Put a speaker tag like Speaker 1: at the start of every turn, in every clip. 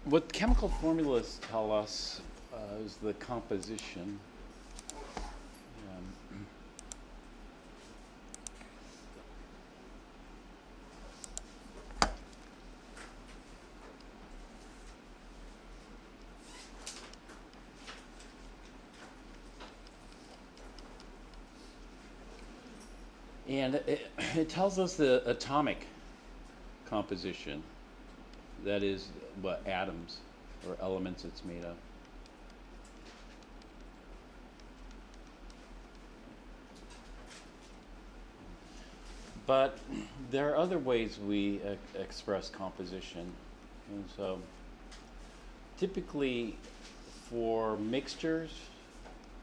Speaker 1: What chemical formulas tell us is the composition. Um, and it tells us the atomic composition. That is what atoms or elements it's made of. But there are other ways we express composition. And so typically for mixtures,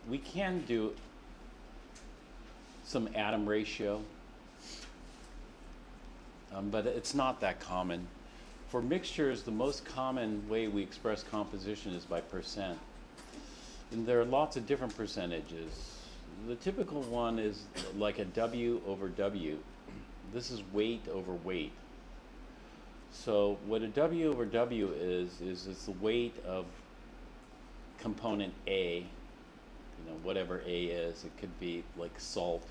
Speaker 1: we can do some atom ratio, but it's not that common. For mixtures, the most common way we express composition is by percent. And there are lots of different percentages. The typical one is like a W over W. This is weight over weight. So what a W over W is it's the weight of component A, whatever A is. It could be like salt,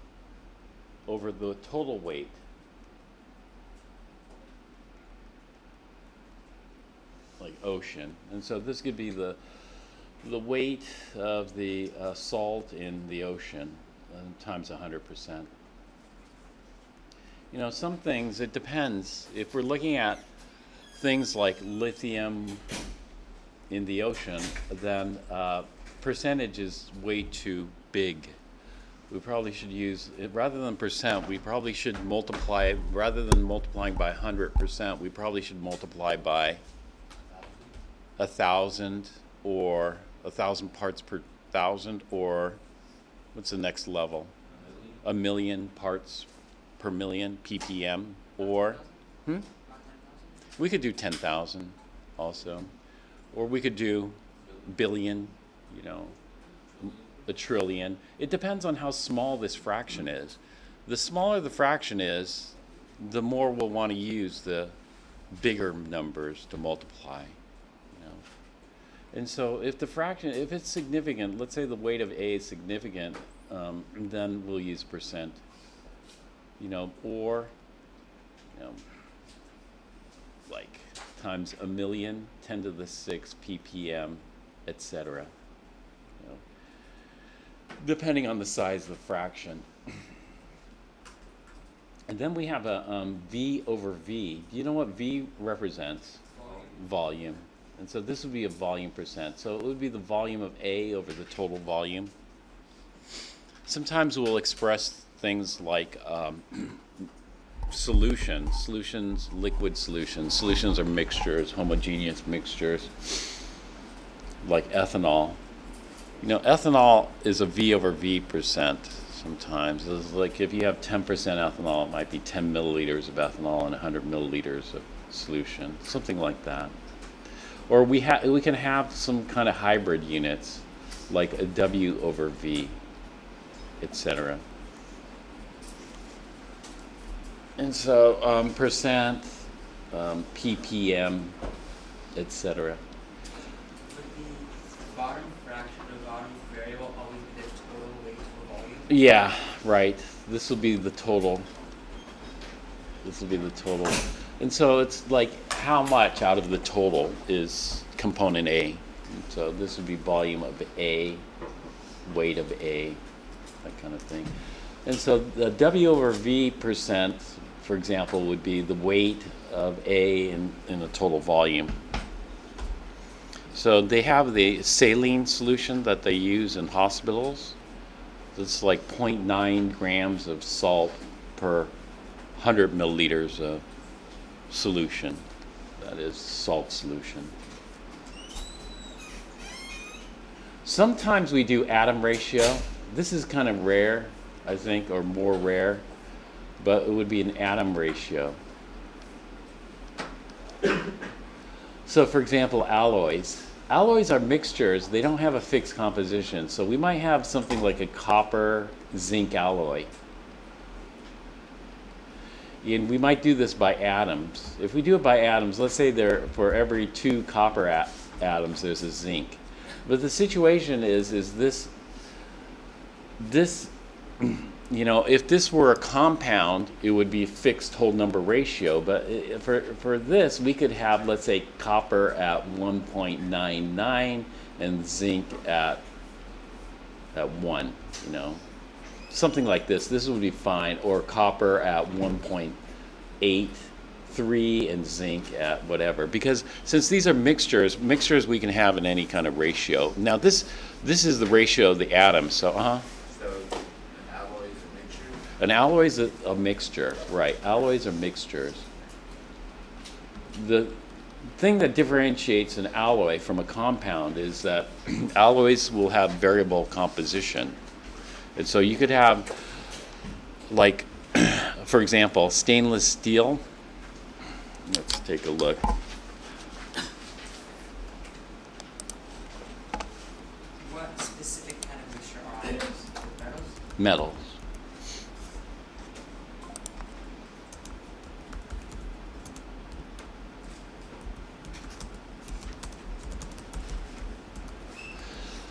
Speaker 1: over the total weight. Like ocean. And so this could be the weight of the salt in the ocean times 100%. Some things, it depends. If we're looking at things like lithium in the ocean, then percentage is way too big. We probably should use, rather than percent, we probably should multiply, rather than multiplying by 100%, we probably should multiply by 1,000 or 1,000 parts per thousand, or what's the next level? A million parts per million, ppm, or we could do 10,000 also, or we could do billion, a trillion. It depends on how small this fraction is. The smaller the fraction is, the more we'll want to use the bigger numbers to multiply. And so if the fraction, if it's significant, let's say the weight of A is significant, then we'll use percent, or, like times a million, 10 to the 6 ppm, etc. Depending on the size of the fraction. And then we have a V over V. Do you know what V represents? Volume. And so this would be a volume percent. So it would be the volume of A over the total volume. Sometimes we'll express things like solutions, liquid solutions. Solutions are mixtures, homogeneous mixtures, like ethanol. Ethanol is a V over V percent sometimes. It's like if you have 10% ethanol, it might be 10 milliliters of ethanol and 100 milliliters of solution, something like that. Or we can have some kind of hybrid units, like a W over V, etc. And so percent, ppm, etc.
Speaker 2: Would the bottom fraction or bottom variable always be the total weight or volume?
Speaker 1: Yeah, right. This will be the total. And so it's like how much out of the total is component A. And so this would be volume of A, weight of A, that kind of thing. And so the W over V percent, for example, would be the weight of A in the total volume. So they have the saline solution that they use in hospitals. It's like 0.9 grams of salt per 100 milliliters of solution. That is salt solution. Sometimes we do atom ratio. This is kind of rare, I think, or more rare, but it would be an atom ratio. So for example, alloys. Alloys are mixtures. They don't have a fixed composition. So we might have something like a copper zinc alloy. And we might do this by atoms. If we do it by atoms, let's say there for every 2 copper atoms there's a zinc. But the situation is this if this were a compound, it would be a fixed whole number ratio. But for this, we could have, let's say, copper at 1.99 and zinc at 1, something like this. This would be fine. Or copper at 1.83 and zinc at whatever. Because since these are mixtures we can have in any kind of ratio. Now this is the ratio of the atoms. So an alloy is a mixture, right? Alloys are mixtures. The thing that differentiates an alloy from a compound is that alloys will have variable composition. And so you could have, like, for example, stainless steel. Let's take a look.
Speaker 2: What specific kind of mixture are items? Metals?
Speaker 1: Metals.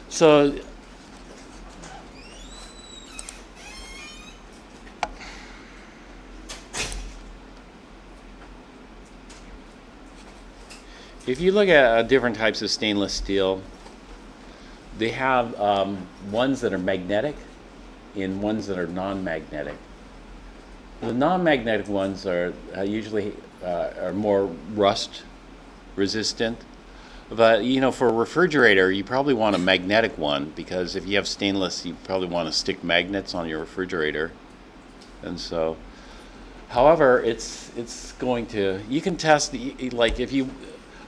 Speaker 1: So if you look at different types of stainless steel, they have ones that are magnetic and ones that are non-magnetic. The non-magnetic ones are usually are more rust resistant. But for a refrigerator, you probably want a magnetic one, because if you have stainless, you probably want to stick magnets on your refrigerator. And so, however, it's going to, you can test like if you,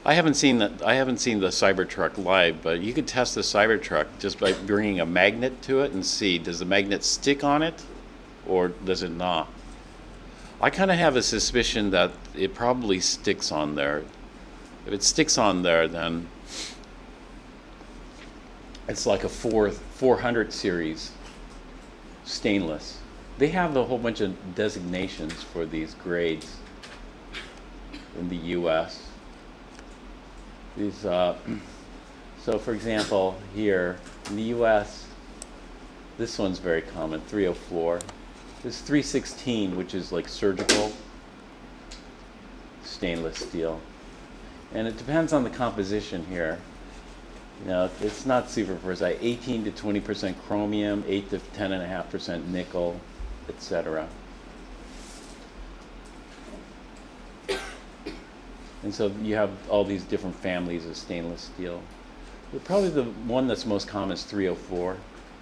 Speaker 1: I haven't seen the Cybertruck live, but you could test the Cybertruck just by bringing a magnet to it and see, does the magnet stick on it or does it not? I kind of have a suspicion that it probably sticks on there. If it sticks on there, then it's like a 400 series stainless. They have a whole bunch of designations for these grades in the U.S. These, so for example, here in the U.S., this one's very common, 304. This 316, which is like surgical stainless steel. And it depends on the composition here. It's not super precise. 18 to 20% chromium, 8 to 10.5% nickel, etc. And so you have all these different families of stainless steel. But probably the one that's most common is 304.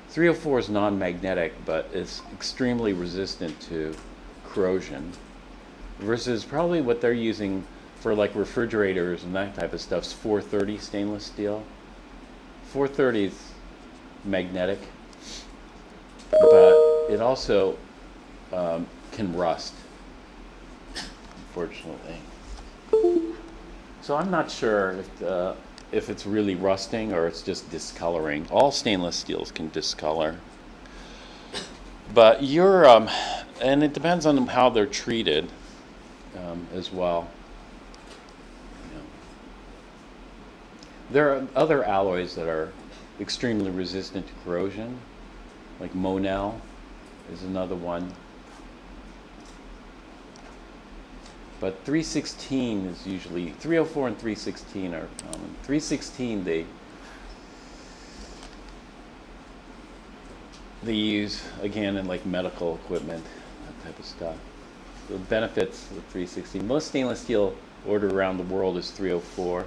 Speaker 1: 304 is non-magnetic, but it's extremely resistant to corrosion. Versus probably what they're using for like refrigerators and that type of stuff is 430 stainless steel. 430 is magnetic, but it also can rust, unfortunately. So I'm not sure if it's really rusting or it's just discoloring. All stainless steels can discolor, but and it depends on how they're treated as well. There are other alloys that are extremely resistant to corrosion, like Monel is another one. But 316 is usually, 304 and 316 are common. 316 they use, again, in like medical equipment, that type of stuff. The benefits of 316. Most stainless steel ordered around the world is 304.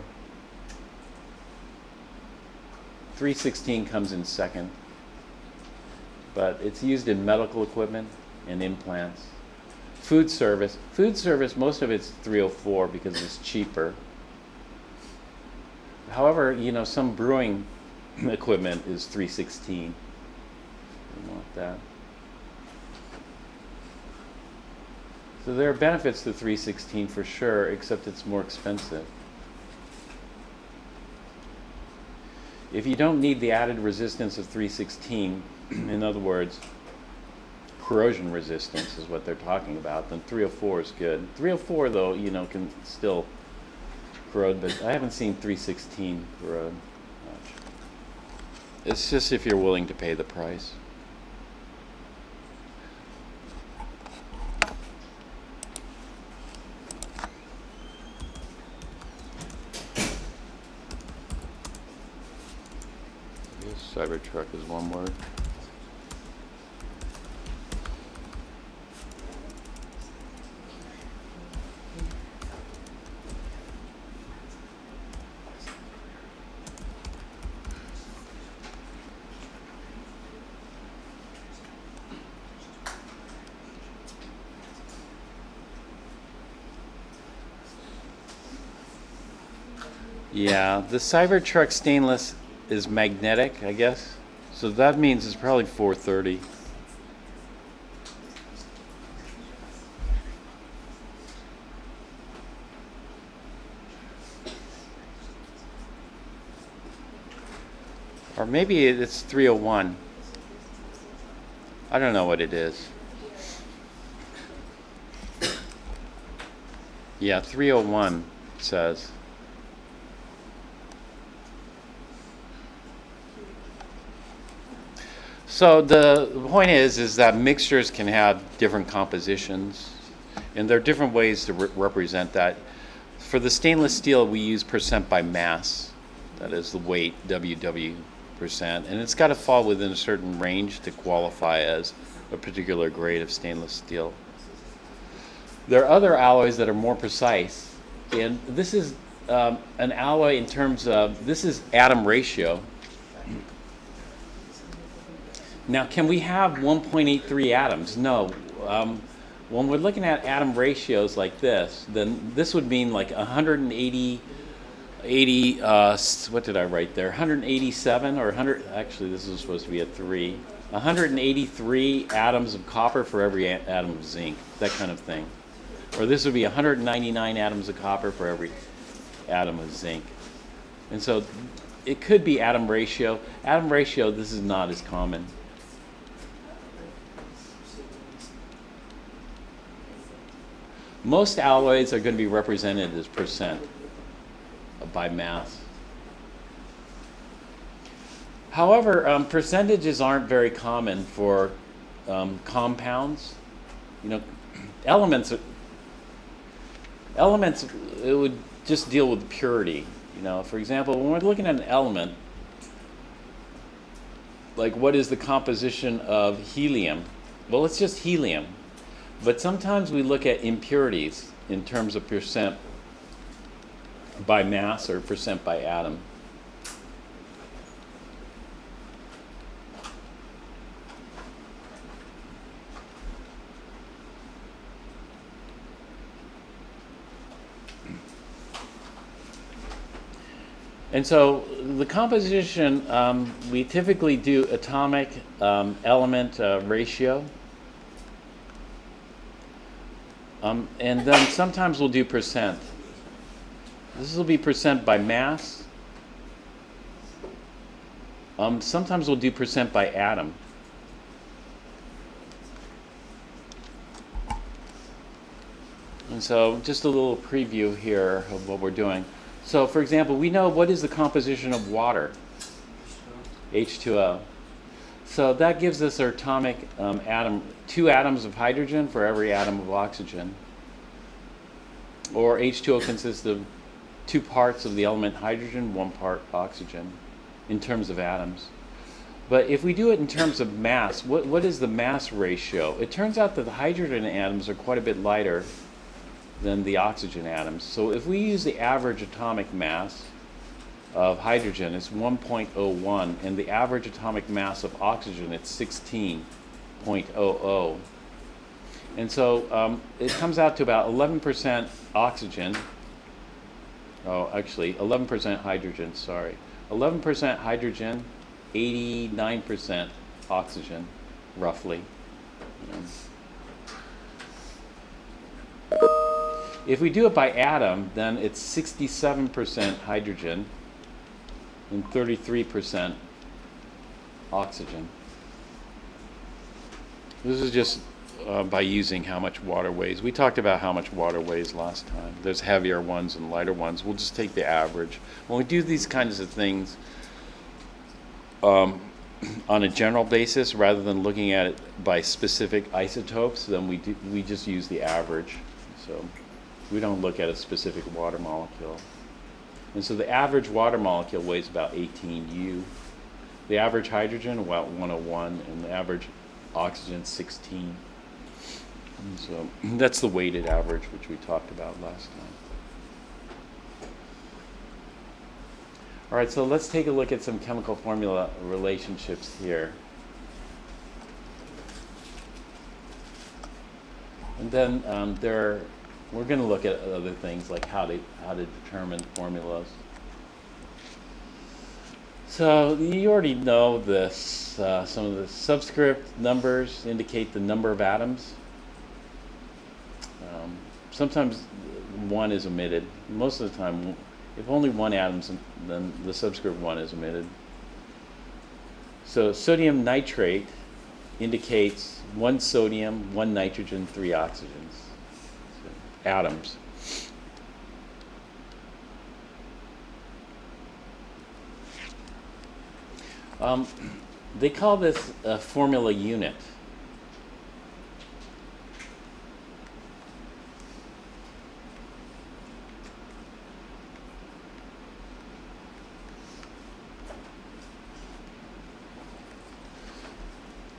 Speaker 1: 316 comes in second, but it's used in medical equipment and implants. Food service, most of it's 304 because it's cheaper. However, some brewing equipment is 316. You want that. So there are benefits to 316 for sure, except it's more expensive. If you don't need the added resistance of 316, in other words, corrosion resistance is what they're talking about, then 304 is good. 304 though, you know, can still corrode, but I haven't seen 316 corrode much. It's just if you're willing to pay the price. Cybertruck is one word. Yeah, the Cybertruck stainless is magnetic, I guess. So that means it's probably 430. Or maybe it's 301. I don't know what it is. Yeah, 301 says. So the point is that mixtures can have different compositions, and there are different ways to represent that. For the stainless steel, we use percent by mass. That is the weight, WW percent, and it's got to fall within a certain range to qualify as a particular grade of stainless steel. There are other alloys that are more precise, and this is an alloy in terms of, this is atom ratio. Now, can we have 1.83 atoms? No. When we're looking at atom ratios like this, then this would mean like 180, what did I write there? 187 or 100, actually this is supposed to be a 3. 183 atoms of copper for every atom of zinc, that kind of thing. Or this would be 199 atoms of copper for every atom of zinc. And so it could be atom ratio. Atom ratio, this is not as common. Most alloys are going to be represented as percent by mass. However, percentages aren't very common for compounds. You know, elements, it would just deal with purity. You know, for example, when we're looking at an element, like what is the composition of helium? Well, it's just helium. But sometimes we look at impurities in terms of percent by mass or percent by atom. And so the composition, we typically do atomic element ratio. And then sometimes we'll do percent. This will be percent by mass. Sometimes we'll do percent by atom. And so just a little preview here of what we're doing. So for example, we know what is the composition of water? H2O. So that gives us our atomic atom, 2 atoms of hydrogen for every atom of oxygen. Or H2O consists of 2 parts of the element hydrogen, 1 part oxygen, in terms of atoms. But if we do it in terms of mass, what is the mass ratio? It turns out that the hydrogen atoms are quite a bit lighter than the oxygen atoms. So if we use the average atomic mass of hydrogen, it's 1.01, and the average atomic mass of oxygen, it's 16.00. And so it comes out to about 11% oxygen. Oh, actually, 11% hydrogen, sorry. 11% hydrogen, 89% oxygen, roughly. If we do it by atom, then it's 67% hydrogen and 33% oxygen. This is just by using how much water weighs. We talked about how much water weighs last time. There's heavier ones and lighter ones. We'll just take the average. When we do these kinds of things on a general basis, rather than looking at it by specific isotopes, then we just use the average. So we don't look at a specific water molecule. And so the average water molecule weighs about 18 U. The average hydrogen, about 101, and the average oxygen, 16. And so that's the weighted average, which we talked about last time. All right, so let's take a look at some chemical formula relationships here. And then we're going to look at other things like how to determine formulas. So you already know this. Some of the subscript numbers indicate the number of atoms. Sometimes one is omitted. Most of the time, if only one atom, then the subscript 1 is omitted. So sodium nitrate indicates 1 sodium, 1 nitrogen, 3 oxygens. So, atoms. They call this a formula unit.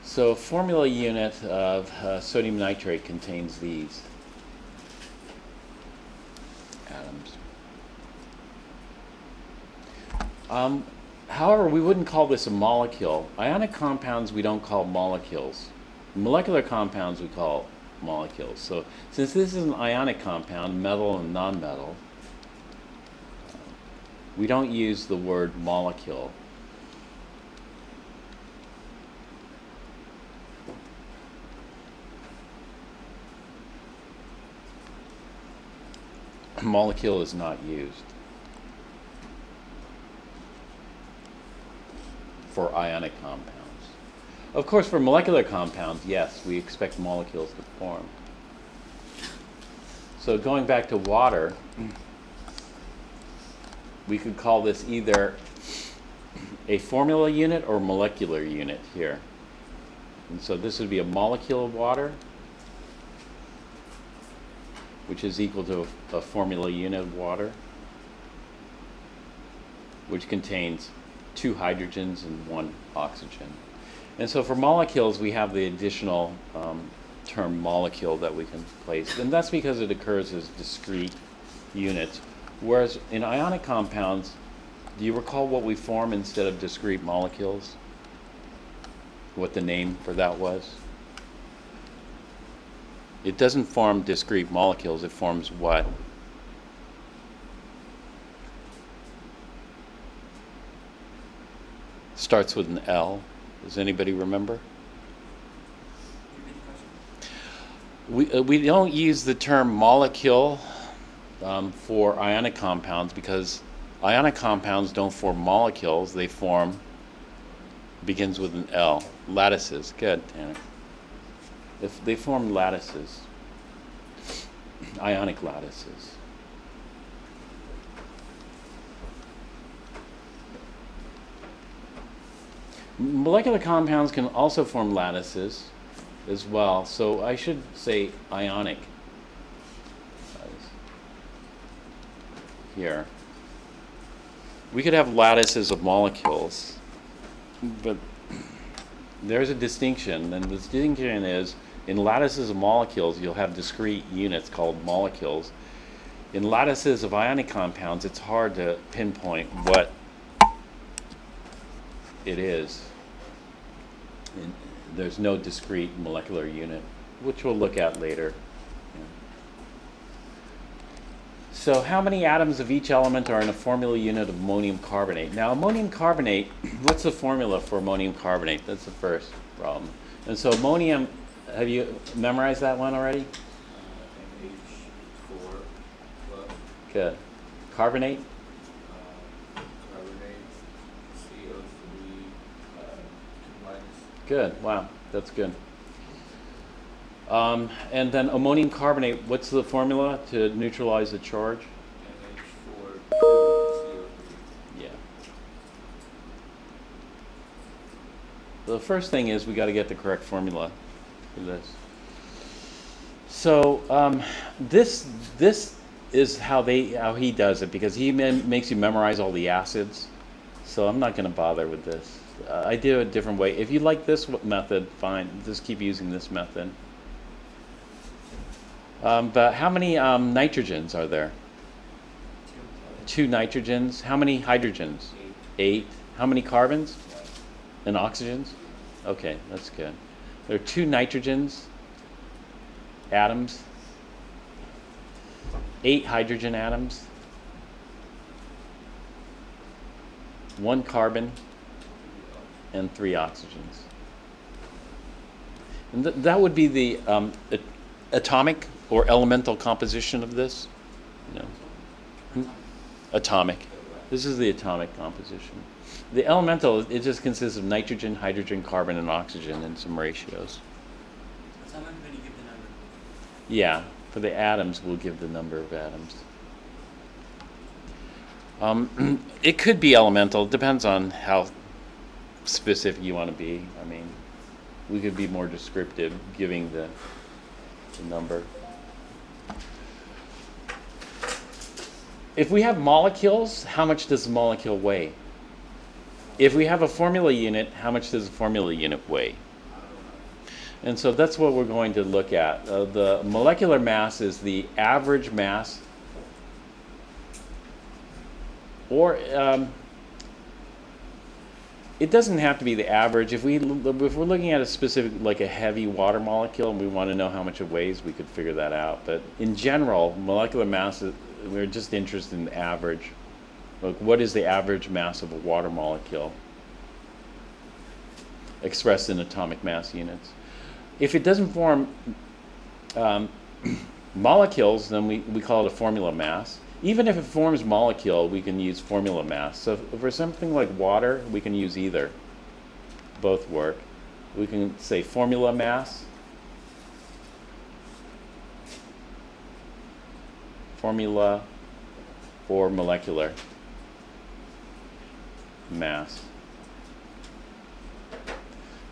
Speaker 1: So a formula unit of sodium nitrate contains these atoms. However, we wouldn't call this a molecule. Ionic compounds we don't call molecules. Molecular compounds we call molecules. So since this is an ionic compound, metal and nonmetal, we don't use the word molecule. Molecule is not used for ionic compounds. Of course, for molecular compounds, yes, we expect molecules to form. So going back to water, we could call this either a formula unit or molecular unit here. And so this would be a molecule of water, which is equal to a formula unit of water, which contains 2 hydrogens and 1 oxygen. And so for molecules, we have the additional term molecule that we can place. And that's because it occurs as discrete units. Whereas in ionic compounds, do you recall what we form instead of discrete molecules? What the name for that was? It doesn't form discrete molecules, it forms what? Starts with an L. Does anybody remember? We don't use the term molecule for ionic compounds because ionic compounds don't form molecules, they form, begins with an L, lattices. Good, Tanner. If they form lattices, ionic lattices. Molecular compounds can also form lattices as well, so I should say ionic here. We could have lattices of molecules, but there's a distinction, and the distinction is in lattices of molecules, you'll have discrete units called molecules. In lattices of ionic compounds, it's hard to pinpoint what it is. And there's no discrete molecular unit, which we'll look at later. So how many atoms of each element are in a formula unit of ammonium carbonate? Now ammonium carbonate, what's the formula for ammonium carbonate? That's the first problem. And so ammonium, have you memorized that one already?
Speaker 3: NH4 plus
Speaker 1: Good. Carbonate?
Speaker 3: carbonate, CO3 2 minus.
Speaker 1: Good. Wow, that's good. And then ammonium carbonate, what's the formula to neutralize the charge?
Speaker 3: NH4
Speaker 1: Yeah. The first thing is we got to get the correct formula for this. So this is how he does it, because he makes you memorize all the acids. So I'm not going to bother with this. I do it a different way. If you like this method, fine. Just keep using this method. But how many nitrogens are there? 2 nitrogens. How many hydrogens? 8. How many carbons? And oxygens? Okay, that's good. There are 2 nitrogens, atoms, 8 hydrogen atoms, 1 carbon, and 3 oxygens. And that would be the atomic or elemental composition of this. Atomic. This is the atomic composition. The elemental, it just consists of nitrogen, hydrogen, carbon, and oxygen in some ratios.
Speaker 2: Someone when you give the number.
Speaker 1: Yeah, for the atoms, we'll give the number of atoms. It could be elemental. It depends on how specific you want to be. I mean, we could be more descriptive, giving the number. If we have molecules, how much does the molecule weigh? If we have a formula unit, how much does the formula unit weigh? And so that's what we're going to look at. The molecular mass is the average mass, or it doesn't have to be the average. If we're looking at a specific, like a heavy water molecule, and we want to know how much it weighs, we could figure that out. But in general, molecular mass, we're just interested in the average. Like, what is the average mass of a water molecule expressed in atomic mass units? If it doesn't form molecules, then we call it a formula mass. Even if it forms molecule, we can use formula mass. So for something like water, we can use either. Both work. We can say formula mass, formula, or molecular mass.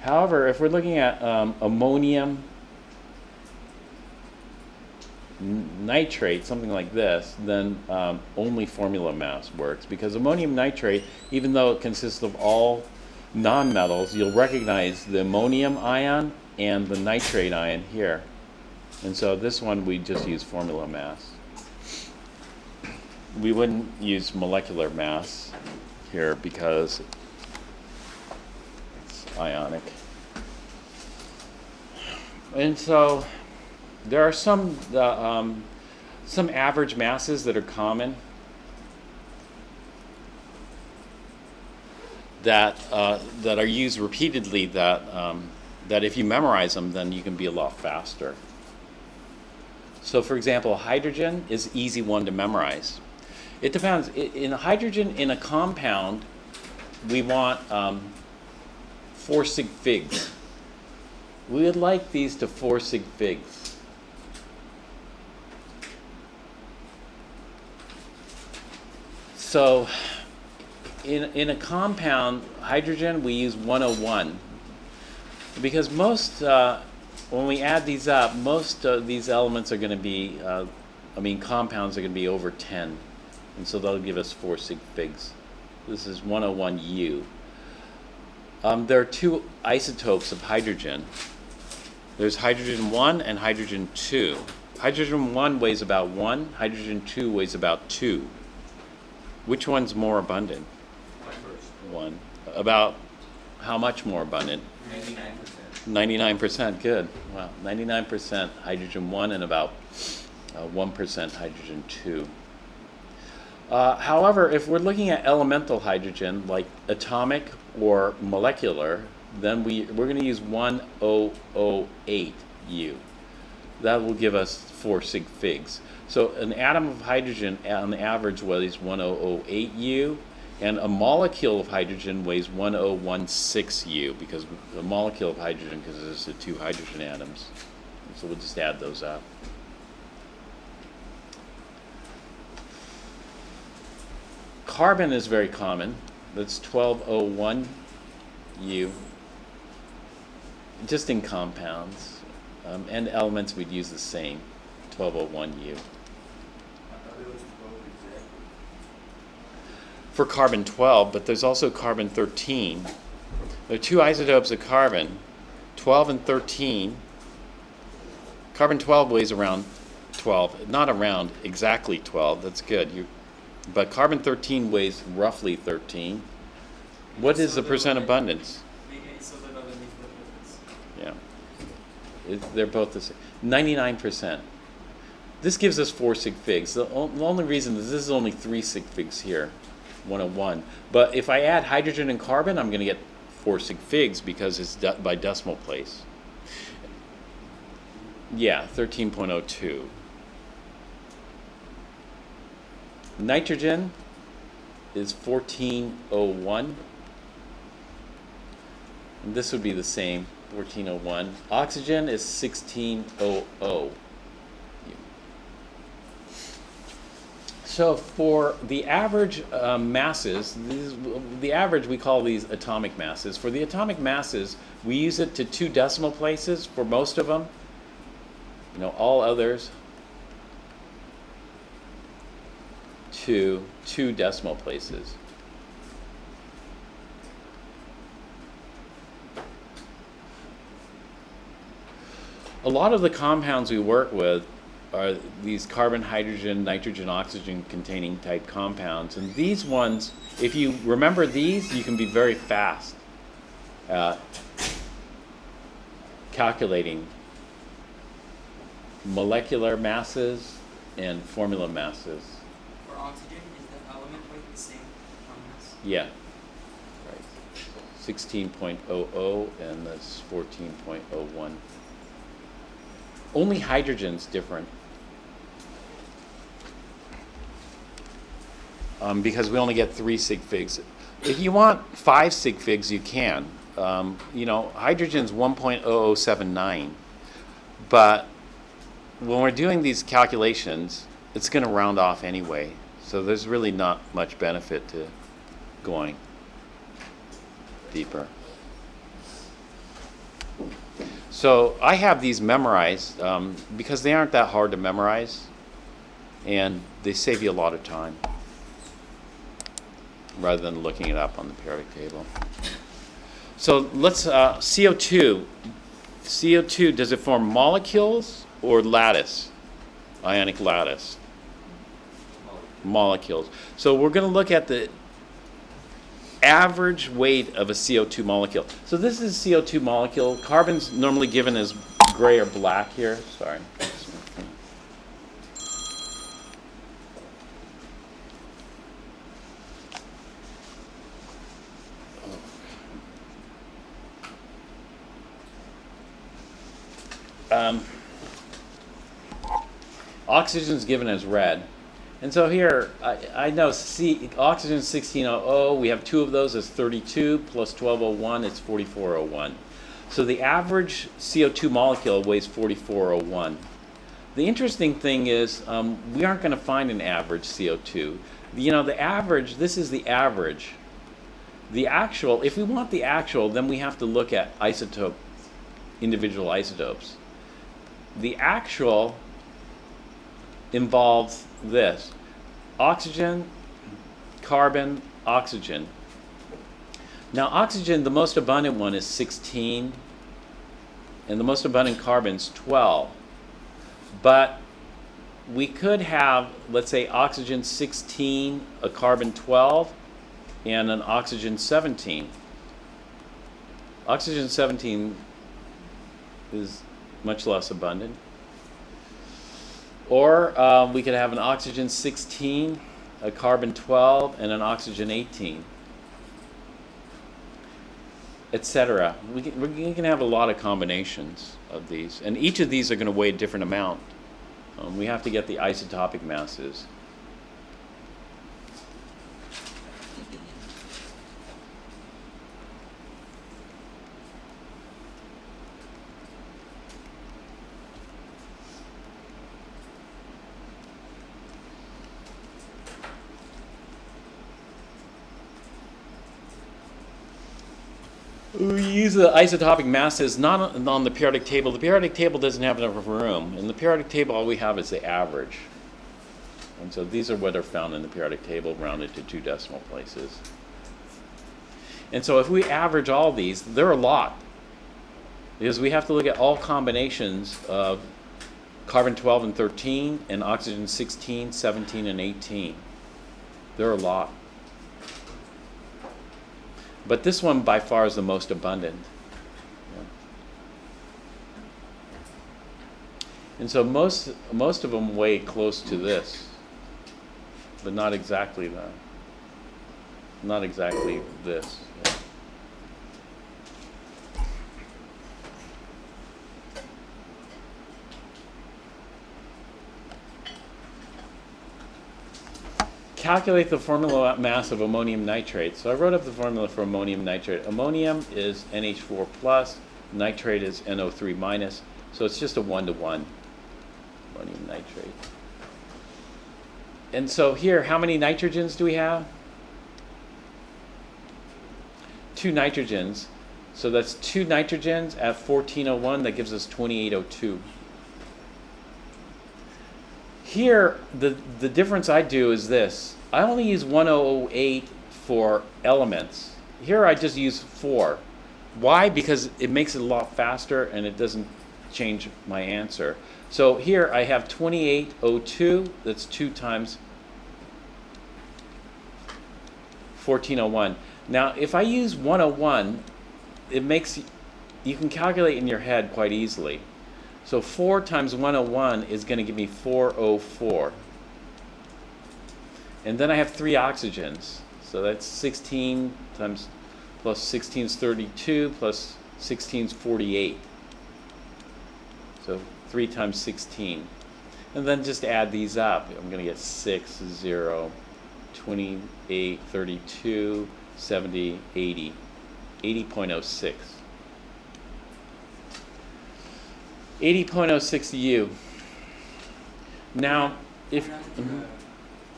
Speaker 1: However, if we're looking at ammonium nitrate, something like this, then only formula mass works, because ammonium nitrate, even though it consists of all nonmetals, you'll recognize the ammonium ion and the nitrate ion here. And so this one we just use formula mass. We wouldn't use molecular mass here because it's ionic. And so there are some average masses that are common that are used repeatedly, that if you memorize them, then you can be a lot faster. So for example, hydrogen is an easy one to memorize. It depends. In hydrogen, in a compound, we want 4 sig figs. We would like these to 4 sig figs. So in a compound, hydrogen, we use 101. Because most, when we add these up, most of these elements are going to be, compounds are going to be over 10. And so that'll give us 4 sig figs. This is 101U. There are 2 isotopes of hydrogen. There's hydrogen 1 and hydrogen 2. Hydrogen 1 weighs about 1. Hydrogen 2 weighs about 2. Which one's more abundant? 1. About how much more abundant?
Speaker 3: 99%.
Speaker 1: 99%, good. Wow, 99% hydrogen 1 and about 1% hydrogen 2. However, if we're looking at elemental hydrogen, like atomic or molecular, then we're going to use 1008U. That will give us 4 sig figs. So an atom of hydrogen on average weighs 1008U, and a molecule of hydrogen weighs 1016U, because a molecule of hydrogen consists of 2 hydrogen atoms. So we'll just add those up. Carbon is very common. That's 1201 U. Just in compounds. And elements we'd use the same. 1201 U.
Speaker 3: I thought it was 12 exactly.
Speaker 1: For carbon 12, but there's also carbon 13. There are two isotopes of carbon, 12 and 13. Carbon 12 weighs around 12, not around exactly 12, that's good. But carbon 13 weighs roughly 13. What is the percent abundance?
Speaker 2: So the other means the difference.
Speaker 1: Yeah. They're both the same. 99%. This gives us 4 sig figs. The only reason is this is only 3 sig figs here, 101. But if I add hydrogen and carbon, I'm going to get 4 sig figs because it's by decimal place. Yeah, 13.02. Nitrogen is 1401. And this would be the same, 1401. Oxygen is 1600. So for the average masses, the average we call these atomic masses. For the atomic masses, we use it to 2 decimal places for most of them. All others to 2 decimal places. A lot of the compounds we work with are these carbon, hydrogen, nitrogen, oxygen containing type compounds. And these ones, if you remember these, you can be very fast at calculating molecular masses and formula masses.
Speaker 2: For oxygen, is the element weight the same mass?
Speaker 1: Yeah. Right. 16.00 and that's 14.01. Only hydrogen's different. Because we only get 3 sig figs. If you want 5 sig figs, you can. Hydrogen's 1.0079. But when we're doing these calculations, it's going to round off anyway. So there's really not much benefit to going deeper. So I have these memorized because they aren't that hard to memorize, and they save you a lot of time rather than looking it up on the periodic table. So let's CO2. CO2, does it form molecules or lattice? Ionic lattice. Molecules. So we're going to look at the average weight of a CO2 molecule. So this is a CO2 molecule. Carbon's normally given as gray or black here. Sorry. Oxygen's given as red. And so here, I know oxygen is 1600. We have 2 of those as 32 plus 1201 is 4401. So the average CO2 molecule weighs 4401. The interesting thing is we aren't going to find an average CO2. The average, this is the average. The actual, if we want the actual, then we have to look at individual isotopes. The actual involves this: oxygen, carbon, oxygen. Now oxygen, the most abundant one is 16, and the most abundant carbon's 12. But we could have, let's say, oxygen 16, a carbon 12, and an oxygen 17. Oxygen 17 is much less abundant. Or we could have an oxygen 16, a carbon 12, and an oxygen 18, etc. We can have a lot of combinations of these. And each of these are going to weigh a different amount. We have to get the isotopic masses. We use the isotopic masses not on the periodic table. The periodic table doesn't have enough room. In the periodic table, all we have is the average. And so these are what are found in the periodic table, rounded to 2 decimal places. And so if we average all these, there are a lot. Because we have to look at all combinations of carbon 12 and 13 and oxygen 16, 17, and 18. There are a lot. But this one by far is the most abundant. And so most of them weigh close to this, but not exactly that. Not exactly this. Yeah. Calculate the formula mass of ammonium nitrate. So I wrote up the formula for ammonium nitrate. Ammonium is NH4 plus, nitrate is NO3 minus, so it's just a 1-to-1 ammonium nitrate. And so here, how many nitrogens do we have? 2 nitrogens. So that's 2 nitrogens at 1401, that gives us 2802. Here, the difference I do is this. I only use 1008 for elements. Here I just use 4. Why? Because it makes it a lot faster and it doesn't change my answer. So here I have 2802, that's 2 times 1401. Now if I use 101, it makes, you can calculate in your head quite easily. So 4 times 101 is going to give me 404. And then I have 3 oxygens. So that's 16 times plus 16 is 32 plus 16 is 48. So 3 times 16. And then just add these up. I'm going to get 6, 0, 28, 32, 70, 80. 80.06. 80.06 U. Now, if...
Speaker 2: I'm not doing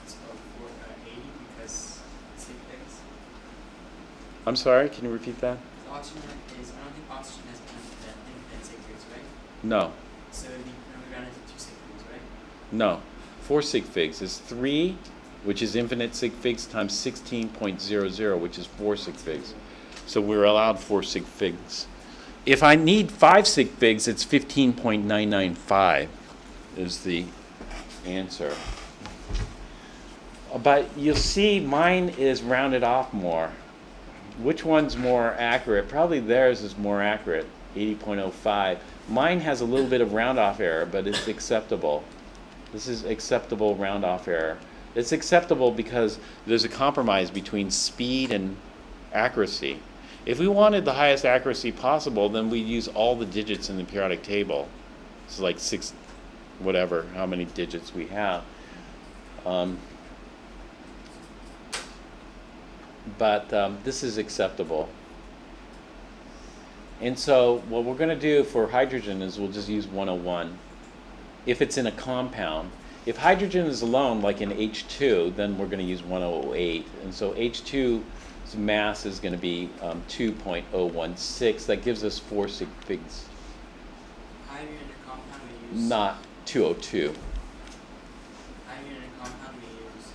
Speaker 2: it's about 80 because sig figs.
Speaker 1: I'm sorry, can you repeat that?
Speaker 2: The oxygen is, I don't think oxygen has infinite sig figs, right?
Speaker 1: No.
Speaker 2: So it'd be rounded to 2 sig figs, right?
Speaker 1: No. 4 sig figs is 3, which is infinite sig figs, times 16.00, which is 4 sig figs. So we're allowed 4 sig figs. If I need 5 sig figs, it's 15.995 is the answer. But you'll see mine is rounded off more. Which one's more accurate? Probably theirs is more accurate, 80.05. Mine has a little bit of round off error, but it's acceptable. This is acceptable round off error. It's acceptable because there's a compromise between speed and accuracy. If we wanted the highest accuracy possible, then we'd use all the digits in the periodic table. It's like 6, whatever, how many digits we have. But this is acceptable. And so what we're going to do for hydrogen is we'll just use 101. If it's in a compound. If hydrogen is alone, like in H2, then we're going to use 108. And so H2's mass is going to be 2.016. That gives us 4 sig figs.
Speaker 2: Hydrogen in a compound we use...
Speaker 1: Not 202.
Speaker 2: Hydrogen in a compound we use...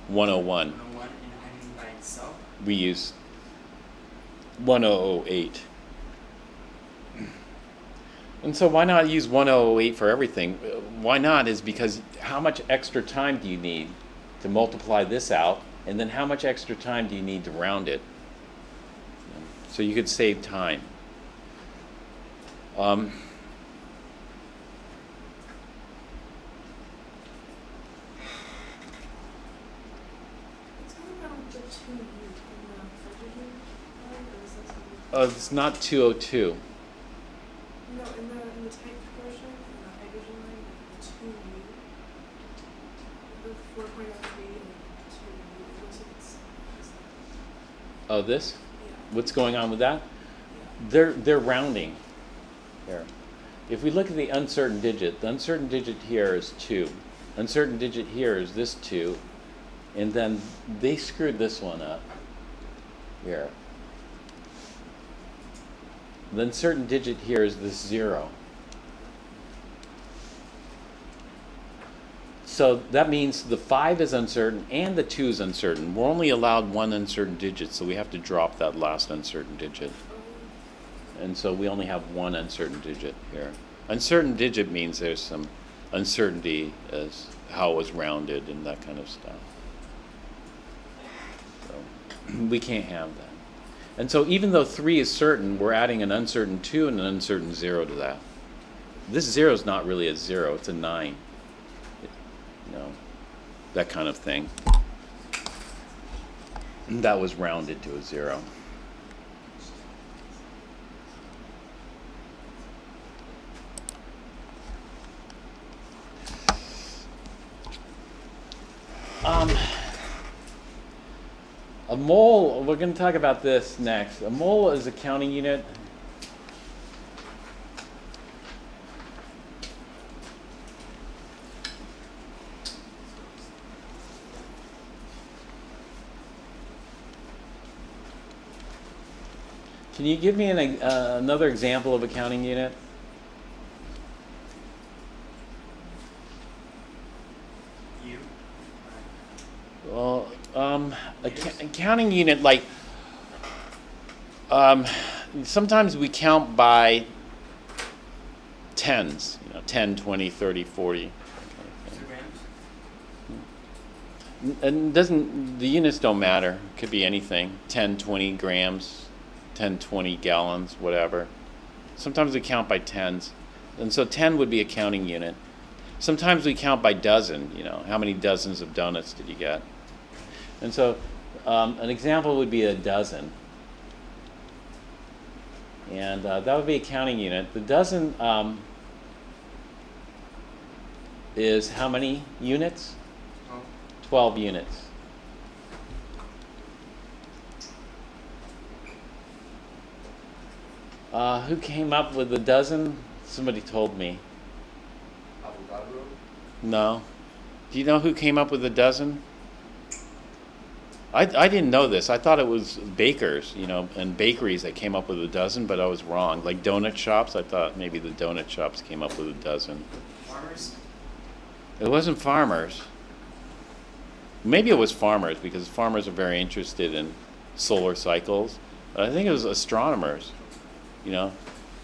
Speaker 1: 101.
Speaker 2: 101 and hydrogen by itself.
Speaker 1: We use 1008. And so why not use 1008 for everything? Why not is because how much extra time do you need to multiply this out, and then how much extra time do you need to round it? So you could save time. It's not 202.
Speaker 4: No, in the type portion, in the hydrogen line, the 2U, the 4.03 and 2U, it looks like it's
Speaker 1: Oh, this?
Speaker 4: yeah.
Speaker 1: What's going on with that?
Speaker 4: Yeah.
Speaker 1: They're rounding here. If we look at the uncertain digit, the uncertain digit here is 2. Uncertain digit here is this 2. And then they screwed this one up here. The uncertain digit here is this 0. So that means the 5 is uncertain and the 2 is uncertain. We're only allowed one uncertain digit, so we have to drop that last uncertain digit. And so we only have one uncertain digit here. Uncertain digit means there's some uncertainty as how it was rounded and that kind of stuff. So we can't have that. And so even though 3 is certain, we're adding an uncertain 2 and an uncertain 0 to that. This 0 is not really a 0, it's a 9. You know, that kind of thing. And that was rounded to a 0. A mole, we're going to talk about this next. A mole is a counting unit. Can you give me another example of a counting unit?
Speaker 2: You.
Speaker 1: Well, a counting unit, like, sometimes we count by tens, 10, 20, 30, 40. And the units don't matter. It could be anything, 10, 20 grams, 10, 20 gallons, whatever. Sometimes we count by tens. And so 10 would be a counting unit. Sometimes we count by dozen, how many dozens of donuts did you get? And so an example would be a dozen. And that would be a counting unit. The dozen is how many units? 12 units. Who came up with the dozen? Somebody told me.
Speaker 3: Avocado?
Speaker 1: No. Do you know who came up with the dozen? I didn't know this. I thought it was bakers, and bakeries that came up with a dozen, but I was wrong. Like donut shops, I thought maybe the donut shops came up with a dozen.
Speaker 2: Farmers?
Speaker 1: It wasn't farmers. Maybe it was farmers, because farmers are very interested in solar cycles. But I think it was astronomers,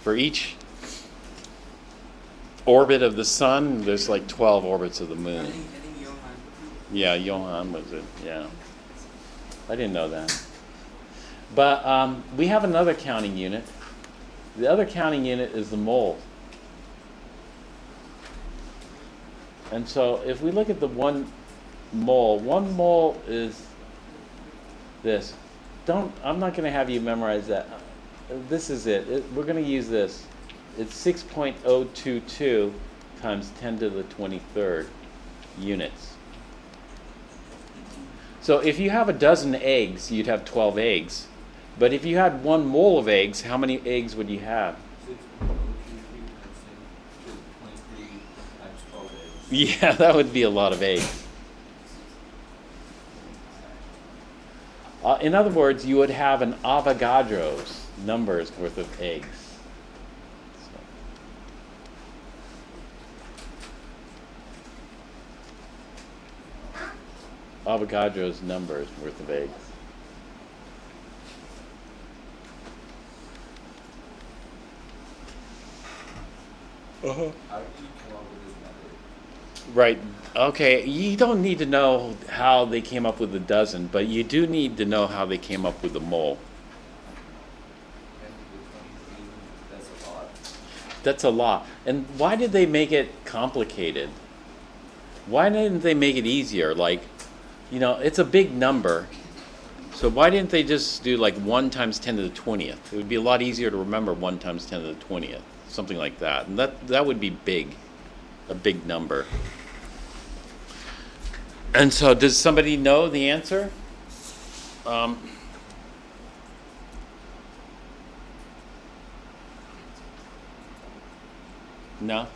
Speaker 1: For each orbit of the sun, there's like 12 orbits of the
Speaker 2: I
Speaker 1: moon.
Speaker 2: think Johann.
Speaker 1: Yeah, Johann was it, yeah. I didn't know that. But we have another counting unit. The other counting unit is the mole. And so if we look at the one mole is this. I'm not going to have you memorize that. This is it. We're going to use this. It's 6.022 times 10 to the 23rd units. So if you have a dozen eggs, you'd have 12 eggs. But if you had 1 mole of eggs, how many eggs would you have?
Speaker 3: 23 times 12 eggs.
Speaker 1: Yeah, that would be a lot of eggs. In other words, you would have an Avogadro's numbers worth of eggs. Avogadro's numbers worth of eggs.
Speaker 3: How did you come up with this number?
Speaker 1: Right. Okay. You don't need to know how they came up with the dozen, but you do need to know how they came up with the mole.
Speaker 3: 10 to the 23, that's a lot.
Speaker 1: That's a lot. And why did they make it complicated? Why didn't they make it easier? Like, it's a big number. So why didn't they just do like 1 times 10 to the 20th? It would be a lot easier to remember 1 times 10 to the 20th. Something like that. And that would be big. A big number. And so does somebody know the answer? No?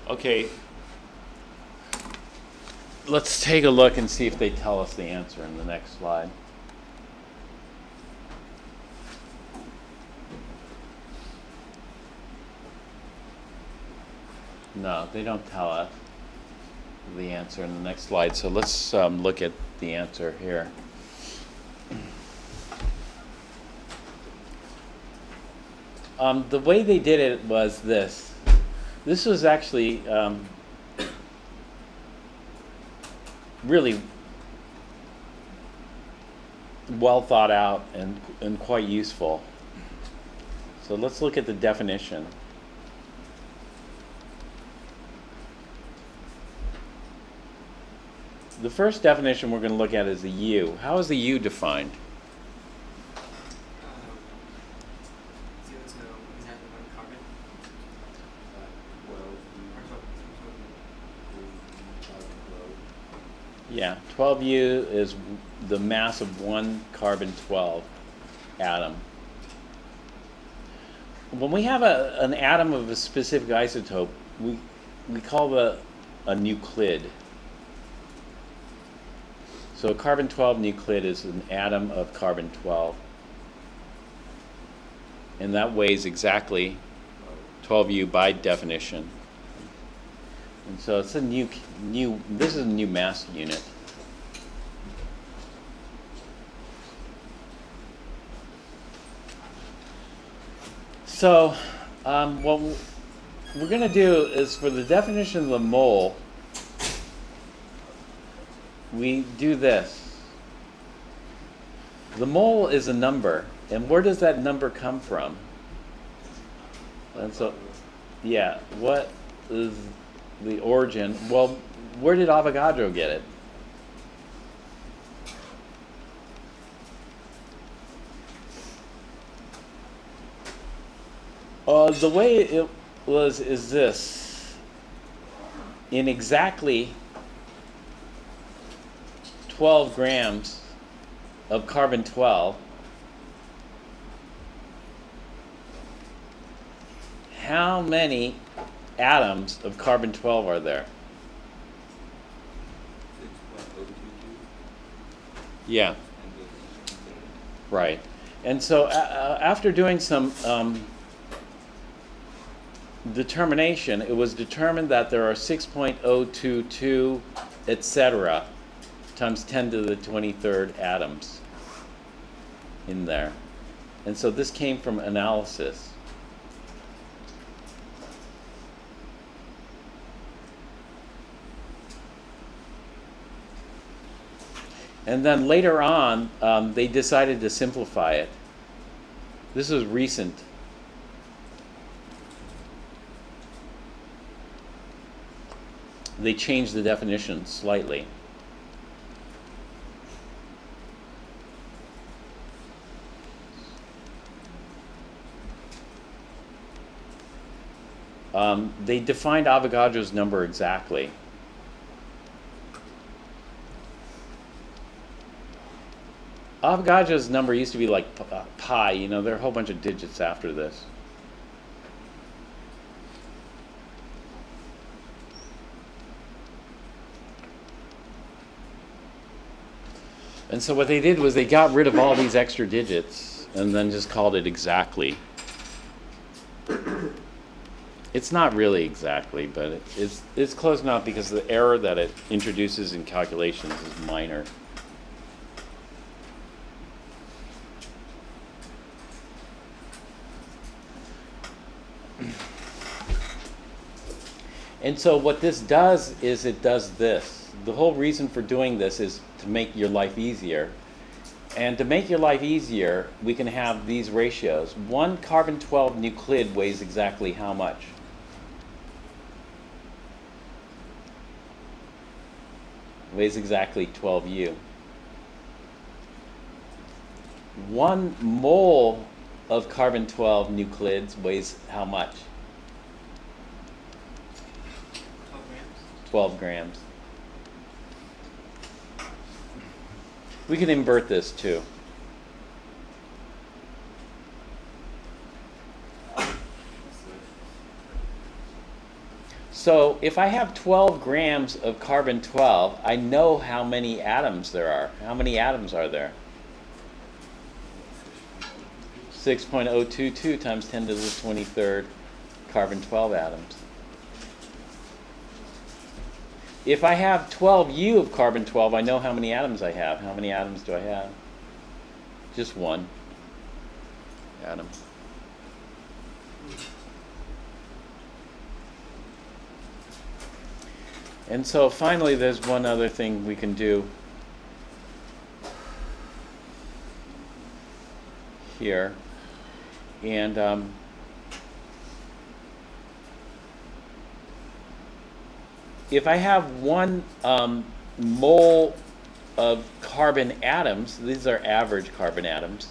Speaker 1: Okay. let's take a look and see if they tell us the answer in the next slide. No, they don't tell us the answer in the next slide. So let's look at the answer here. The way they did it was this. This was actually really well thought out and quite useful. So let's look at the definition. The first definition we're going to look at is the U. How is the U defined?
Speaker 2: Zero to exactly one carbon.
Speaker 3: Well,
Speaker 1: Yeah, 12U is the mass of one carbon-12 atom. When we have an atom of a specific isotope, we call it a nuclid. So a carbon-12 nuclid is an atom of carbon-12. And that weighs exactly 12U by definition. And so it's a this is a new mass unit. So what we're going to do is, for the definition of the mole, we do this. The mole is a number, and where does that number come from? And so, yeah, what is the origin? Well, where did Avogadro get it? The way it was is this. In exactly 12 grams of carbon-12, how many atoms of carbon-12 are there?
Speaker 3: 6.022.
Speaker 1: Yeah, right. And so after doing some determination, it was determined that there are 6.022, etc., times 10 to the 23rd atoms in there. And so this came from analysis. And then later on, they decided to simplify it. This was recent. They changed the definition slightly. They defined Avogadro's number exactly. Avogadro's number used to be like pi, you know, there are a whole bunch of digits after this. And so what they did was they got rid of all these extra digits and then just called it exactly. It's not really exactly, but it's close enough because the error that it introduces in calculations is minor. And so what this does is it does this. The whole reason for doing this is to make your life easier. And to make your life easier, we can have these ratios. One carbon-12 nuclid weighs exactly how much? Weighs exactly 12U. 1 mole of carbon-12 nuclids weighs how much?
Speaker 2: 12 grams.
Speaker 1: 12 grams. We can invert this too. So if I have 12 grams of carbon-12, I know how many atoms there are. How many atoms are there? 6.022 times 10 to the 23rd carbon-12 atoms. If I have 12U of carbon-12, I know how many atoms I have. How many atoms do I have? Just one atom. And so finally, there's one other thing we can do here. And if I have one mole of carbon atoms, these are average carbon atoms.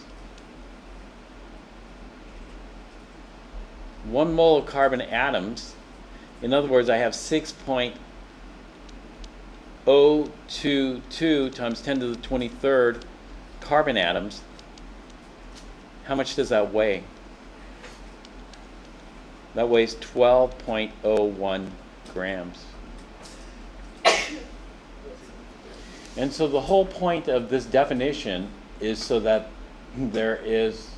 Speaker 1: 1 mole of carbon atoms, in other words, I have 6.022 times 10 to the 23rd carbon atoms. How much does that weigh? That weighs 12.01 grams. And so the whole point of this definition is so that there is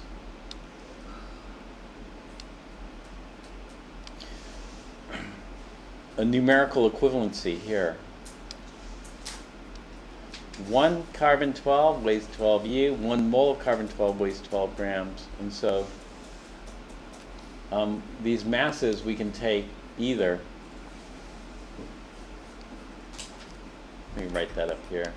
Speaker 1: a numerical equivalency here. 1 carbon-12 weighs 12U, 1 mole of carbon-12 weighs 12 grams. And so these masses we can take either. Let me write that up here.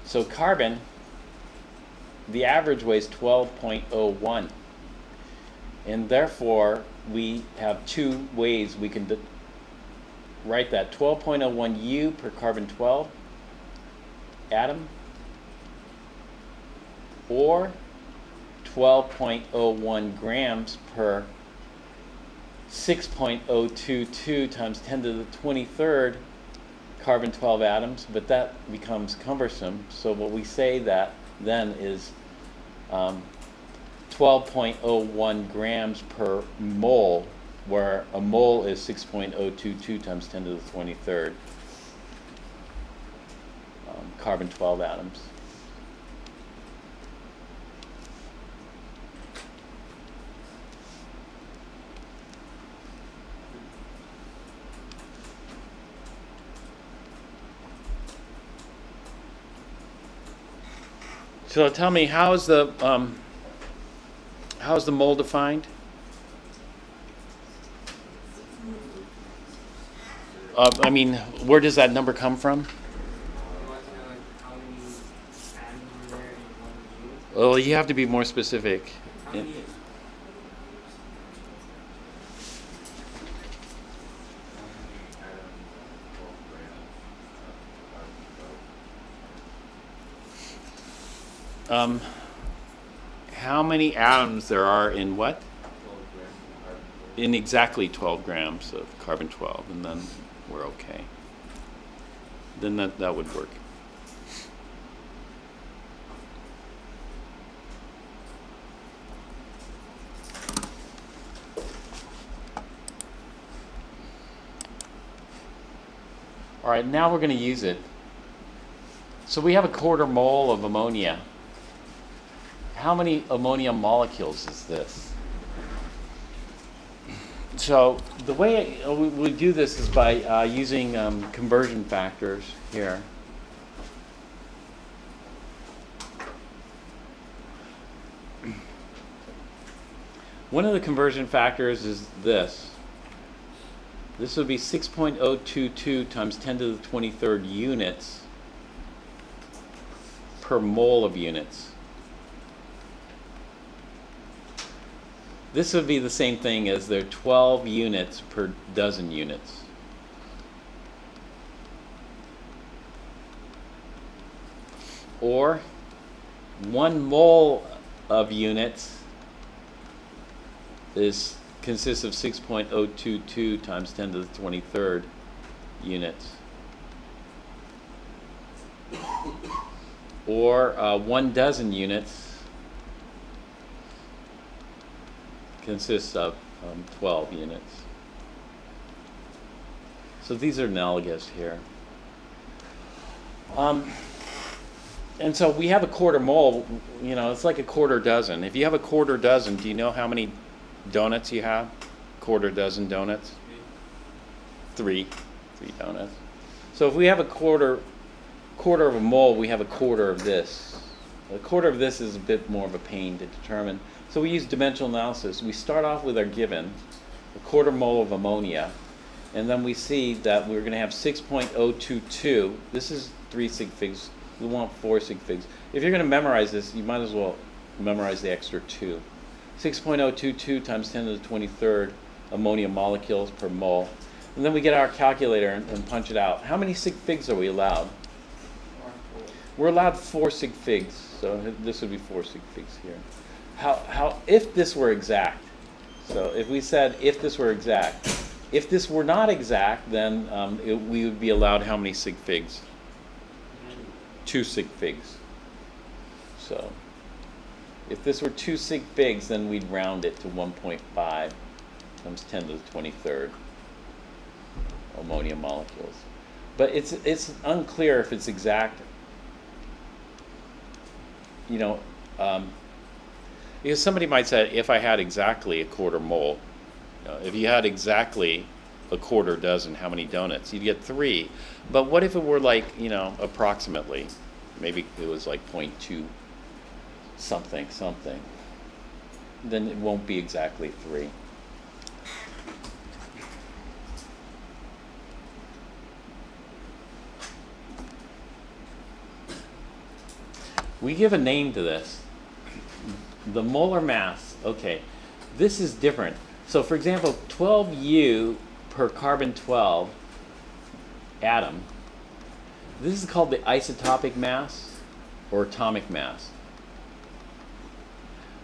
Speaker 1: So carbon, the average weighs 12.01. And therefore, we have two ways we can write that. 12.01 U per carbon-12 atom, or 12.01 grams per 6.022 times 10 to the 23rd carbon-12 atoms, but that becomes cumbersome. So what we say that then is 12.01 grams per mole, where a mole is 6.022 times 10 to the 23rd carbon-12 atoms. So tell me, how is the mole defined? I mean, where does that number come from?
Speaker 2: You want to know like how many atoms are there in one U?
Speaker 1: Well, you have to be more specific.
Speaker 2: How many?
Speaker 1: How many atoms there are in what?
Speaker 3: 12 grams of carbon.
Speaker 1: In exactly 12 grams of carbon-12, and then we're okay. Then that would work. All right, now we're going to use it. So we have a 1/4 mole of ammonia. How many ammonia molecules is this? So the way we do this is by using conversion factors here. One of the conversion factors is this. This would be 6.022 times 10 to the 23rd units per mole of units. This would be the same thing as there are 12 units per dozen units. Or 1 mole of units consists of 6.022 times 10 to the 23rd units. or 1 dozen units consists of 12 units. So these are analogous here. And so we have a quarter mole, it's like a quarter dozen. If you have a quarter dozen, do you know how many donuts you have? Quarter dozen donuts? 3 donuts. So if we have a quarter of a mole, we have a quarter of this. A quarter of this is a bit more of a pain to determine. So we use dimensional analysis. We start off with our given, a quarter mole of ammonia, and then we see that we're going to have 6.022. This is 3 sig figs. We want 4 sig figs. If you're going to memorize this, you might as well memorize the extra 2. 6.022 times 10 to the 23rd ammonia molecules per mole. And then we get our calculator and punch it out. How many sig figs are we allowed? We're allowed 4 sig figs. So this would be 4 sig figs here. How if this were exact? So if we said if this were exact, if this were not exact, then we would be allowed how many sig figs? 2 sig figs. So if this were 2 sig figs, then we'd round it to 1.5 times 10 to the 23rd ammonia molecules. But it's unclear if it's exact. Because somebody might say, if I had exactly a quarter mole, if you had exactly a quarter dozen, how many donuts? You'd get 3. But what if it were like, approximately? Maybe it was like 0.2 something. Then it won't be exactly 3. We give a name to this. The molar mass. Okay, this is different. So for example, 12U per carbon 12 atom, this is called the isotopic mass or atomic mass.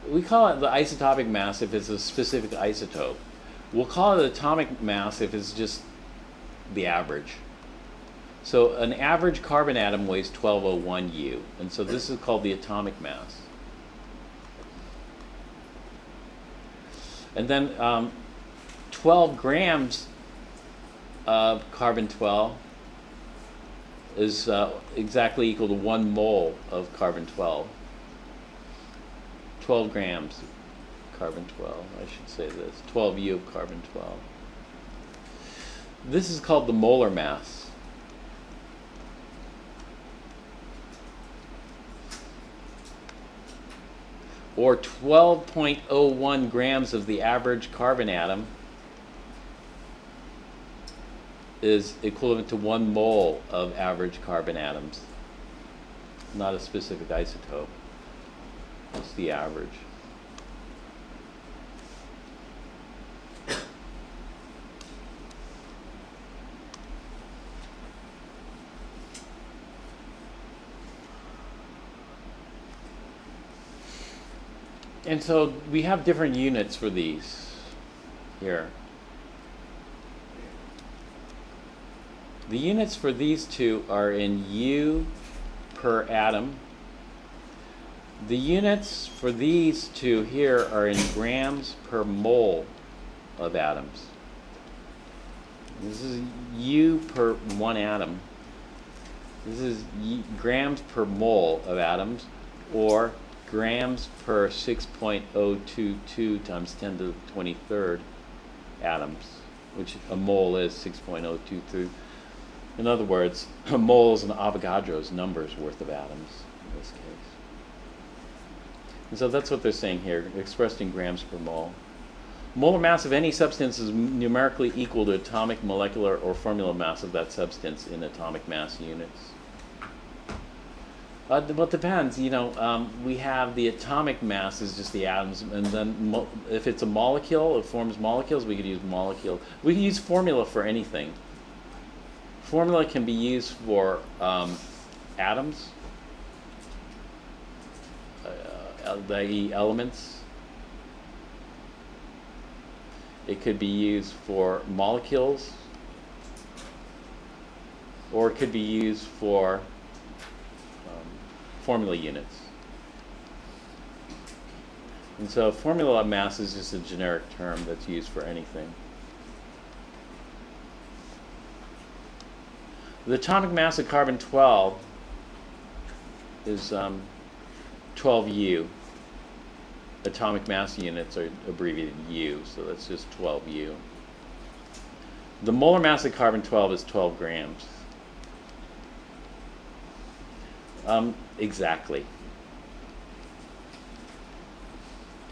Speaker 1: We call it the isotopic mass if it's a specific isotope. We'll call it atomic mass if it's just the average. So an average carbon atom weighs 1201 U, and so this is called the atomic mass. And then 12 grams of carbon 12 is exactly equal to 1 mole of carbon 12. 12 grams of carbon 12, I should say this, 12 U of carbon 12. This is called the molar mass. Or 12.01 grams of the average carbon atom is equivalent to 1 mole of average carbon atoms. Not a specific isotope. It's the average. And so we have different units for these here. The units for these two are in U per atom. The units for these two here are in grams per mole of atoms. This is U per 1 atom. This is grams per mole of atoms, or grams per 6.022 times 10 to the 23rd atoms, which a mole is 6.022. In other words, a mole is an Avogadro's numbers worth of atoms in this case. And so that's what they're saying here, expressed in grams per mole. Molar mass of any substance is numerically equal to atomic, molecular, or formula mass of that substance in atomic mass units. Well, it depends. We have the atomic mass is just the atoms, and then if it's a molecule, it forms molecules, we could use molecule. We can use formula for anything. Formula can be used for atoms, i.e. elements. It could be used for molecules, or it could be used for formula units. And so formula mass is just a generic term that's used for anything. The atomic mass of carbon-12 is 12U. Atomic mass units are abbreviated U, so that's just 12U. The molar mass of carbon-12 is 12 grams. Exactly.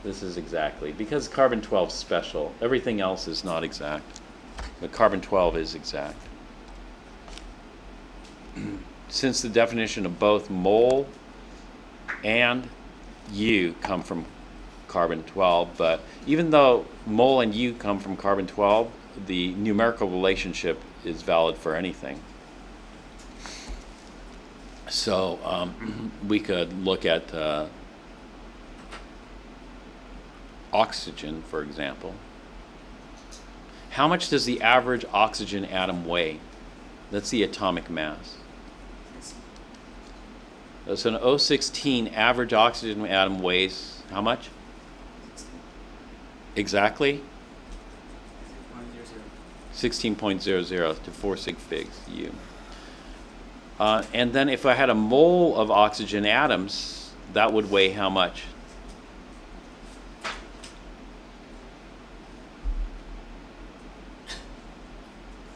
Speaker 1: This is exactly. Because carbon-12 is special. Everything else is not exact. But carbon-12 is exact. Since the definition of both mole and U come from carbon-12, but even though mole and U come from carbon-12, the numerical relationship is valid for anything. So we could look at oxygen, for example. How much does the average oxygen atom weigh? That's the atomic mass. So an O16 average oxygen atom weighs how much? Exactly? 16.00 to 4 sig figs U. And then if I had a mole of oxygen atoms, that would weigh how much?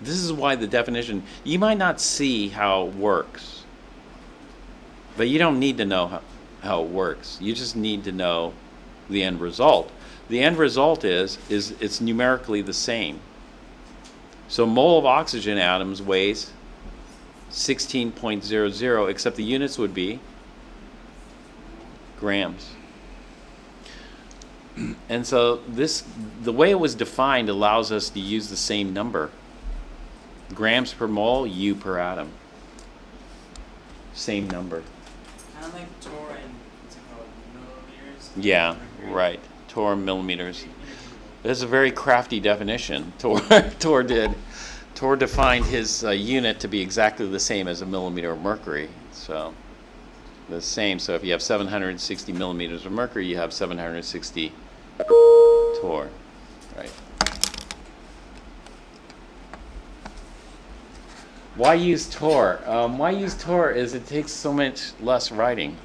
Speaker 1: This is why the definition, you might not see how it works, but you don't need to know how it works. You just need to know the end result. The end result is it's numerically the same. So a mole of oxygen atoms weighs 16.00, except the units would be grams. And so the way it was defined allows us to use the same number. Grams per mole, U per atom. Same number.
Speaker 2: Kind of like torr and what's it called, milliliters?
Speaker 1: Yeah, right. Torr millimeters. That's a very crafty definition. Torr defined his unit to be exactly the same as a millimeter of mercury. So the same. So if you have 760 millimeters of mercury, you have 760 torr. Right. Why use torr? Why use torr is it takes so much less writing.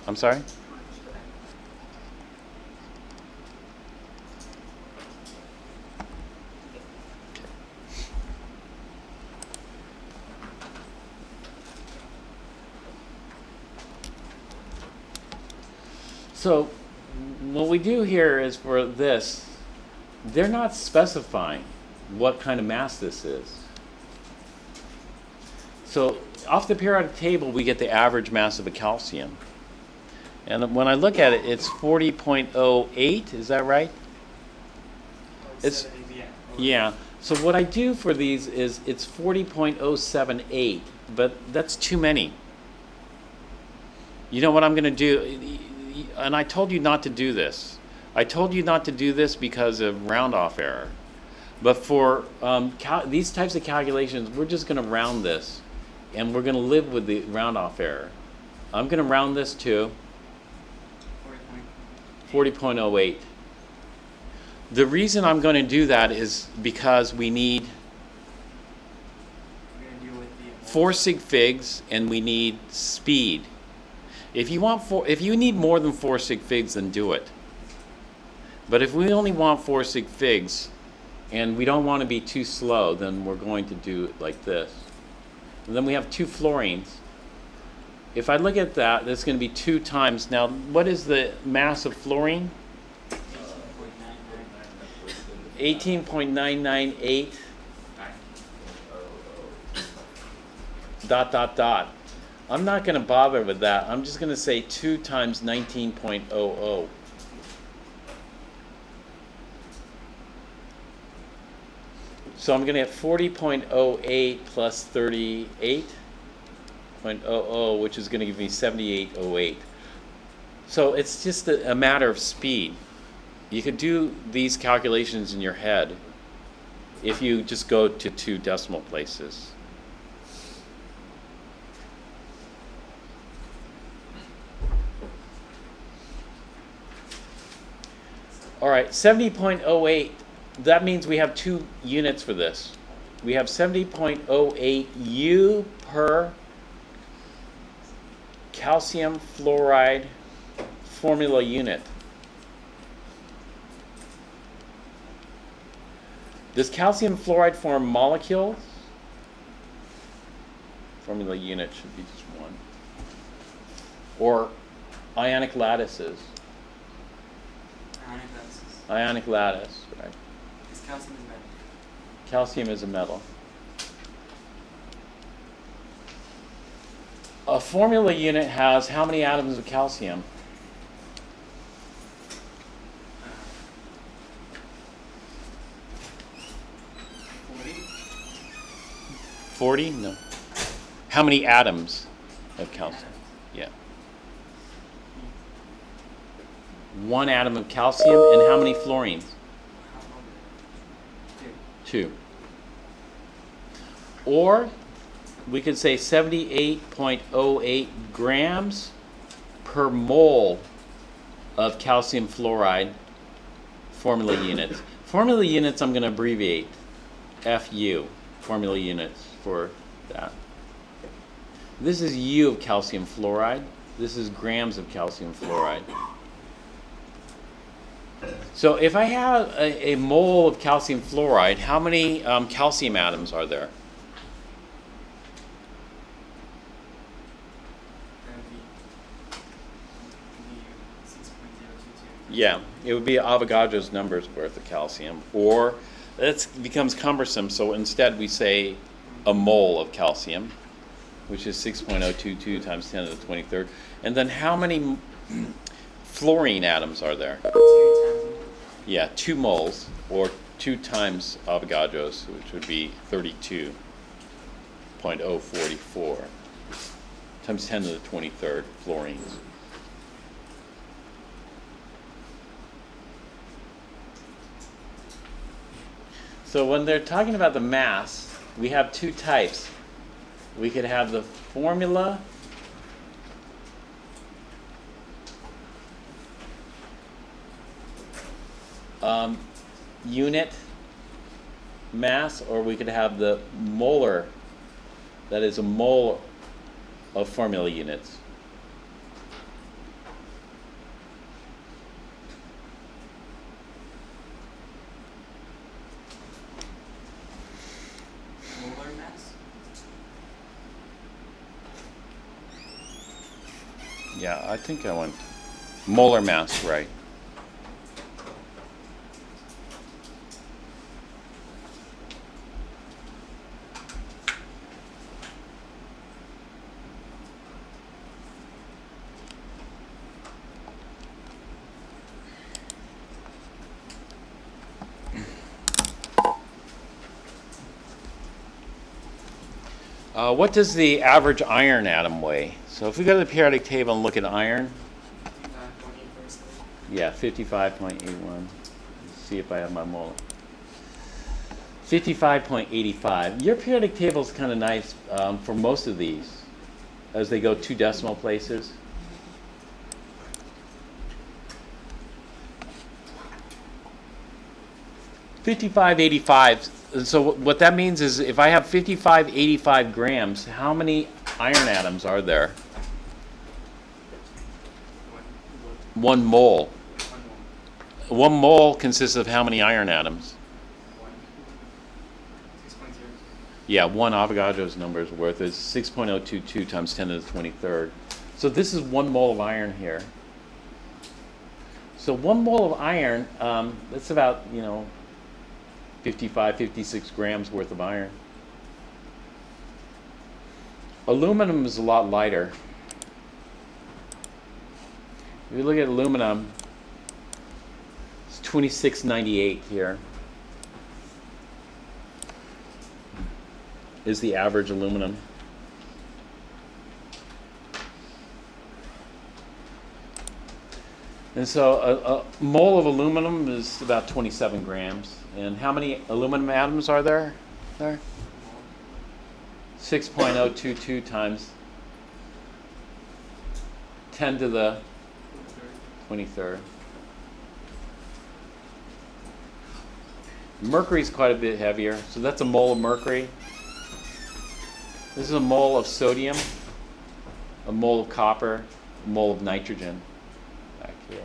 Speaker 1: I'm sorry? So what we do here is for this, they're not specifying what kind of mass this is. So off the periodic table, we get the average mass of a calcium. And when I look at it, it's 40.08, is that right? It's, yeah. So what I do for these is it's 40.078, but that's too many. You know what I'm going to do? And I told you not to do this. I told you not to do this because of round-off error. But for these types of calculations, we're just going to round this. And we're going to live with the round-off error. I'm going to round this to 40.08. The reason I'm going to do that is because we need 4 sig figs and we need speed. If you need more than 4 sig figs, then do it. But if we only want 4 sig figs and we don't want to be too slow, then we're going to do it like this. And then we have 2 fluorines. If I look at that, that's going to be 2 times. Now, what is the mass of fluorine? 18.998 dot dot dot. I'm not going to bother with that. I'm just going to say 2 times 19.00. So I'm going to get 40.08 plus 38.00, which is going to give me 78.08. So it's just a matter of speed. You could do these calculations in your head if you just go to 2 decimal places. All right, 70.08. That means we have 2 units for this. We have 70.08 U per calcium fluoride formula unit. Does calcium fluoride form molecules? Formula unit should be just 1. Or ionic lattices.
Speaker 2: Ionic lattices.
Speaker 1: Ionic lattice, right?
Speaker 2: Because calcium is metal.
Speaker 1: Calcium is a metal. A formula unit has how many atoms of calcium?
Speaker 2: 40.
Speaker 1: 40? No. How many atoms of calcium? Yeah. 1 atom of calcium and how many fluorines?
Speaker 2: How long?
Speaker 1: 2. Or we could say 78.08 grams per mole of calcium fluoride formula units. Formula units I'm going to abbreviate FU, formula units for that. This is U of calcium fluoride. This is grams of calcium fluoride. So if I have a mole of calcium fluoride, how many calcium atoms are there?
Speaker 2: That would be 6.022.
Speaker 1: Yeah, it would be Avogadro's numbers worth of calcium. Or that becomes cumbersome, so instead we say a mole of calcium, which is 6.022 times 10 to the 23rd. And then how many fluorine atoms are there?
Speaker 2: 2 times.
Speaker 1: Yeah, 2 moles, or 2 times Avogadro's, which would be 32.044 times 10 to the 23rd fluorines. So when they're talking about the mass, we have 2 types. We could have the formula unit mass, or we could have the molar, that is a mole of formula units.
Speaker 2: Molar mass?
Speaker 1: Yeah, I think I went molar mass, right. What does the average iron atom weigh? So if we go to the periodic table and look at iron,
Speaker 2: 55.8%.
Speaker 1: yeah, 55.81. Let's see if I have my molar. 55.85. Your periodic table is kind of nice for most of these, as they go 2 decimal places. $55.85. So what that means is if I have 55.85 grams, how many iron atoms are there? 1 mole. 1 mole consists of how many iron atoms?
Speaker 2: 6.02.
Speaker 1: Yeah, 1 Avogadro's number is worth is 6.022 times 10 to the 23rd. So this is 1 mole of iron here. So 1 mole of iron, that's about, 55, 56 grams worth of iron. Aluminum is a lot lighter. If you look at aluminum, it's 2698 here. Is the average aluminum. And so a mole of aluminum is about 27 grams. And how many aluminum atoms are there? 6.022 times 10 to the 23rd. Mercury is quite a bit heavier, so that's a mole of mercury. This is a mole of sodium, a mole of copper, a mole of nitrogen back here.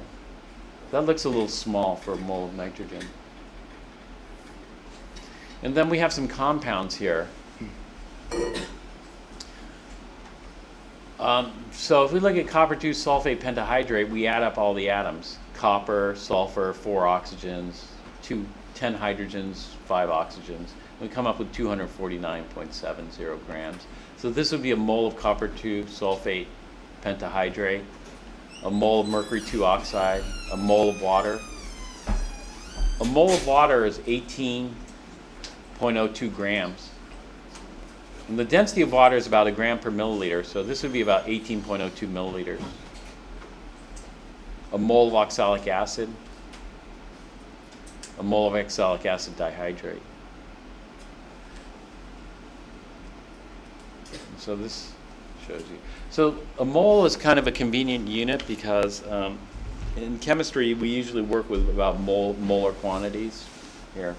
Speaker 1: That looks a little small for a mole of nitrogen. And then we have some compounds here. So if we look at copper 2 sulfate pentahydrate, we add up all the atoms. Copper, sulfur, 4 oxygens, 10 hydrogens, 5 oxygens. We come up with 249.70 grams. So this would be a mole of copper 2 sulfate pentahydrate, a mole of mercury 2 oxide, a mole of water. A mole of water is 18.02 grams. And the density of water is about a gram per milliliter, so this would be about 18.02 milliliters. A mole of oxalic acid, a mole of oxalic acid dihydrate. So this shows you. So a mole is kind of a convenient unit because in chemistry we usually work with about molar quantities here.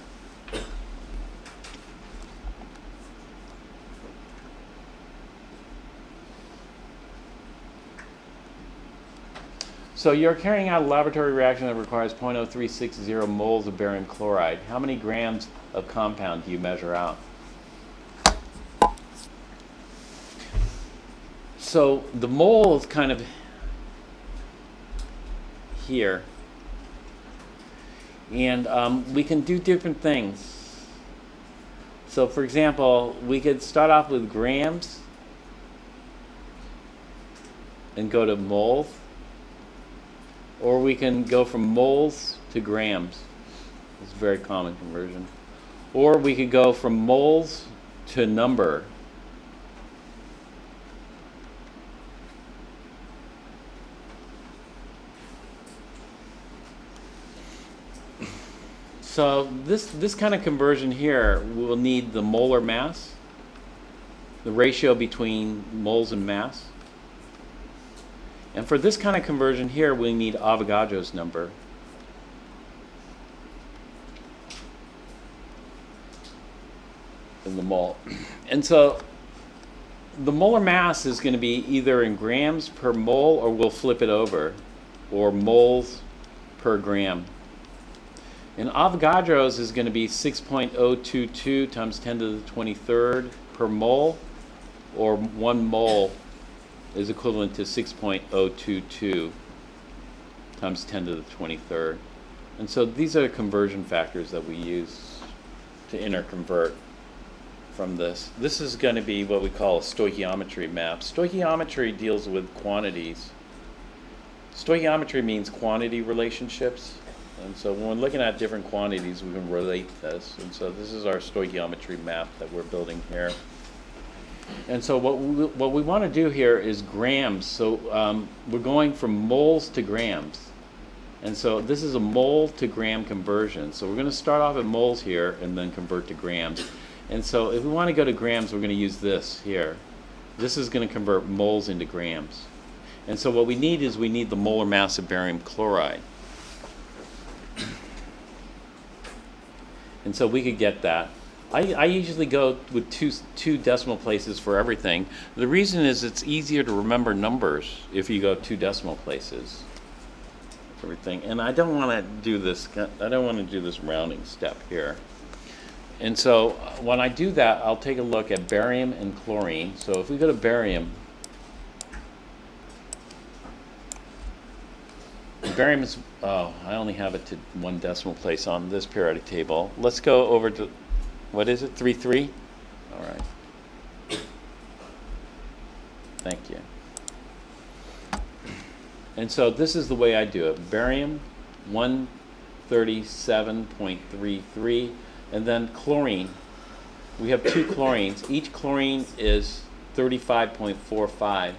Speaker 1: So you're carrying out a laboratory reaction that requires 0.0360 moles of barium chloride. How many grams of compound do you measure out? So the mole is kind of here. And we can do different things. So for example, we could start off with grams and go to moles. Or we can go from moles to grams. It's a very common conversion. Or we could go from moles to number. So this kind of conversion here will need the molar mass, the ratio between moles and mass. And for this kind of conversion here, we need Avogadro's number. In the mole. And so the molar mass is going to be either in grams per mole, or we'll flip it over, or moles per gram. And Avogadro's is going to be 6.022 times 10 to the 23rd per mole, or 1 mole is equivalent to 6.022 times 10 to the 23rd. And so these are the conversion factors that we use to interconvert from this. This is going to be what we call a stoichiometry map. Stoichiometry deals with quantities. Stoichiometry means quantity relationships. And so when we're looking at different quantities, we can relate this. And so this is our stoichiometry map that we're building here. And so what we want to do here is grams. So we're going from moles to grams. And so this is a mole to gram conversion. So we're going to start off at moles here and then convert to grams. And so if we want to go to grams, we're going to use this here. This is going to convert moles into grams. And so what we need is we need the molar mass of barium chloride. And so we could get that. I usually go with two decimal places for everything. The reason is it's easier to remember numbers if you go 2 decimal places. Everything. And I don't want to do this. I don't want to do this rounding step here. And so when I do that, I'll take a look at barium and chlorine. So if we go to barium, barium is, I only have it to 1 decimal place on this periodic table. Let's go over to, what is it, 3,3? All right. Thank you. And so this is the way I do it. Barium, 137.33. And then chlorine. We have 2 chlorines. Each chlorine is 35.45.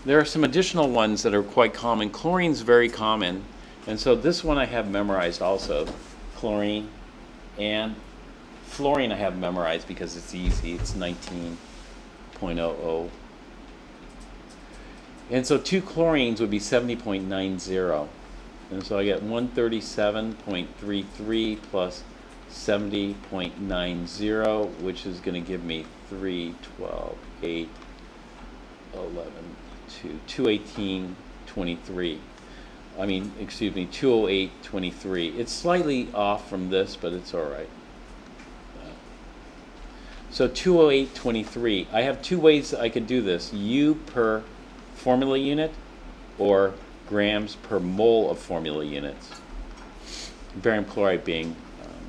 Speaker 1: There are some additional ones that are quite common. Chlorine's very common. And so this one I have memorized also. Chlorine. And fluorine I have memorized because it's easy. It's 19.00. And so 2 chlorines would be 70.90. And so I get 137.33 plus 70.90, which is going to give me 3, 12, 8, 11, 218, 23. I mean, excuse me, 208, 23. It's slightly off from this, but it's all right. So 208, 23. I have two ways I could do this. U per formula unit or grams per mole of formula units. Barium chloride being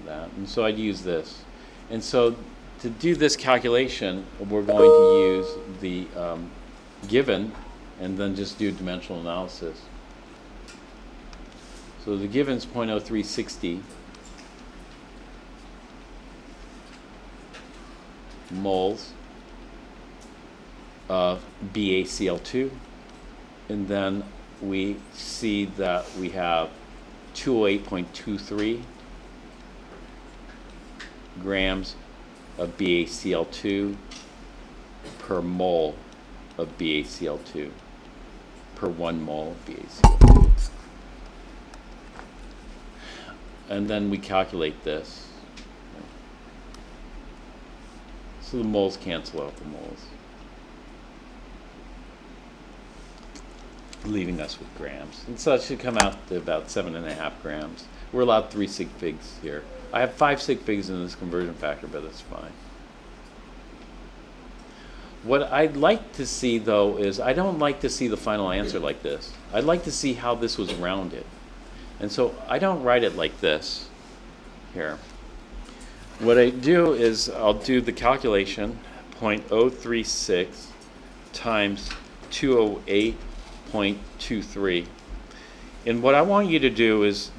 Speaker 1: that. And so I'd use this. And so to do this calculation, we're going to use the given and then just do dimensional analysis. So the given is 0.0360 moles of BaCl2, and then we see that we have 208.23 grams of BaCl2 per mole of BaCl2 per 1 mole of BaCl2. And then we calculate this. So the moles cancel out the moles, leaving us with grams. And so it should come out to about 7.5 grams. We're allowed 3 sig figs here. I have 5 sig figs in this conversion factor, but that's fine. What I'd like to see, though, is I don't like to see the final answer like this. I'd like to see how this was rounded. And so I don't write it like this here. What I do is I'll do the calculation, 0.036 times 208.23. And what I want you to do is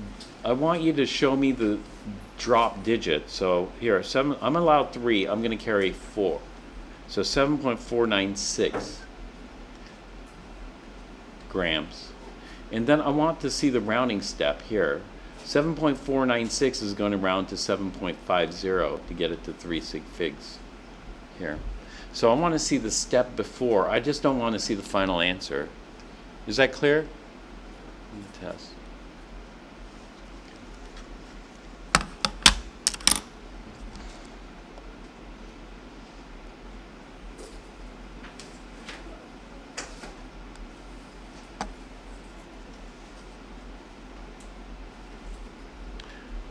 Speaker 1: I want you to show me the drop digit. So here, I'm allowed 3. I'm going to carry 4. So 7.496 grams. And then I want to see the rounding step here. 7.496 is going to round to 7.50 to get it to 3 sig figs here. So I want to see the step before. I just don't want to see the final answer. Is that clear? Test.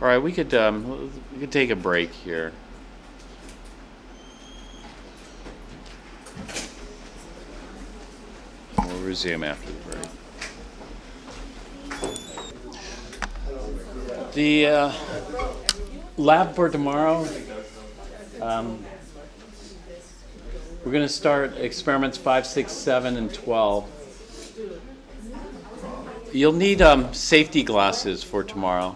Speaker 1: All right, we could take a break here. We'll resume after the break. The lab for tomorrow, we're going to start experiments 5, 6, 7, and 12. You'll need safety glasses for tomorrow.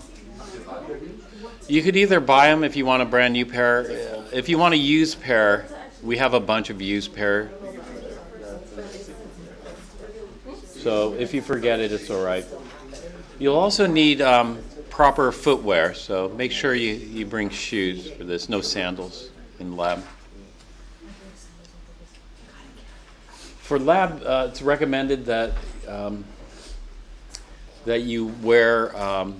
Speaker 1: You could either buy them if you want a brand new pair. If you want a used pair, we have a bunch of used pair. So if you forget it, it's all right. You'll also need proper footwear, so make sure you bring shoes for this. No sandals in lab. For lab, it's recommended that that you wear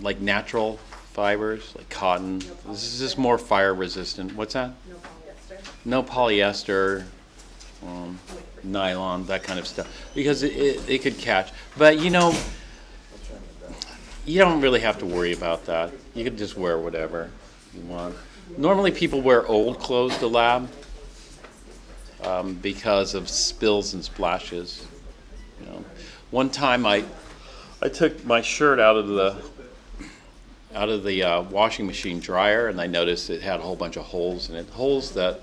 Speaker 1: like natural fibers, like cotton. This is just more fire resistant. What's that? No polyester. Nylon, that kind of stuff, because it could catch. But you know, you don't really have to worry about that. You could just wear whatever you want. Normally people wear old clothes to lab because of spills and splashes. You know, one time I took my shirt out of the washing machine dryer, and I noticed it had a whole bunch of holes in it. Holes that,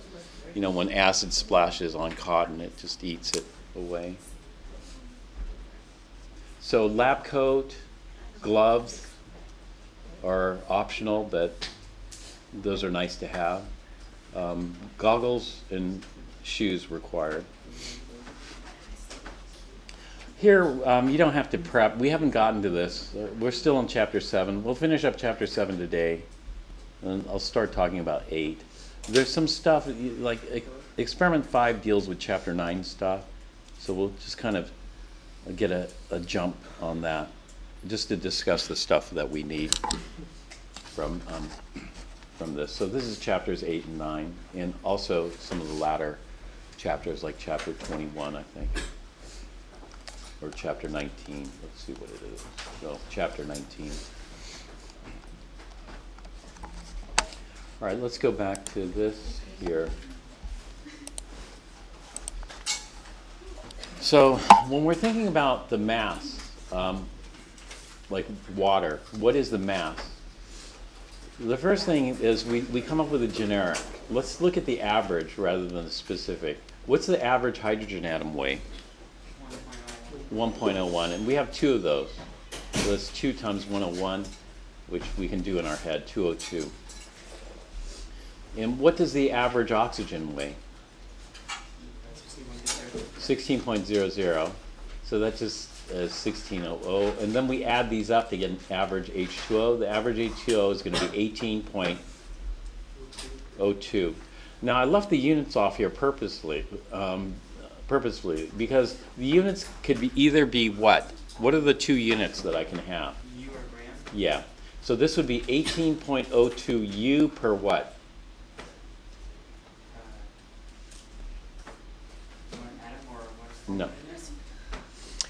Speaker 1: you know, when acid splashes on cotton, it just eats it away. So lab coat, gloves are optional, but those are nice to have. Goggles and shoes required. Here, you don't have to prep. We haven't gotten to this. We're still in Chapter 7. We'll finish up Chapter 7 today, and I'll start talking about 8. There's some stuff, like Experiment 5 deals with Chapter 9 stuff, so we'll just kind of get a jump on that. just to discuss the stuff that we need from this. So this is chapters 8 and 9, and also some of the latter chapters, like chapter 21, I think, or chapter 19. Let's see what it is. So chapter 19. All right, let's go back to this here. So when we're thinking about the mass, like water, what is the mass? The first thing is we come up with a generic. Let's look at the average rather than the specific. What's the average hydrogen atom weigh? 1.01, and we have two of those. So that's 2 times 101, which we can do in our head, 202. And what does the average oxygen weigh? 16.00. So that's just 1600. And then we add these up to get an average H2O. The average H2O is going to be 18.02. Now I left the units off here purposely, because the units could be either be what? What are the 2 units that I can have?
Speaker 2: U or gram?
Speaker 1: Yeah. So this would be 18.02 U per what?
Speaker 2: One atom or one?
Speaker 1: No.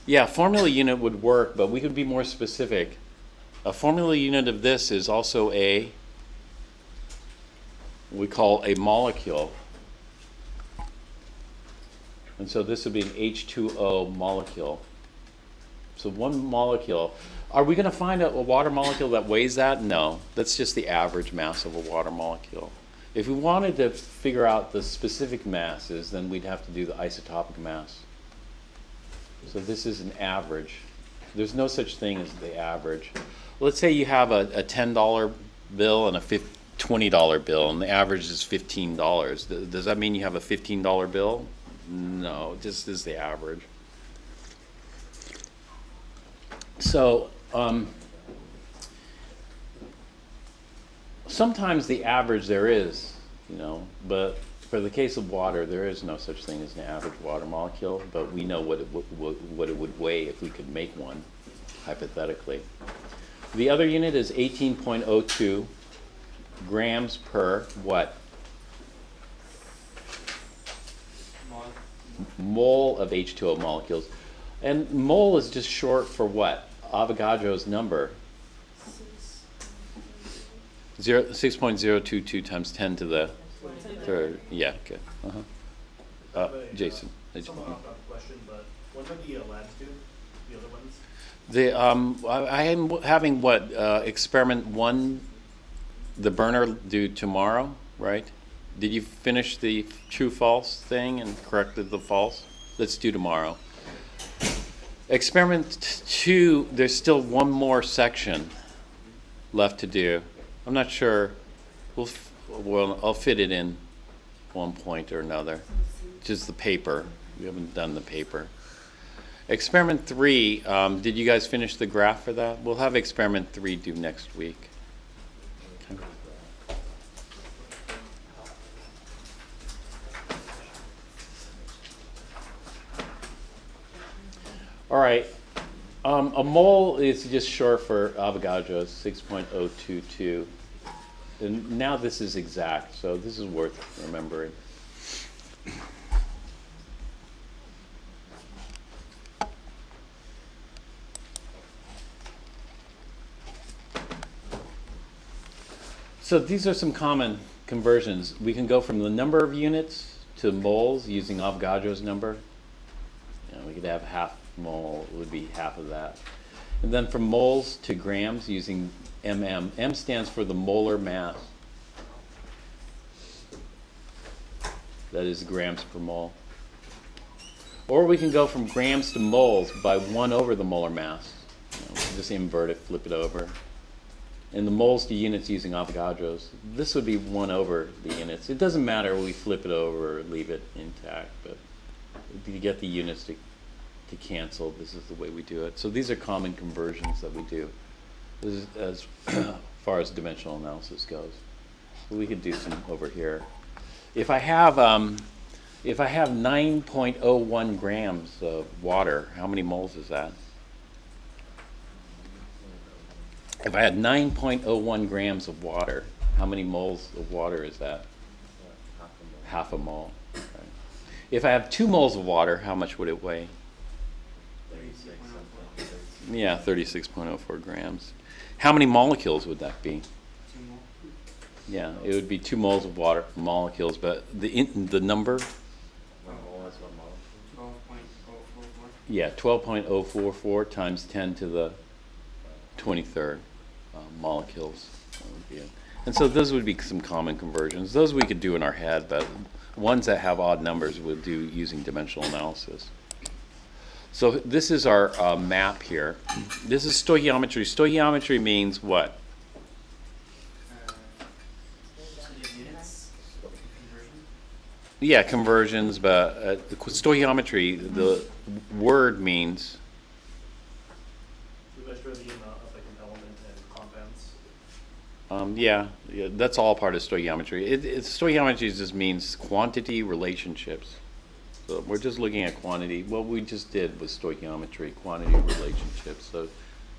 Speaker 1: Yeah, formula unit would work, but we could be more specific. A formula unit of this is also we call a molecule. And so this would be an H2O molecule. So one molecule. Are we going to find a water molecule that weighs that? No. That's just the average mass of a water molecule. If we wanted to figure out the specific masses, then we'd have to do the isotopic mass. So this is an average. There's no such thing as the average. Let's say you have a $10 bill and a $20 bill, and the average is $15. Does that mean you have a $15 bill? No, it just is the average. So sometimes the average there is, but for the case of water, there is no such thing as an average water molecule, but we know what it would weigh if we could make one, hypothetically. The other unit is 18.02 grams per what? Mole of H2O molecules. And mole is just short for what? Avogadro's number. 6.022 times 10 to the third. Yeah, good. Jason.
Speaker 5: Somewhat off topic question, but what about the labs do? The other ones?
Speaker 1: I am having what experiment 1, the burner due tomorrow, right? Did you finish the true-false thing and corrected the false? Let's do tomorrow. Experiment 2, there's still one more section left to do. I'm not sure. I'll fit it in one point or another. Just the paper. We haven't done the paper. Experiment 3, did you guys finish the graph for that? We'll have experiment 3 due next week. Okay. All right. A mole is just short for Avogadro's 6.022. And now this is exact, so this is worth remembering. So these are some common conversions. We can go from the number of units to moles using Avogadro's number. We could have half mole, would be half of that. And then from moles to grams using MM. M stands for the molar mass. That is grams per mole. Or we can go from grams to moles by 1 over the molar mass. Just invert it, flip it over. And the moles to units using Avogadro's. This would be 1 over the units. It doesn't matter if we flip it over or leave it intact, but to get the units to cancel, this is the way we do it. So these are common conversions that we do. This is as far as dimensional analysis goes. We could do some over here. If I have 9.01 grams of water, how many moles is that? If I had 9.01 grams of water, how many moles of water is that? Half a mole. Okay. If I have 2 moles of water, how much would it weigh?
Speaker 5: 36 something.
Speaker 1: Yeah, 36.04 grams. How many molecules would that be?
Speaker 2: 2 more.
Speaker 1: Yeah, it would be 2 moles of water molecules, but the number,
Speaker 3: 1 mole is 1 molecule.
Speaker 2: 12.044.
Speaker 1: yeah, 12.044 times 10 to the 23rd molecules. That would be it. And so those would be some common conversions. Those we could do in our head, but ones that have odd numbers we'll do using dimensional analysis. So this is our map here. This is stoichiometry. Stoichiometry means what?
Speaker 2: Units. Conversion.
Speaker 1: Yeah, conversions, but stoichiometry, the word means,
Speaker 5: We measure the amount of like an element and compounds.
Speaker 1: yeah, that's all part of stoichiometry. Stoichiometry just means quantity relationships. So we're just looking at quantity. What we just did was stoichiometry, quantity relationships. So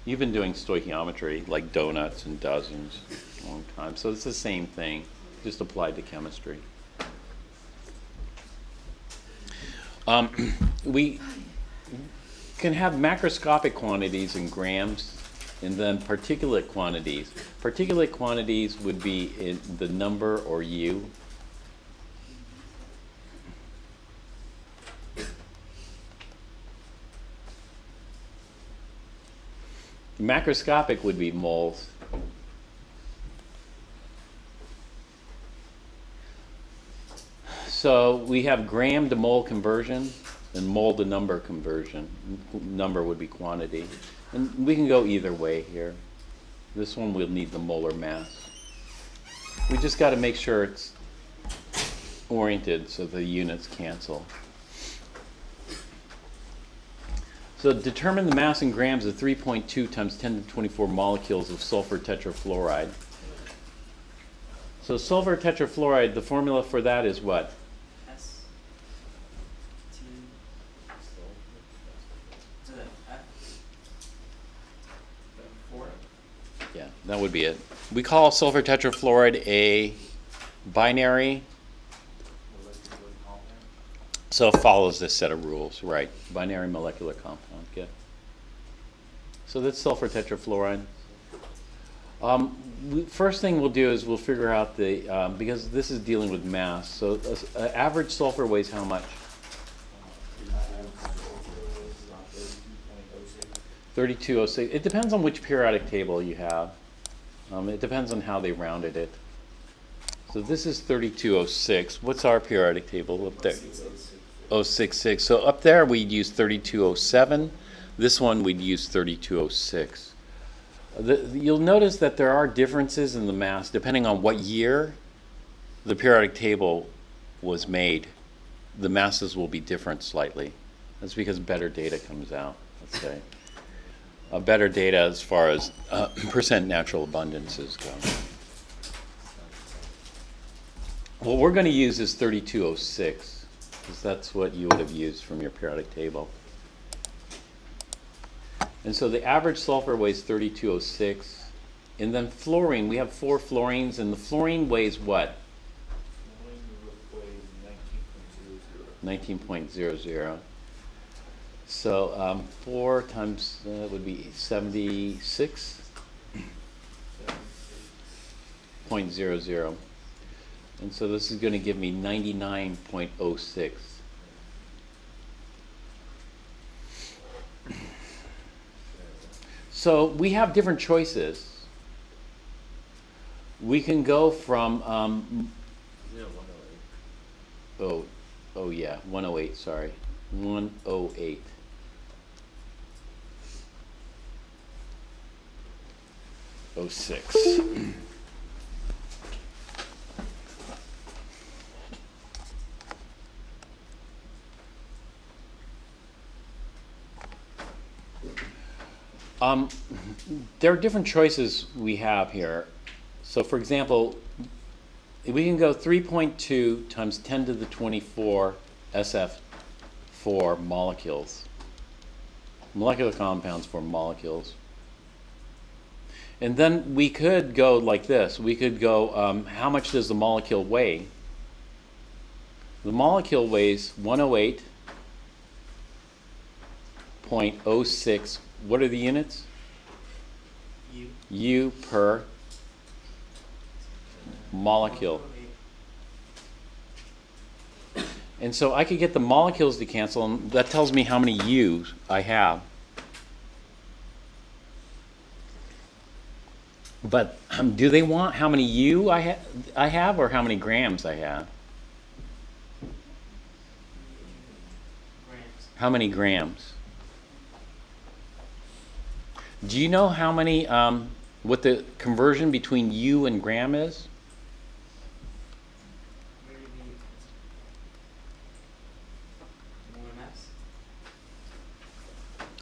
Speaker 1: you've been doing stoichiometry, like donuts and dozens, a long time. So it's the same thing, just applied to chemistry. We can have macroscopic quantities in grams and then particulate quantities. Particulate quantities would be in the number or U. Macroscopic would be moles. So we have gram to mole conversion and mole to number conversion. Number would be quantity. And we can go either way here. This one we'll need the molar mass. We just got to make sure it's oriented so the units cancel. So determine the mass in grams of 3.2 times 10 to the 24 molecules of sulfur tetrafluoride. So sulfur tetrafluoride, the formula for that is what?
Speaker 2: S. T. Is it F? 4.
Speaker 1: Yeah, that would be it. We call sulfur tetrafluoride a binary,
Speaker 3: Molecular compound.
Speaker 1: so it follows this set of rules, right? Binary molecular compound, okay. So that's sulfur tetrafluoride. First thing we'll do is we'll figure out the, because this is dealing with mass, so average sulfur weighs how much? 3206. It depends on which periodic table you have. It depends on how they rounded it. So this is 3206. What's our periodic table up there? 066. So up there we'd use 3207. This one we'd use 3206. You'll notice that there are differences in the mass depending on what year the periodic table was made. The masses will be different slightly. That's because better data comes out, let's say. Better data as far as percent natural abundances go. What we're going to use is 3206, because that's what you would have used from your periodic table. And so the average sulfur weighs 3206. And then fluorine, we have 4 fluorines, and the fluorine weighs what? 19.00. So 4 times would be 76.00. And so this is going to give me 99.06. So we have different choices. We can go from,
Speaker 3: Yeah, 108.
Speaker 1: oh yeah, 108, sorry. 108. Oh 06. There are different choices we have here. So for example, we can go 3.2 times 10 to the 24 SF4 molecules. Molecular compounds for molecules. And then we could go like this. We could go, how much does the molecule weigh? The molecule weighs 108.06. What are the units?
Speaker 2: U.
Speaker 1: U per molecule. And so I could get the molecules to cancel, and that tells me how many U's I have. But do they want how many U I have or how many grams I have?
Speaker 2: Grams.
Speaker 1: How many grams? Do you know how many, what the conversion between U and gram is?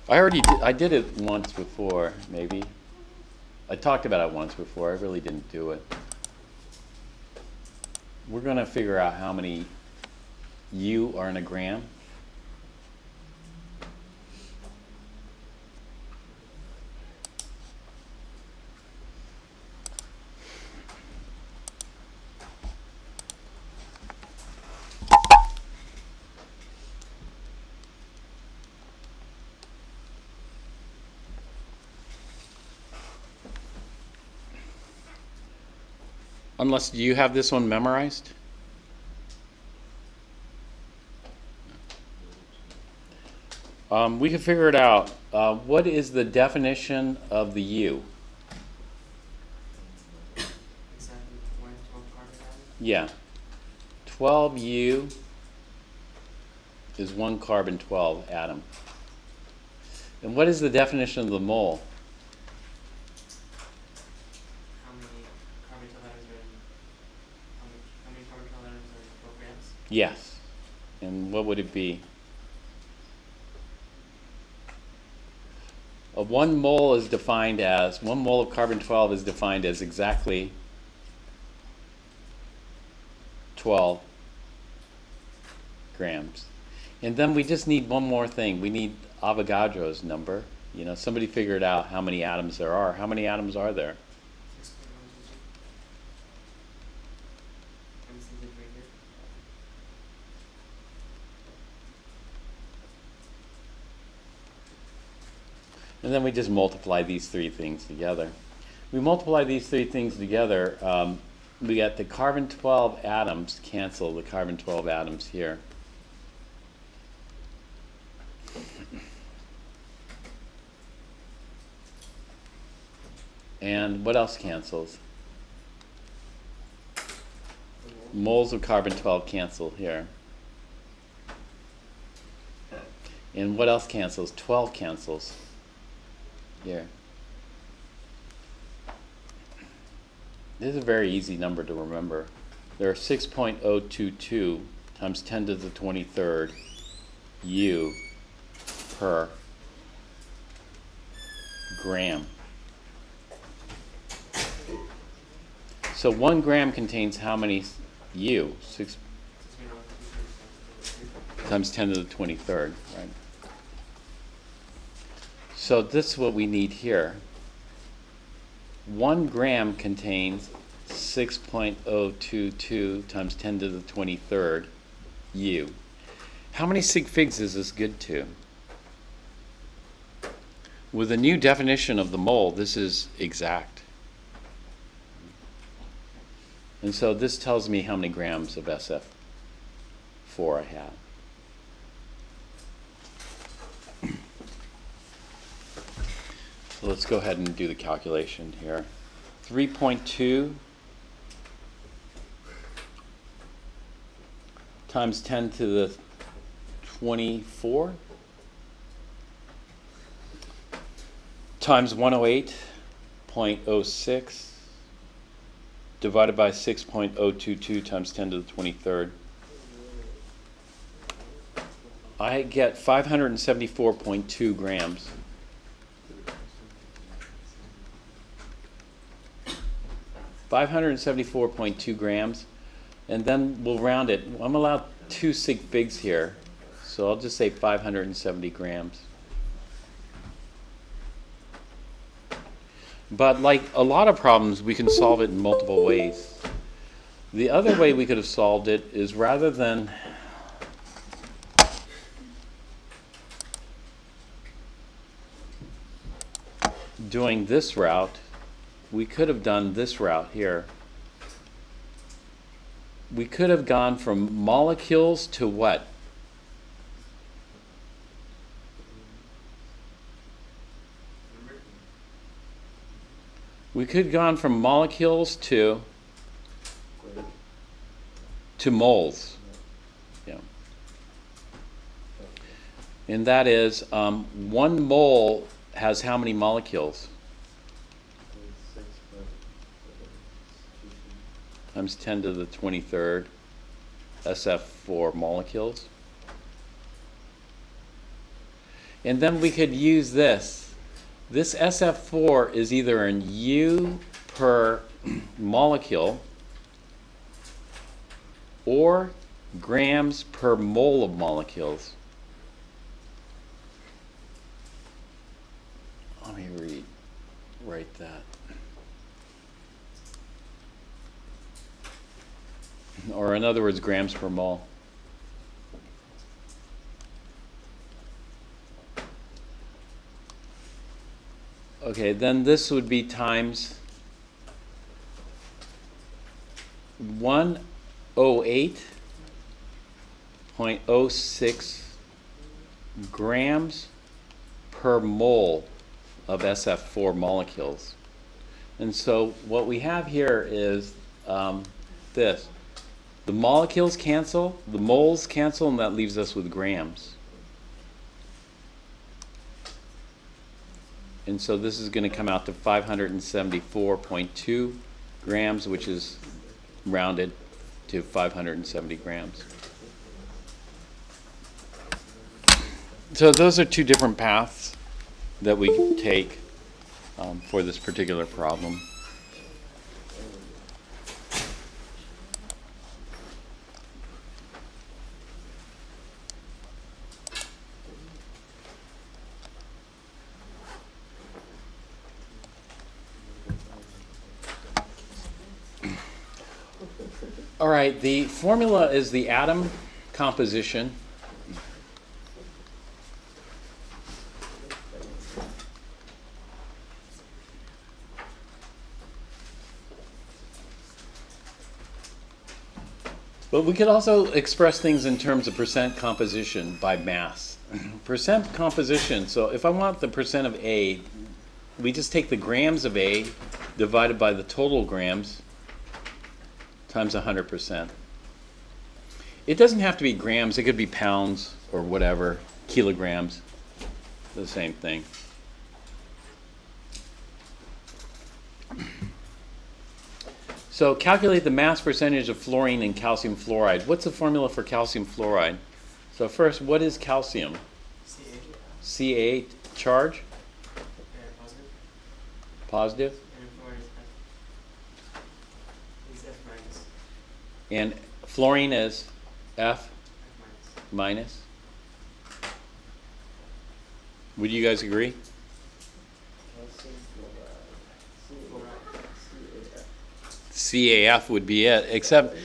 Speaker 2: Where did we? OMS?
Speaker 1: I did it once before, maybe. I talked about it once before. I really didn't do it. We're going to figure out how many U are in a gram. Unless, do you have this one memorized? We can figure it out. What is the definition of the U?
Speaker 2: Is that 112 carbon atom?
Speaker 1: Yeah. 12U is 1 carbon 12 atom. And what is the definition of the mole?
Speaker 2: How many carbon 12 atoms are in? How many carbon 12 atoms are in 12 grams?
Speaker 1: Yes. And what would it be? 1 mole is defined as, 1 mole of carbon 12 is defined as exactly 12 grams. And then we just need one more thing. We need Avogadro's number. You know, somebody figured out how many atoms there are. How many atoms are there?
Speaker 2: 6.122. And this is it right here.
Speaker 1: And then we just multiply these three things together. We multiply these three things together, we got the carbon 12 atoms cancel the carbon 12 atoms here. And what else cancels? Moles of carbon 12 cancel here. And what else cancels? 12 cancels here. This is a very easy number to remember. There are 6.022 times 10 to the 23rd U per gram. So 1 gram contains how many U? 6 times 10 to the 23rd, right? So this is what we need here. 1 gram contains 6.022 times 10 to the 23rd U. How many sig figs is this good to? With a new definition of the mole, this is exact. And so this tells me how many grams of SF4 I have. So let's go ahead and do the calculation here. 3.2 times 10 to the 24 times 108.06 divided by 6.022 times 10 to the 23rd. I get 574.2 grams. 574.2 grams, and then we'll round it. I'm allowed 2 sig figs here, so I'll just say 570 grams. But like a lot of problems, we can solve it in multiple ways. The other way we could have solved it is rather than doing this route, we could have done this route here. We could have gone from molecules to what? We could have gone from molecules to moles. Yeah. And that is, 1 mole has how many molecules? Times 10 to the 23rd, SF4 molecules. And then we could use this. This SF4 is either in U per molecule or grams per mole of molecules. Let me write that. Or in other words, grams per mole. Okay, then this would be times 108.06 grams per mole of SF4 molecules. And so what we have here is this. The molecules cancel, the moles cancel, and that leaves us with grams. And so this is going to come out to 574.2 grams, which is rounded to 570 grams. So those are two different paths that we can take for this particular problem. All right, the formula is the atom composition. But we could also express things in terms of percent composition by mass. Percent composition, so if I want the percent of A, we just take the grams of A divided by the total grams times 100%. It doesn't have to be grams, it could be pounds or whatever, kilograms, the same thing. So calculate the mass percentage of fluorine in calcium fluoride. What's the formula for calcium fluoride? So first, what is calcium?
Speaker 2: C8.
Speaker 1: C8 charge?
Speaker 2: Positive.
Speaker 1: Positive.
Speaker 2: And fluorine is F minus.
Speaker 1: And fluorine is F
Speaker 2: F
Speaker 1: minus.
Speaker 2: minus.
Speaker 1: Would you guys agree? CAF would be it, except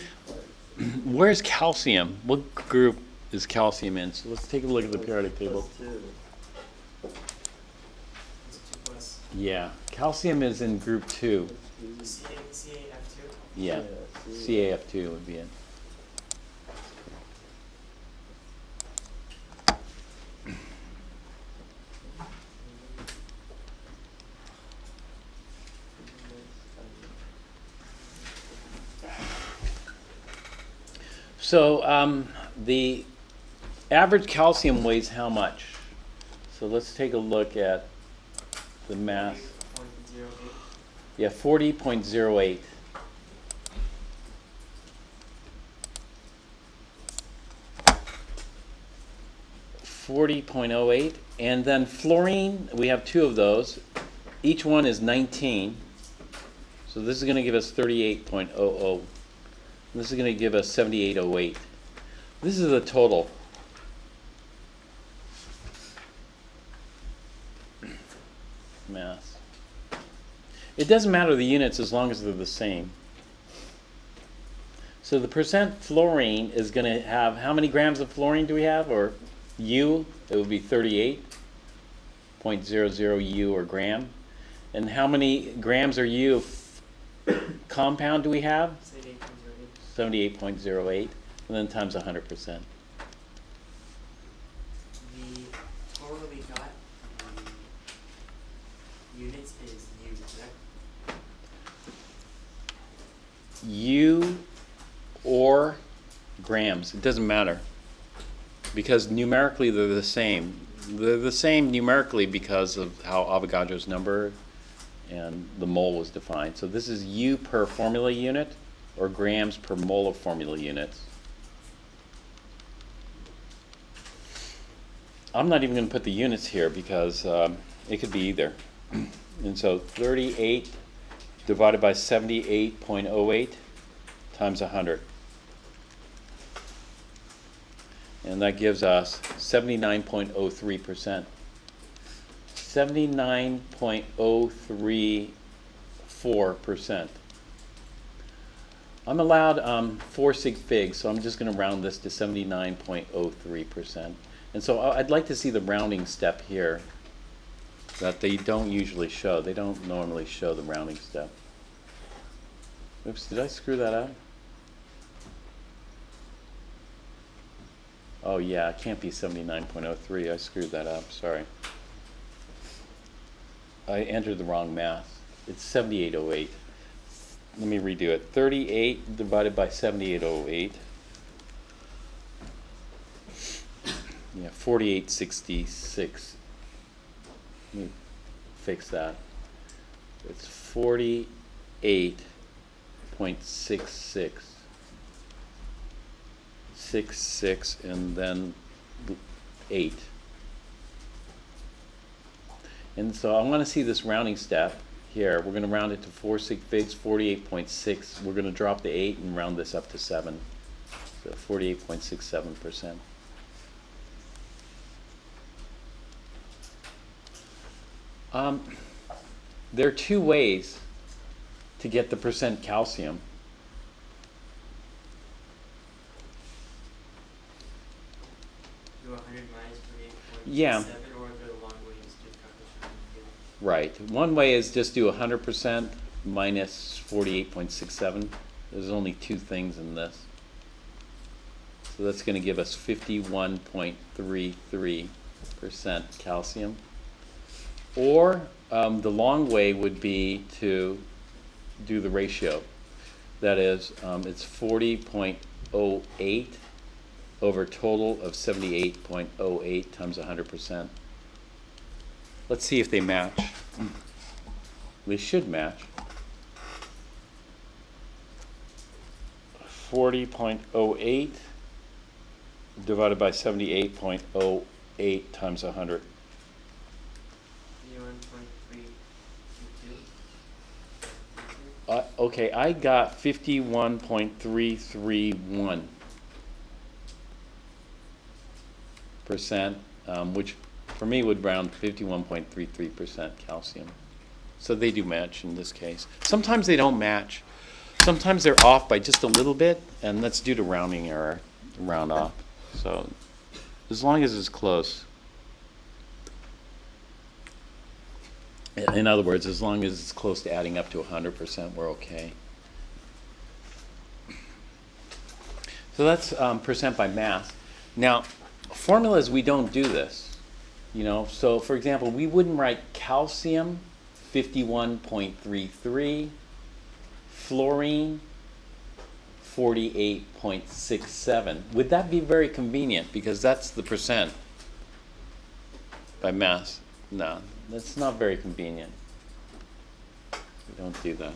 Speaker 1: where's calcium? What group is calcium in? So let's take a look at the periodic table.
Speaker 2: It's 2 plus.
Speaker 1: Yeah, calcium is in group 2.
Speaker 2: CAF2.
Speaker 1: Yeah, CAF2 would be it. So the average calcium weighs how much? So let's take a look at the mass.
Speaker 2: 40.08.
Speaker 1: Yeah, 40.08. .08, and then fluorine, we have 2 of those. Each one is 19. So this is going to give us 38.00. This is going to give us 78.08. This is the total. Mass. It doesn't matter the units as long as they're the same. So the percent fluorine is going to have, how many grams of fluorine do we have? Or U, it would be 38.00 U or gram. And how many grams or U of compound do we have? 78.08. And then times 100%.
Speaker 2: The total we got, units is U, correct?
Speaker 1: U or grams, it doesn't matter, because numerically they're the same. They're the same numerically because of how Avogadro's number and the mole was defined. So this is U per formula unit or grams per mole of formula units. I'm not even going to put the units here because it could be either. And so 38 divided by 78.08 times 100. And that gives us 79.03%. 79.034%. I'm allowed 4 sig figs, so I'm just going to round this to 79.03%. And so I'd like to see the rounding step here that they don't usually show. They don't normally show the rounding step. Oops, did I screw that up? Oh yeah, it can't be 79.03. I screwed that up, sorry. I entered the wrong math. It's 7808. Let me redo it. 38 divided by 7808. Yeah, 4866. Let me fix that. It's 48.66. 66 and then 8. And so I want to see this rounding step here. We're going to round it to 4 sig figs, 48.6. We're going to drop the 8 and round this up to 7. So 48.67%. There are two ways to get the percent calcium.
Speaker 2: Do 100 minus 48.7,
Speaker 1: Yeah.
Speaker 2: or go the long way and just do calculation.
Speaker 1: Right. One way is just do 100% minus 48.67. There's only two things in this. So that's going to give us 51.33% calcium. Or the long way would be to do the ratio. That is, it's 40.08 over total of 78.08 times 100%. Let's see if they match. They should match. 40.08 divided by 78.08 times 100.
Speaker 2: 51.322.
Speaker 1: Okay, I got 51.331%, which for me would round 51.33% calcium. So they do match in this case. Sometimes they don't match. Sometimes they're off by just a little bit, and that's due to rounding error, round off. So as long as it's close. In other words, as long as it's close to adding up to 100%, we're okay. So that's percent by mass. Now, formulas, we don't do this. You know, so for example, we wouldn't write calcium 51.33, fluorine 48.67. Would that be very convenient? Because that's the percent by mass. No, that's not very convenient. We don't do that.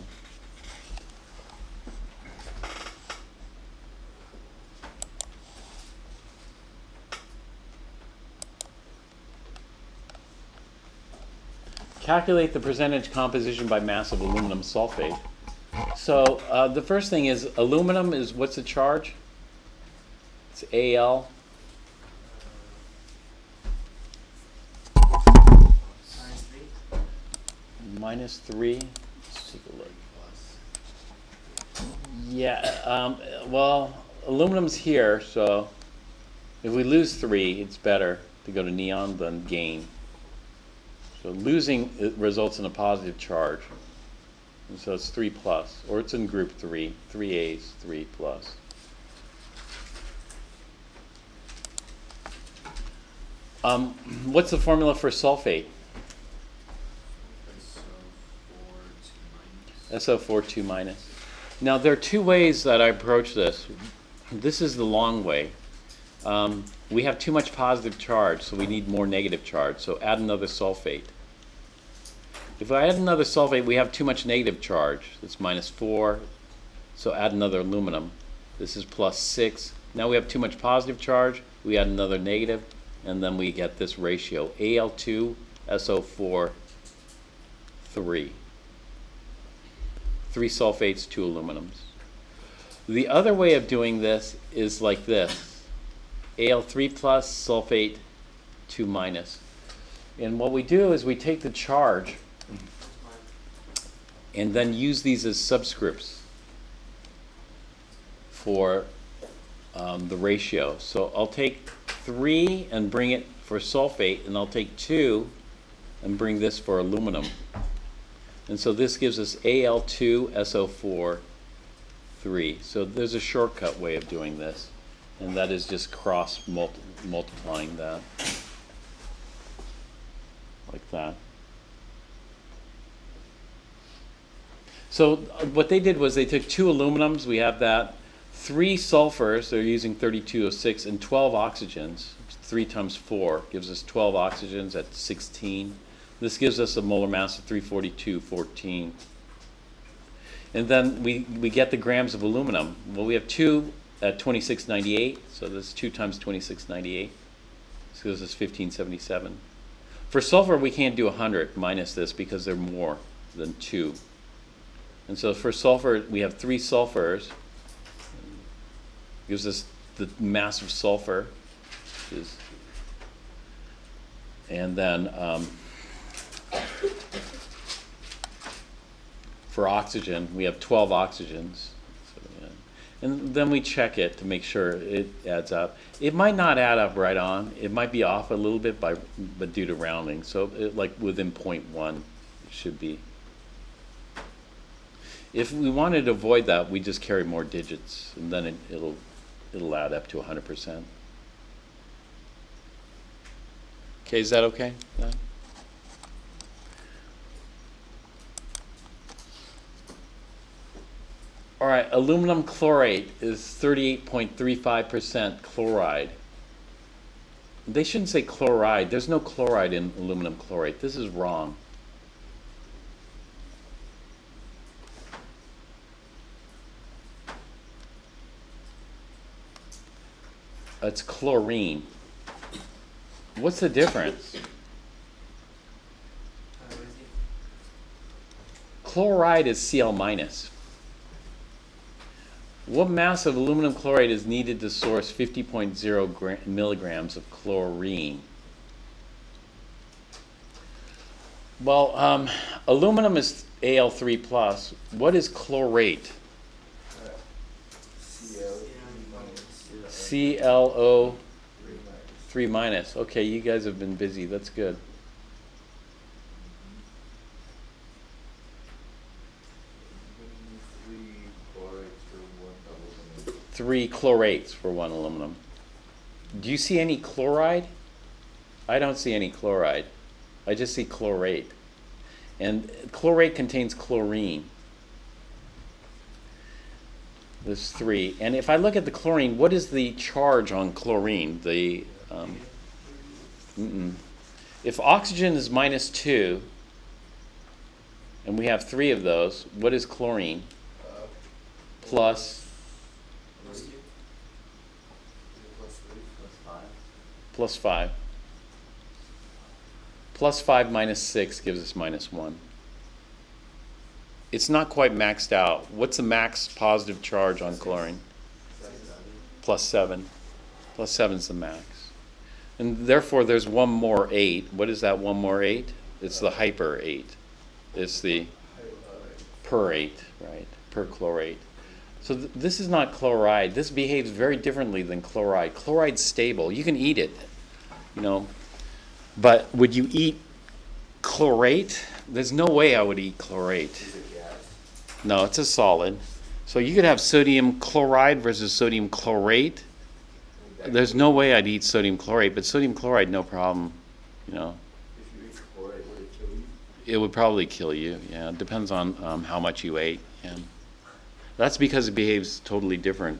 Speaker 1: Calculate the percentage composition by mass of aluminum sulfate. So the first thing is aluminum is, what's the charge? It's Al.
Speaker 2: Minus 3.
Speaker 1: Minus 3. take a look. Yeah, well, aluminum's here, so if we lose 3, it's better to go to neon than gain. So losing it results in a positive charge. And so it's 3 plus, or it's in group 3, 3 A's, 3 plus. What's the formula for sulfate? SO4 2 minus. Now there are 2 ways that I approach this. This is the long way. We have too much positive charge, so we need more negative charge. So add another sulfate. If I add another sulfate, we have too much negative charge. It's -4. So add another aluminum. This is +6. Now we have too much positive charge. We add another negative, and then we get this ratio: Al2, SO4, 3. 3 sulfates, 2 aluminums. The other way of doing this is like this: Al3 plus, sulfate 2 minus. And what we do is we take the charge and then use these as subscripts for the ratio. So I'll take 3 and bring it for sulfate, and I'll take 2 and bring this for aluminum. And so this gives us Al2, SO4, 3. So there's a shortcut way of doing this, and that is just multiplying that, like that. So what they did was they took 2 aluminums, we have that, 3 sulfurs, they're using 3206, and 12 oxygens. 3 times 4 gives us 12 oxygens at 16. This gives us a molar mass of 342.14. And then we get the grams of aluminum. Well, we have 2 at 2698, so this is 2 times 2698. This gives us 1577. For sulfur, we can't do 100 minus this because they're more than 2. And so for sulfur, we have 3 sulfurs. Gives us the mass of sulfur. And then for oxygen, we have 12 oxygens. So, yeah. And then we check it to make sure it adds up. It might not add up right on. It might be off a little bit, but due to rounding. So like within 0.1, it should be. If we wanted to avoid that, we just carry more digits, and then it'll add up to 100%. Okay, is that okay? Yeah. All right, aluminum chlorate is 38.35% chloride. They shouldn't say chloride. There's no chloride in aluminum chlorate. This is wrong. It's chlorine. What's the difference?
Speaker 2: What is it?
Speaker 1: Chloride is Cl minus. What mass of aluminum chloride is needed to source 50.0 milligrams of chlorine? Well, aluminum is Al3 plus. What is chlorate? ClO 3 minus. Okay, you guys have been busy. That's good. Three chlorates for 1 aluminum. Do you see any chloride? I don't see any chloride. I just see chlorate. And chlorate contains chlorine. There's 3. And if I look at the chlorine, what is the charge on chlorine? The if oxygen is -2, and we have 3 of those, what is chlorine? Plus plus 5. Plus 5 minus 6 gives us -1. It's not quite maxed out. What's the max positive charge on chlorine? Plus 7. Plus 7 is the max. And therefore, there's one more 8. What is that one more 8? It's the hyper 8. It's the perrate, right? Perchlorate. So this is not chloride. This behaves very differently than chloride. Chloride's stable. You can eat it, you know. But would you eat chlorate? There's no way I would eat chlorate.
Speaker 3: Is it gas?
Speaker 1: No, it's a solid. So you could have sodium chloride versus sodium chlorate. There's no way I'd eat sodium chlorate, but sodium chloride, no problem, you know.
Speaker 3: If you eat chloride, would it kill you?
Speaker 1: It would probably kill you, yeah. It depends on how much you ate. Yeah. That's because it behaves totally different.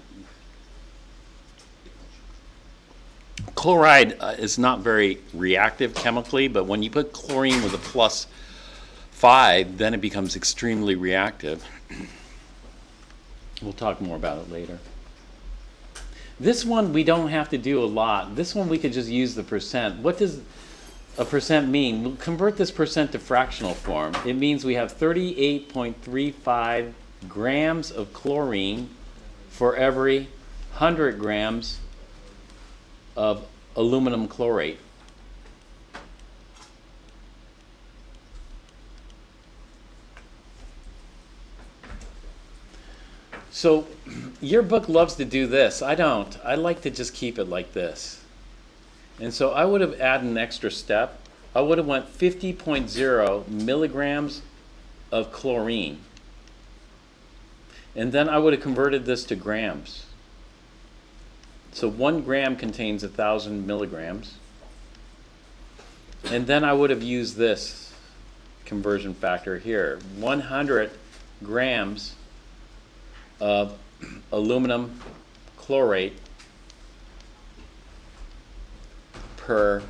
Speaker 1: Chloride is not very reactive chemically, but when you put chlorine with a +5, then it becomes extremely reactive. We'll talk more about it later. This one we don't have to do a lot. This one we could just use the percent. What does a percent mean? We'll convert this percent to fractional form. It means we have 38.35 grams of chlorine for every 100 grams of aluminum chlorate. So your book loves to do this. I don't. I like to just keep it like this. And so I would have added an extra step. I would have went 50.0 milligrams of chlorine. And then I would have converted this to grams. So 1 gram contains 1,000 milligrams. And then I would have used this conversion factor here. 100 grams of aluminum chlorate per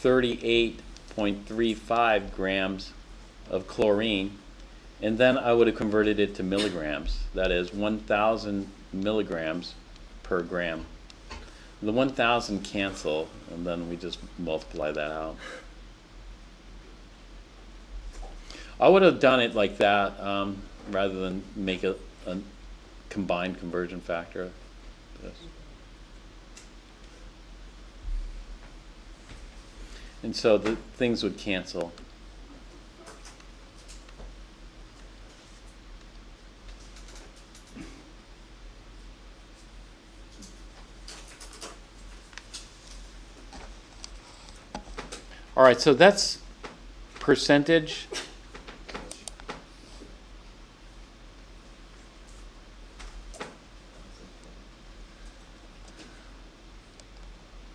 Speaker 1: 38.35 grams of chlorine, and then I would have converted it to milligrams. That is 1,000 milligrams per gram. The 1,000 cancel, and then we just multiply that out. I would have done it like that rather than make a combined conversion factor. This. And so the things would cancel. All right, so that's percentage.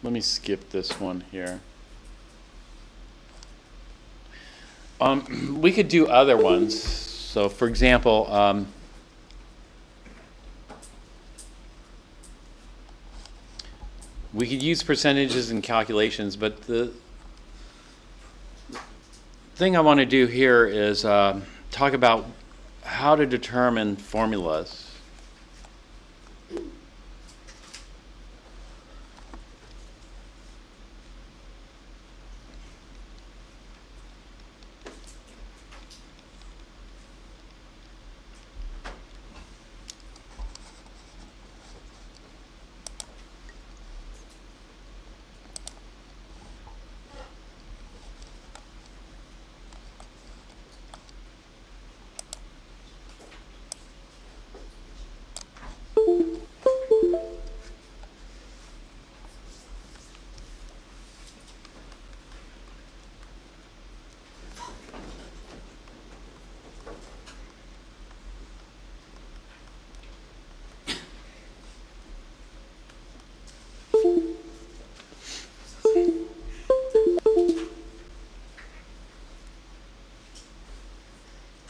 Speaker 1: Let me skip this one here. We could do other ones. So, for example, we could use percentages in calculations, but the thing I want to do here is talk about how to determine formulas.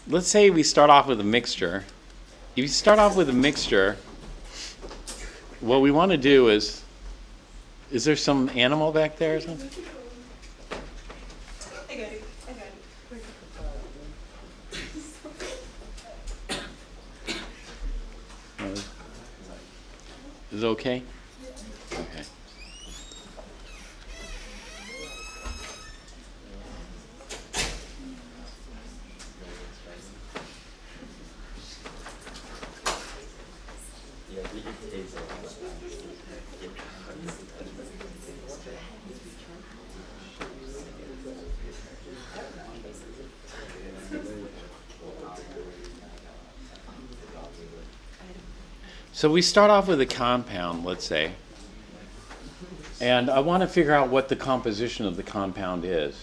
Speaker 1: Let's say we start off with a mixture. If you start off with a mixture, what we want to do is there some animal back there or something?
Speaker 4: I got it.
Speaker 1: Is it okay? Okay. So we start off with a compound, let's say, and I want to figure out what the composition of the compound is.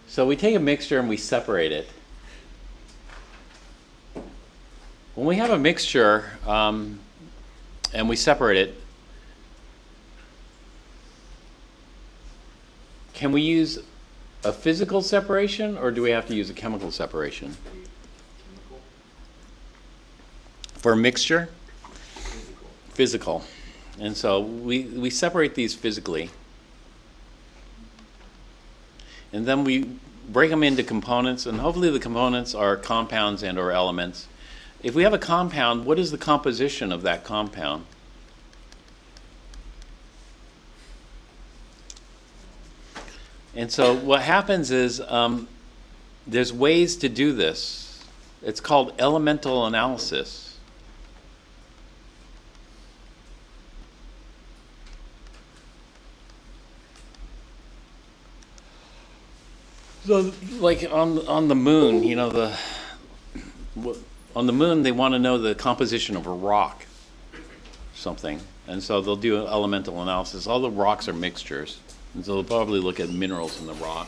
Speaker 1: So we take a mixture and we separate it. When we have a mixture and we separate it, can we use a physical separation or do we have to use a chemical separation?
Speaker 3: Chemical,
Speaker 1: For a mixture?
Speaker 3: physical.
Speaker 1: Physical. And so we separate these physically. And then we break them into components, and hopefully the components are compounds and or elements. If we have a compound, what is the composition of that compound? And so what happens is there's ways to do this. It's called elemental analysis. So, like on the moon, you know, on the moon they want to know the composition of a rock, something, and so they'll do elemental analysis. All the rocks are mixtures, and so they'll probably look at minerals in the rock.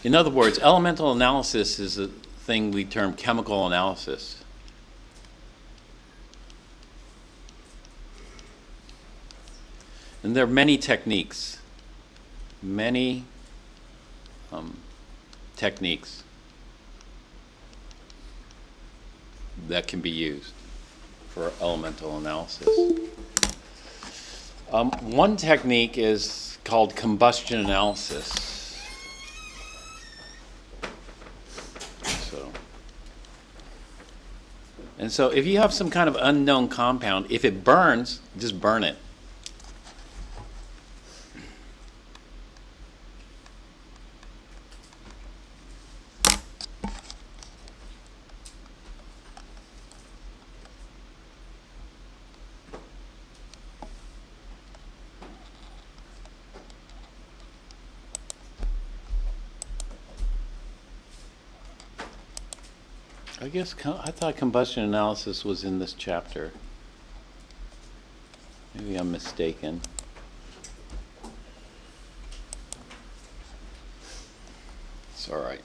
Speaker 1: In other words, elemental analysis is a thing we term chemical analysis. And there are many techniques. Many techniques that can be used for elemental analysis. One technique is called combustion analysis. So if you have some kind of unknown compound, if it burns, just burn it. I thought combustion analysis was in this chapter. Maybe I'm mistaken. It's all right.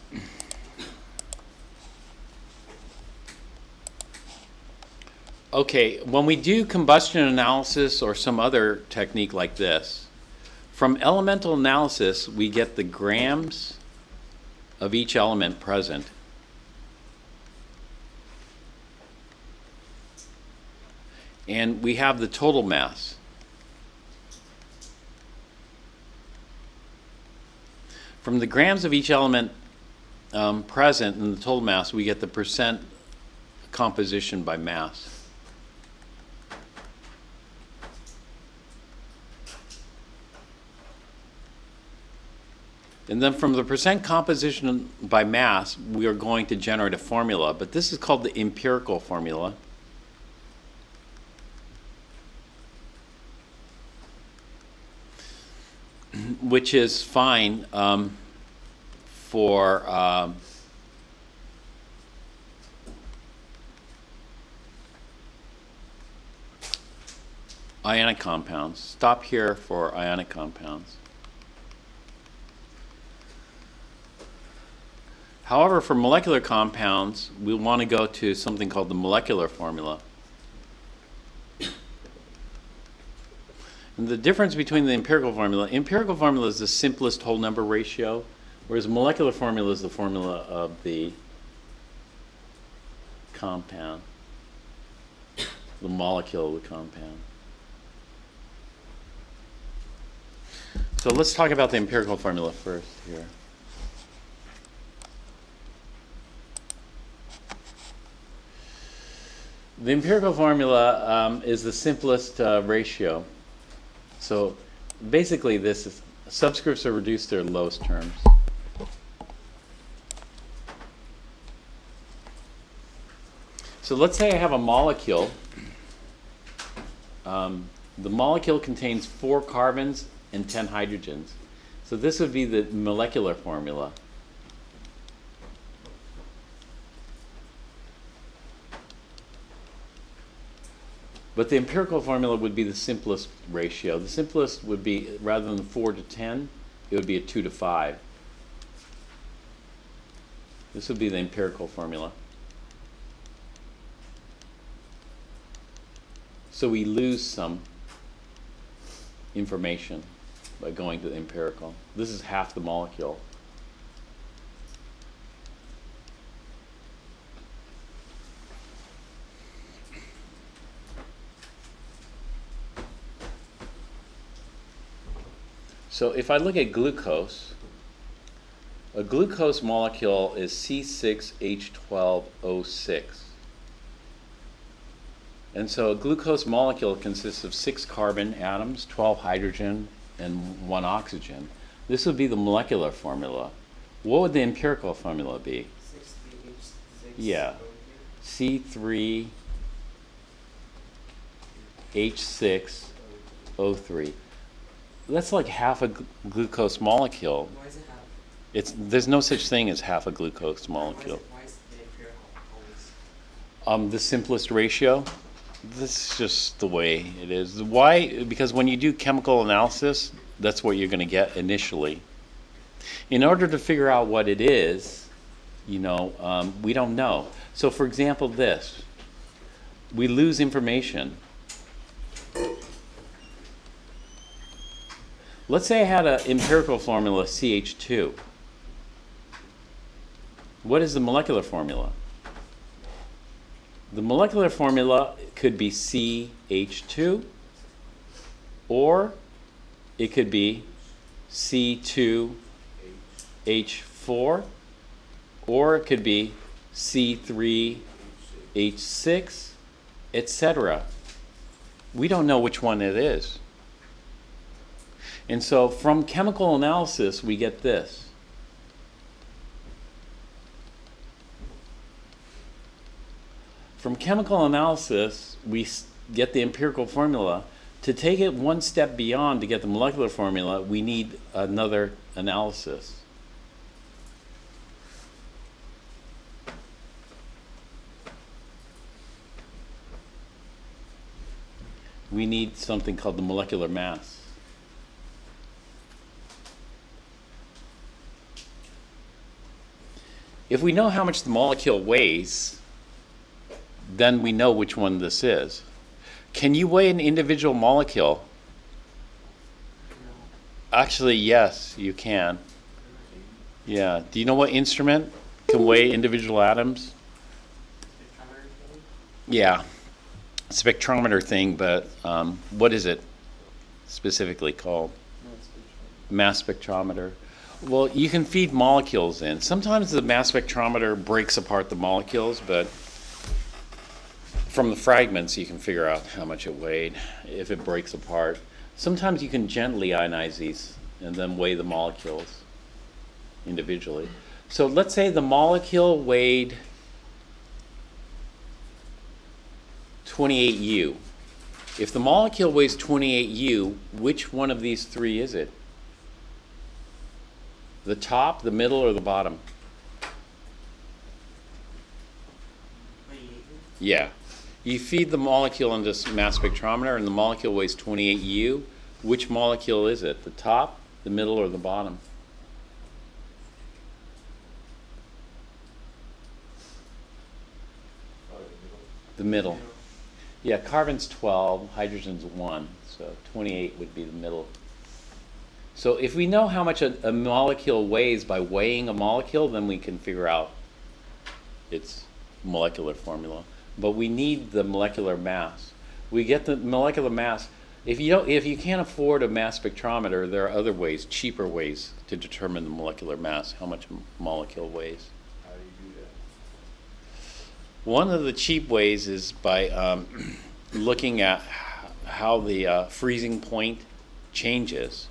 Speaker 1: Okay, when we do combustion analysis or some other technique like this, from elemental analysis we get the grams of each element present. And we have the total mass. From the grams of each element present in the total mass, we get the percent composition by mass. And then from the percent composition by mass, we are going to generate a formula, but this is called the empirical formula. Which is fine for ionic compounds. Stop here for ionic compounds. However, for molecular compounds, we want to go to something called the molecular formula. And the difference between the empirical formula is the simplest whole number ratio, whereas molecular formula is the formula of the compound, the molecule of the compound. So let's talk about the empirical formula first here. The empirical formula is the simplest ratio. So basically this is subscripts are reduced to their lowest terms. So let's say I have a molecule. The molecule contains 4 carbons and 10 hydrogens. So this would be the molecular formula. But the empirical formula would be the simplest ratio. The simplest would be, rather than 4 to 10, it would be a 2 to 5. This would be the empirical formula. So we lose some information by going to the empirical. This is half the molecule. So if I look at glucose, a glucose molecule is C6H12O6. And so a glucose molecule consists of 6 carbon atoms, 12 hydrogen, and 1 oxygen. This would be the molecular formula. What would the empirical formula be?
Speaker 2: 6
Speaker 1: Yeah. C3H6O3. That's like half a glucose molecule.
Speaker 2: Why is it half?
Speaker 1: There's no such thing as half a glucose molecule.
Speaker 2: Why is the empirical always?
Speaker 1: The simplest ratio. This is just the way it is. Why? Because when you do chemical analysis, that's what you're going to get initially. In order to figure out what it is, we don't know. So, for example, this. We lose information. Let's say I had an empirical formula, CH2. What is the molecular formula? The molecular formula could be CH2, or it could be C2H4, or it could be C3H6, etc. We don't know which one it is. And so from chemical analysis, we get this. From chemical analysis, we get the empirical formula. To take it one step beyond to get the molecular formula, we need another analysis. We need something called the molecular mass. If we know how much the molecule weighs, then we know which one this is. Can you weigh an individual molecule?
Speaker 2: No.
Speaker 1: Actually, yes, you can. Yeah. Do you know what instrument can weigh individual atoms?
Speaker 2: Spectrometer thing?
Speaker 1: Yeah. Spectrometer thing, but what is it specifically called? Mass spectrometer. Well, you can feed molecules in. Sometimes the mass spectrometer breaks apart the molecules, but from the fragments you can figure out how much it weighed if it breaks apart. Sometimes you can gently ionize these and then weigh the molecules individually. So let's say the molecule weighed 28U. If the molecule weighs 28U, which one of these three is it? The top, the middle, or the bottom?
Speaker 2: 28.
Speaker 1: Yeah. You feed the molecule into mass spectrometer and the molecule weighs 28U. Which molecule is it? The top, the middle, or the bottom? The middle. Yeah, carbon's 12, hydrogen's 1, so 28 would be the middle. So if we know how much a molecule weighs by weighing a molecule, then we can figure out its molecular formula. But we need the molecular mass. We get the molecular mass. If you can't afford a mass spectrometer, there are other ways, cheaper ways to determine the molecular mass, how much a molecule weighs.
Speaker 3: How do you do that?
Speaker 1: One of the cheap ways is by looking at how the freezing point changes.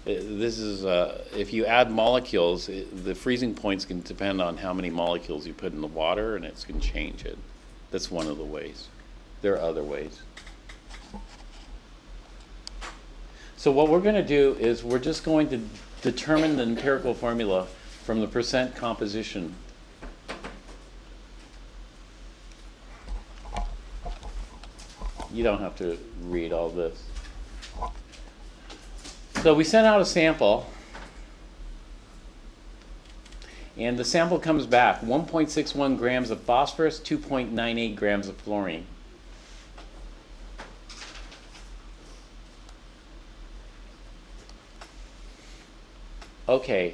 Speaker 1: This is if you add molecules, the freezing points can depend on how many molecules you put in the water, and it's going to change it. That's one of the ways. There are other ways. So what we're going to do is we're just going to determine the empirical formula from the percent composition. You don't have to read all this. So we sent out a sample, and the sample comes back 1.61 grams of phosphorus, 2.98 grams of fluorine. Okay,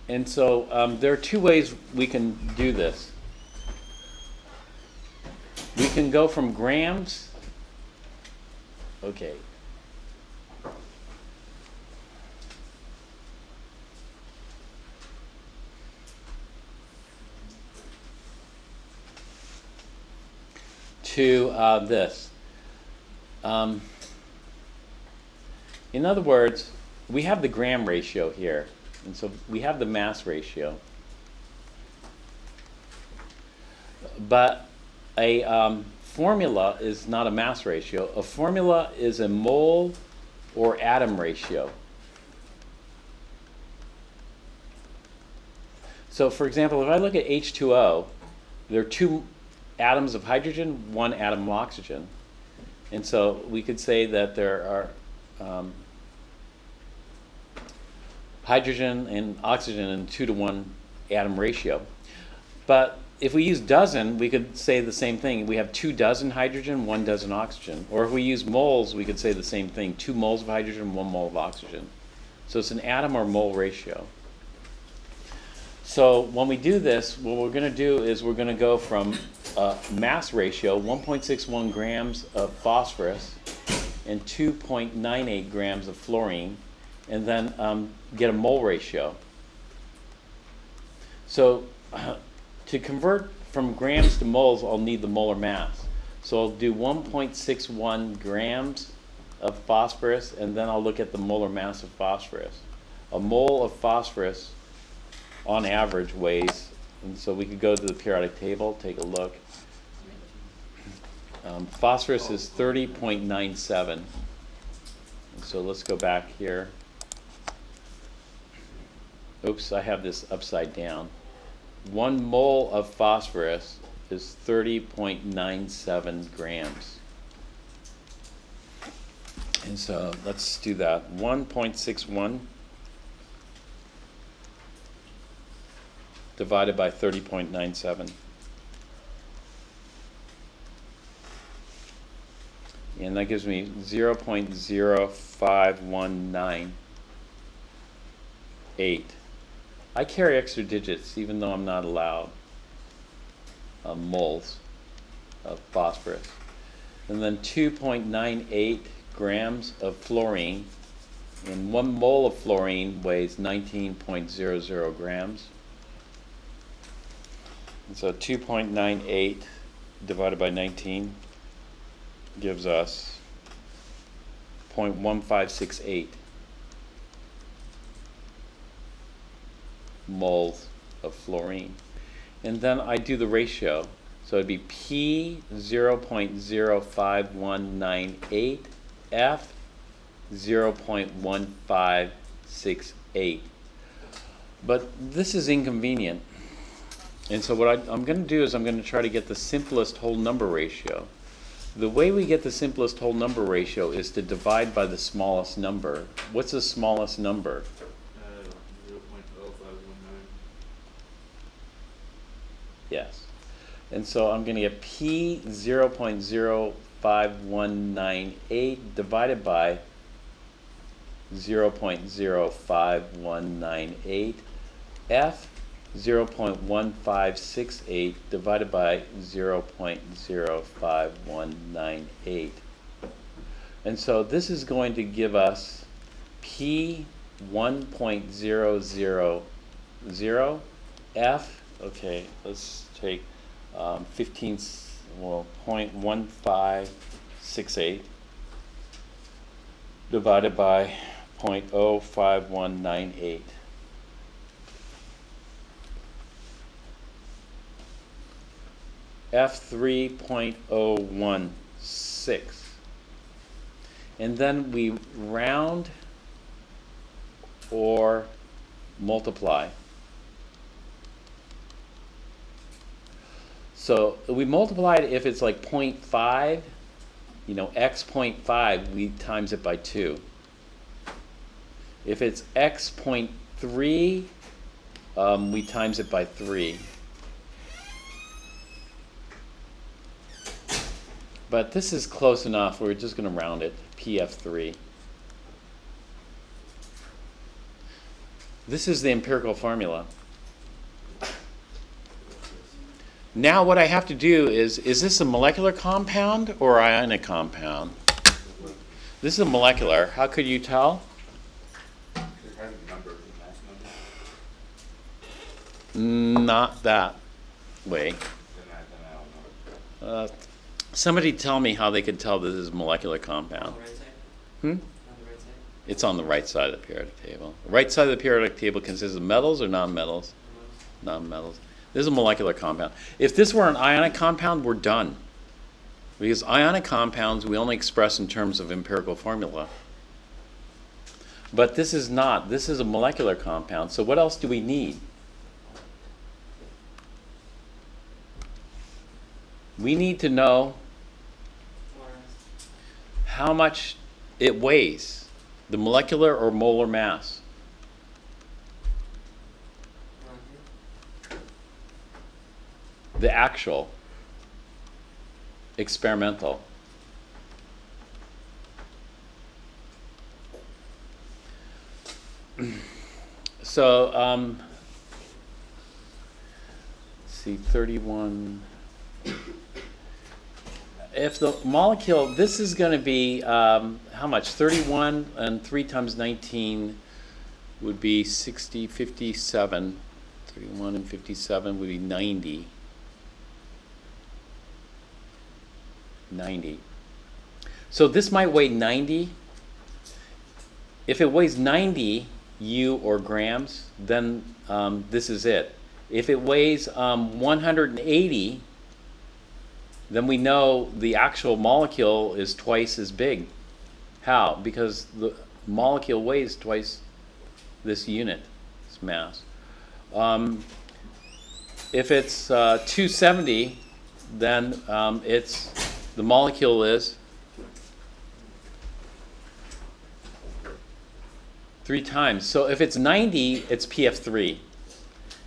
Speaker 1: and so there are two ways we can do this. We can go from grams, okay. To this. In other words, we have the gram ratio here, and so we have the mass ratio. But a formula is not a mass ratio. A formula is a mole or atom ratio. So for example, if I look at H2O, there are two atoms of hydrogen, one atom of oxygen. And so we could say that there are hydrogen and oxygen in 2-to-1 atom ratio. But if we use dozen, we could say the same thing. We have 2 dozen hydrogen, 1 dozen oxygen. Or if we use moles, we could say the same thing. 2 moles of hydrogen, 1 mole of oxygen. So it's an atom or mole ratio. So when we do this, what we're going to do is we're going to go from mass ratio, 1.61 grams of phosphorus and 2.98 grams of fluorine, and then get a mole ratio. So to convert from grams to moles, I'll need the molar mass. So I'll do 1.61 grams of phosphorus, and then I'll look at the molar mass of phosphorus. A mole of phosphorus on average weighs, and so we could go to the periodic table, take a look. Phosphorus is 30.97. And so let's go back here. Oops, I have this upside down. 1 mole of phosphorus is 30.97 grams. And so let's do that. 1.61 divided by 30.97. And that gives me 0.05198. I carry extra digits even though I'm not allowed moles of phosphorus. And then 2.98 grams of fluorine, and 1 mole of fluorine weighs 19.00 grams. And so 2.98 divided by 19 gives us 0.1568 moles of fluorine. And then I do the ratio. So it'd be P 0.05198, F 0.1568. But this is inconvenient. And so what I'm going to do is I'm going to try to get the simplest whole number ratio. The way we get the simplest whole number ratio is to divide by the smallest number. What's the smallest number?
Speaker 3: 0.0519.
Speaker 1: Yes. And so I'm going to get P 0.05198 divided by 0.05198, F 0.1568 divided by 0.05198. And so this is going to give us P 1.000, F, okay, let's take 0.1568 divided by 0.05198. F 3.016. And then we round or multiply. So we multiply it if it's like 0.5 x 0.5, we times it by 2. If it's x 0.3, we times it by 3. But this is close enough, we're just going to round it, PF3. This is the empirical formula. Now what I have to do is this a molecular compound or ionic compound? This is a molecular. How could you tell?
Speaker 3: It has a number, a mass number.
Speaker 1: Not that way.
Speaker 3: Then I don't know.
Speaker 1: Somebody tell me how they could tell this is a molecular
Speaker 2: On
Speaker 1: compound.
Speaker 2: the right side?
Speaker 1: Hmm?
Speaker 2: On the right side?
Speaker 1: It's on the right side of the periodic table. The right side of the periodic table consists of metals or nonmetals? Nonmetals. This is a molecular compound. If this were an ionic compound, we're done. Because ionic compounds we only express in terms of empirical formula. But this is not. This is a molecular compound. So what else do we need? We need to know how much it weighs, the molecular or molar mass. The actual, experimental. So, let's see, 31. If the molecule, this is going to be, how much? 31 and 3 times 19 would be 60, 57. 31 and 57 would be 90. 90. So this might weigh 90. If it weighs 90 U or grams, then this is it. If it weighs 180, then we know the actual molecule is twice as big. How? Because the molecule weighs twice this unit, this mass. If it's 270, then the molecule is 3 times. So if it's 90, it's PF3.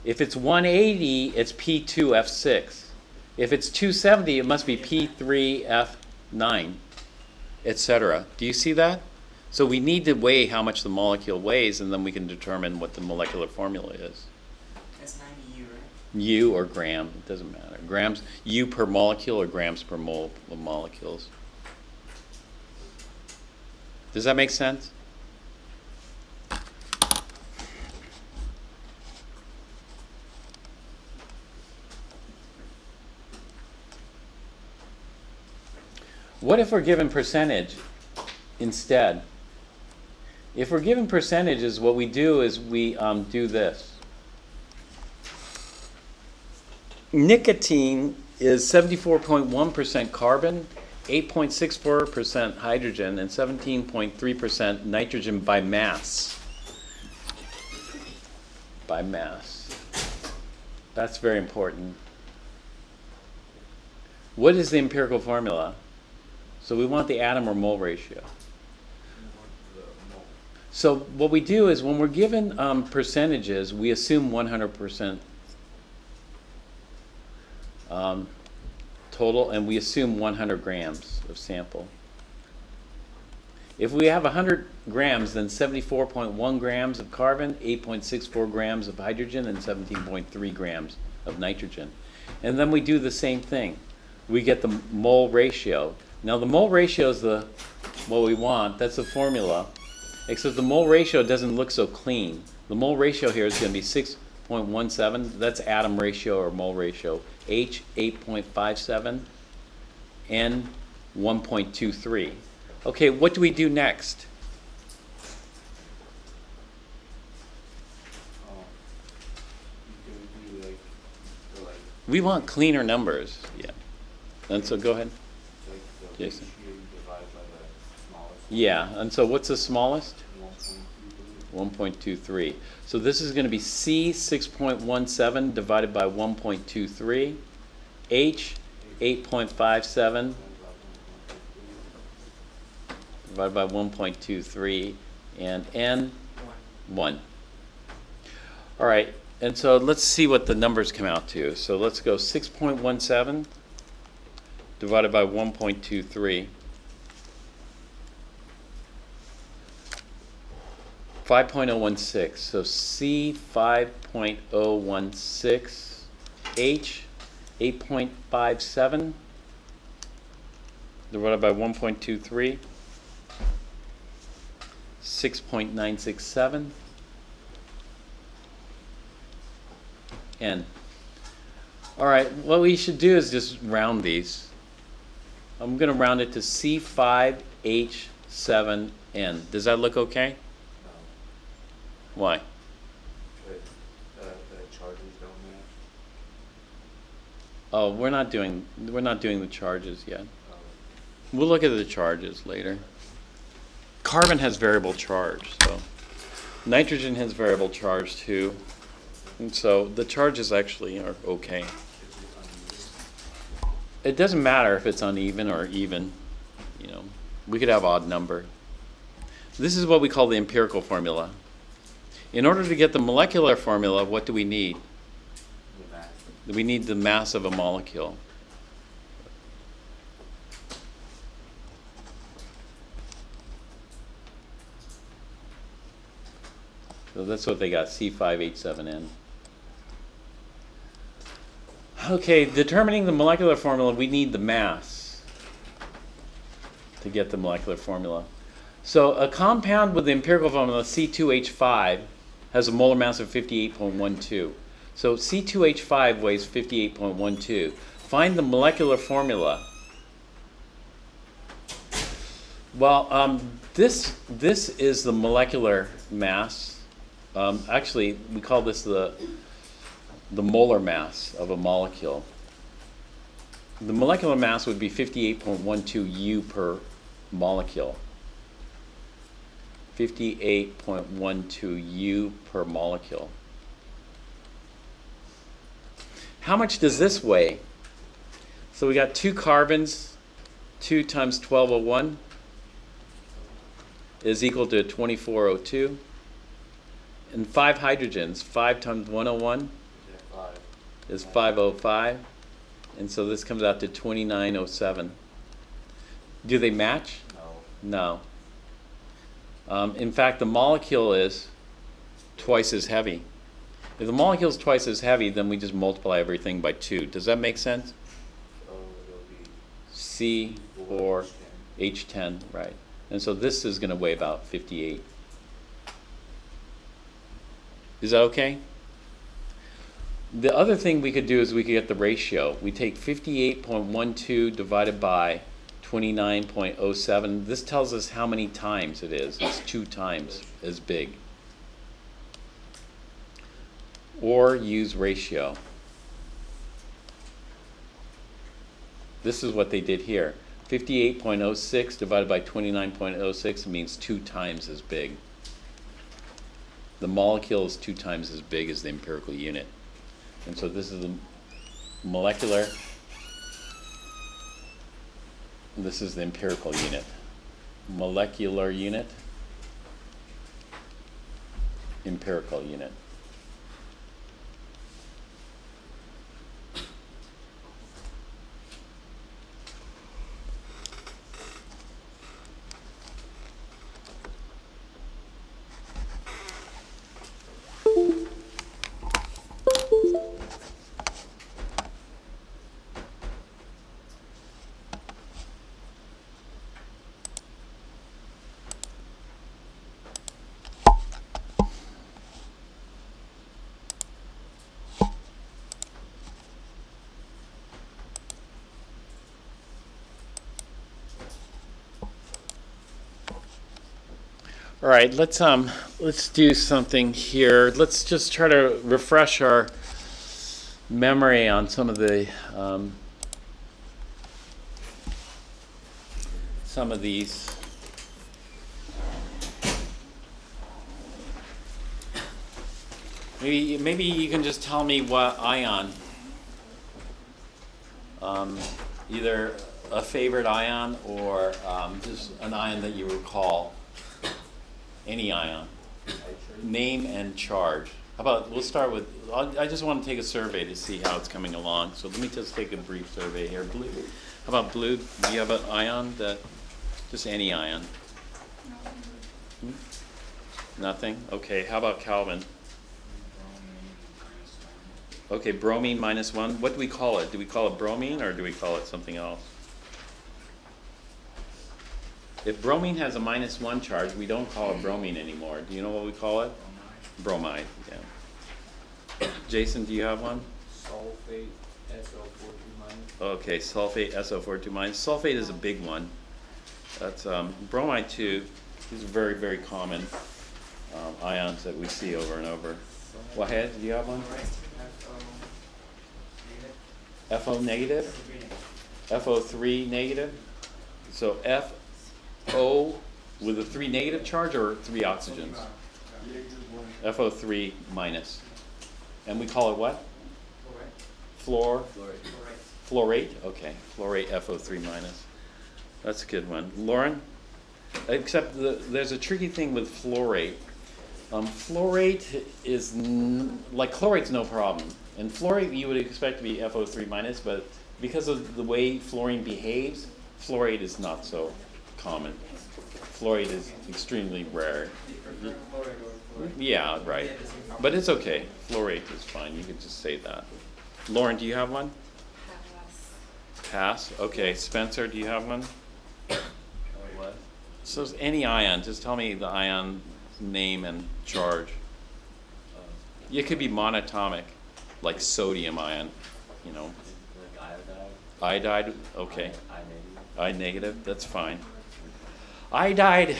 Speaker 1: If it's 180, it's P2F6. If it's 270, it must be P3F9, etc. Do you see that? So we need to weigh how much the molecule weighs, and then we can determine what the molecular formula is.
Speaker 2: That's 90 U, right?
Speaker 1: U or gram, it doesn't matter. Grams, U per molecule or grams per mole of molecules. Does that make sense? What if we're given percentage instead? If we're given percentages, what we do is we do this. Nicotine is 74.1% carbon, 8.64% hydrogen, and 17.3% nitrogen by mass. By mass. That's very important. What is the empirical formula? So we want the atom or mole ratio. So what we do is when we're given percentages, we assume 100% total, and we assume 100 grams of sample. If we have 100 grams, then 74.1 grams of carbon, 8.64 grams of hydrogen, and 17.3 grams of nitrogen. And then we do the same thing. We get the mole ratio. Now the mole ratio is what we want. That's the formula. Except the mole ratio doesn't look so clean. The mole ratio here is going to be 6.17. That's atom ratio or mole ratio. H 8.57. N 1.23. Okay, what do we do next? We want cleaner numbers. Yeah. And so go ahead. Jason. Yeah, and so what's the smallest? 1.23. So this is going to be C 6.17 divided by 1.23, H 8.57, divided by 1.23, and n, 1. All right, and so let's see what the numbers come out to. So let's go 6.17 divided by 1.23. 5.016. So C 5.016, H 8.57 divided by 1.23, 6.967, N. All right, what we should do is just round these. I'm going to round it to C5H7N. Does that look okay? Why?
Speaker 3: The charges don't match.
Speaker 1: Oh, we're not doing the charges yet. We'll look at the charges later. Carbon has variable charge, so nitrogen has variable charge too. And so the charges actually are okay. It doesn't matter if it's uneven or even, you know. We could have odd number. This is what we call the empirical formula. In order to get the molecular formula, what do we need?
Speaker 3: The mass.
Speaker 1: We need the mass of a molecule. So that's what they got, C5H7N. Okay, determining the molecular formula, we need the mass to get the molecular formula. So a compound with the empirical formula C2H5 has a molar mass of 58.12. So C2H5 weighs 58.12. Find the molecular formula. Well, this is the molecular mass. Actually, we call this the molar mass of a molecule. The molecular mass would be 58.12 U per molecule. 58.12 U per molecule. How much does this weigh? So we got 2 carbons, 2 times 1201 is equal to 2402. And 5 hydrogens, 5 times 101 is 505. And so this comes out to 2907. Do they match?
Speaker 3: No.
Speaker 1: No. In fact, the molecule is twice as heavy. If the molecule is twice as heavy, then we just multiply everything by 2. Does that make sense?
Speaker 3: So it'll be
Speaker 1: C4H10, right. And so this is going to weigh about 58. Is that okay? The other thing we could do is we could get the ratio. We take 58.12 divided by 29.07. This tells us how many times it is. It's 2 times as big. Or use ratio. This is what they did here. 58.06 divided by 29.06 means 2 times as big. The molecule is 2 times as big as the empirical unit. And so this is the molecular, this is the empirical unit. Molecular unit, empirical unit. All right, let's do something here. Let's just try to refresh our memory on some of these. Maybe you can just tell me what ion, either a favorite ion or just an ion that you recall? Any ion. Name and charge. How about, we'll start with, I just want to take a survey to see how it's coming along. So let me just take a brief survey here. Blue. How about blue? Do you have an ion that, just any ion? Hmm? Nothing? Okay, how about Calvin? Okay, bromine -1. What do we call it? Do we call it bromine or do we call it something else? If bromine has a -1 charge, we don't call it bromine anymore. Do you know what we call it? Bromide, yeah. Jason, do you have one?
Speaker 3: Sulfate, SO42 minus.
Speaker 1: Okay, sulfate, SO42 minus. Sulfate is a big one. That's bromide 2. These are very, very common ions that we see over and over. Wahed, do you have one? FO negative? FO3 negative? So FO with a 3 negative charge or 3 oxygens? FO3 minus. And we call it what? Fluorate? Okay. Fluorate FO3 minus. That's a good one. Lauren? Except there's a tricky thing with fluorate. Fluorate is, like chlorate's no problem. And fluorate you would expect to be FO3 minus, but because of the way fluorine behaves, fluorate is not so common. Fluorate is extremely rare. Yeah, right. But it's okay. Fluorate is fine. You could just say that. Lauren, do you have one? Pass. Okay. Spencer, do you have one? What? So it's any ion. Just tell me the ion name and charge. It could be monatomic, like sodium ion, you know.
Speaker 3: Like iodide?
Speaker 1: Iodide, okay.
Speaker 3: I
Speaker 1: I negative, that's fine. Iodide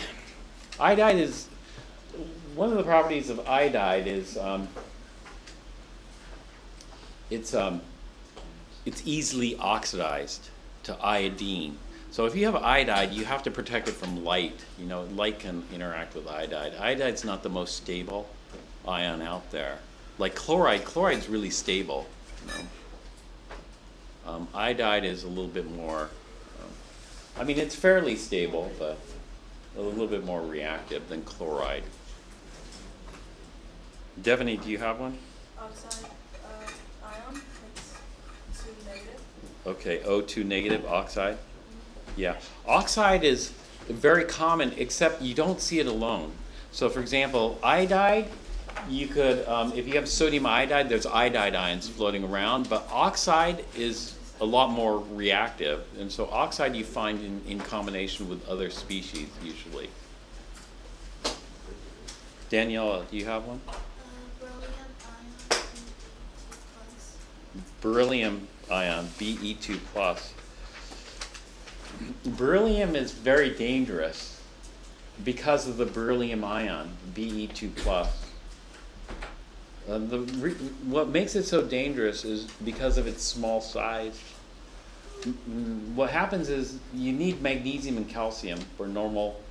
Speaker 1: is, one of the properties of iodide is it's easily oxidized to iodine. So if you have iodide, you have to protect it from light. You know, light can interact with iodide. Iodide's not the most stable ion out there. Like chloride's really stable. You know? Iodide is a little bit more, I mean, it's fairly stable, but a little bit more reactive than chloride. Devaney, do you have one?
Speaker 4: Oxide ion, it's 2 negative.
Speaker 1: Okay, O2 negative, oxide. Yeah, oxide is very common, except you don't see it alone. So for example, iodide, you could, if you have sodium iodide, there's iodide ions floating around, but oxide is a lot more reactive. And so oxide you find in combination with other species usually. Daniela, do you have one? Beryllium ion, Be2 plus. Beryllium is very dangerous because of the beryllium ion, Be2 plus. What makes it so dangerous is because of its small size. What happens is you need magnesium and calcium for normal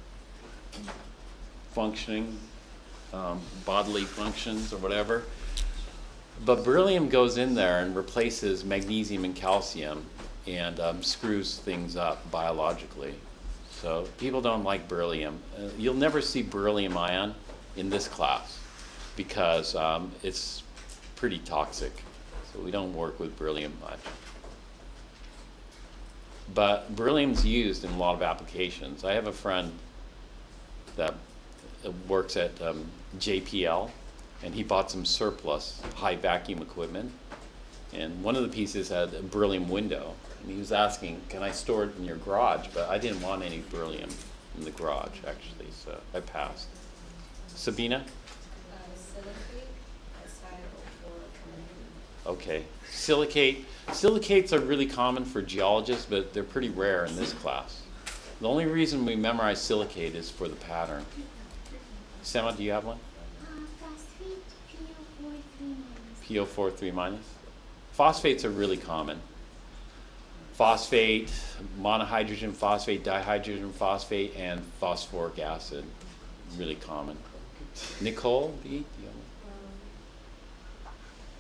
Speaker 1: functioning, bodily functions or whatever. But beryllium goes in there and replaces magnesium and calcium and screws things up biologically. So people don't like beryllium. You'll never see beryllium ion in this class because it's pretty toxic. So we don't work with beryllium much. But beryllium's used in a lot of applications. I have a friend that works at JPL, and he bought some surplus high vacuum equipment. And one of the pieces had a beryllium window. And he was asking, can I store it in your garage? But I didn't want any beryllium in the garage, actually, so I passed. Sabina? Okay. Silicates are really common for geologists, but they're pretty rare in this class. The only reason we memorize silicate is for the pattern. Sema, do you have one?
Speaker 6: Phosphate, PO43 minus.
Speaker 1: PO43 minus? Phosphates are really common. Phosphate, monohydrogen phosphate, dihydrogen phosphate, and phosphoric acid. Really common. Nicole, do you have one?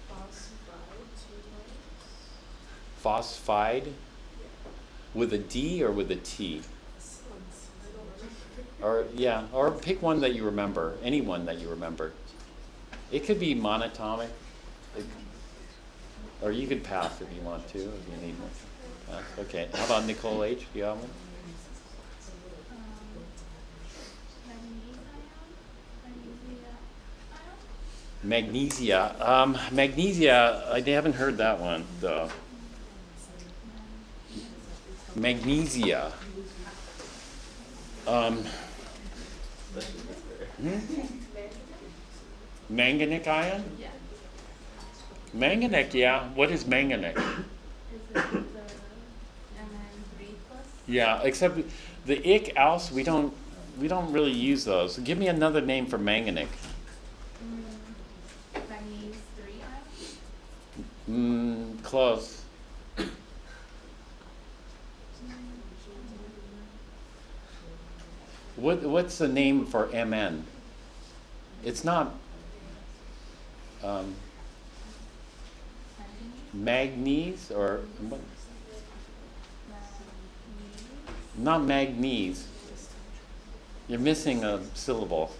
Speaker 4: Phosphide, 2 minus.
Speaker 1: Phosphide? With a D or with a T? Or yeah, or pick one that you remember. Any one that you remember. It could be monatomic. Or you could pass if you want to, if you need one. Pass. Okay. How about Nicole H? Do you have one? Magnesia. Magnesia, I haven't heard that one, though. Magnesia. Manganic ion?
Speaker 6: Yeah.
Speaker 1: Manganic, yeah. What is manganic?
Speaker 6: Is it the Mn3 plus?
Speaker 1: Yeah, except the ick else, we don't really use those. Give me another name for manganic.
Speaker 6: Manganese 3 ion?
Speaker 1: Close. What's the name for Mn? It's not manganese or what? Not manganese. You're missing a syllable.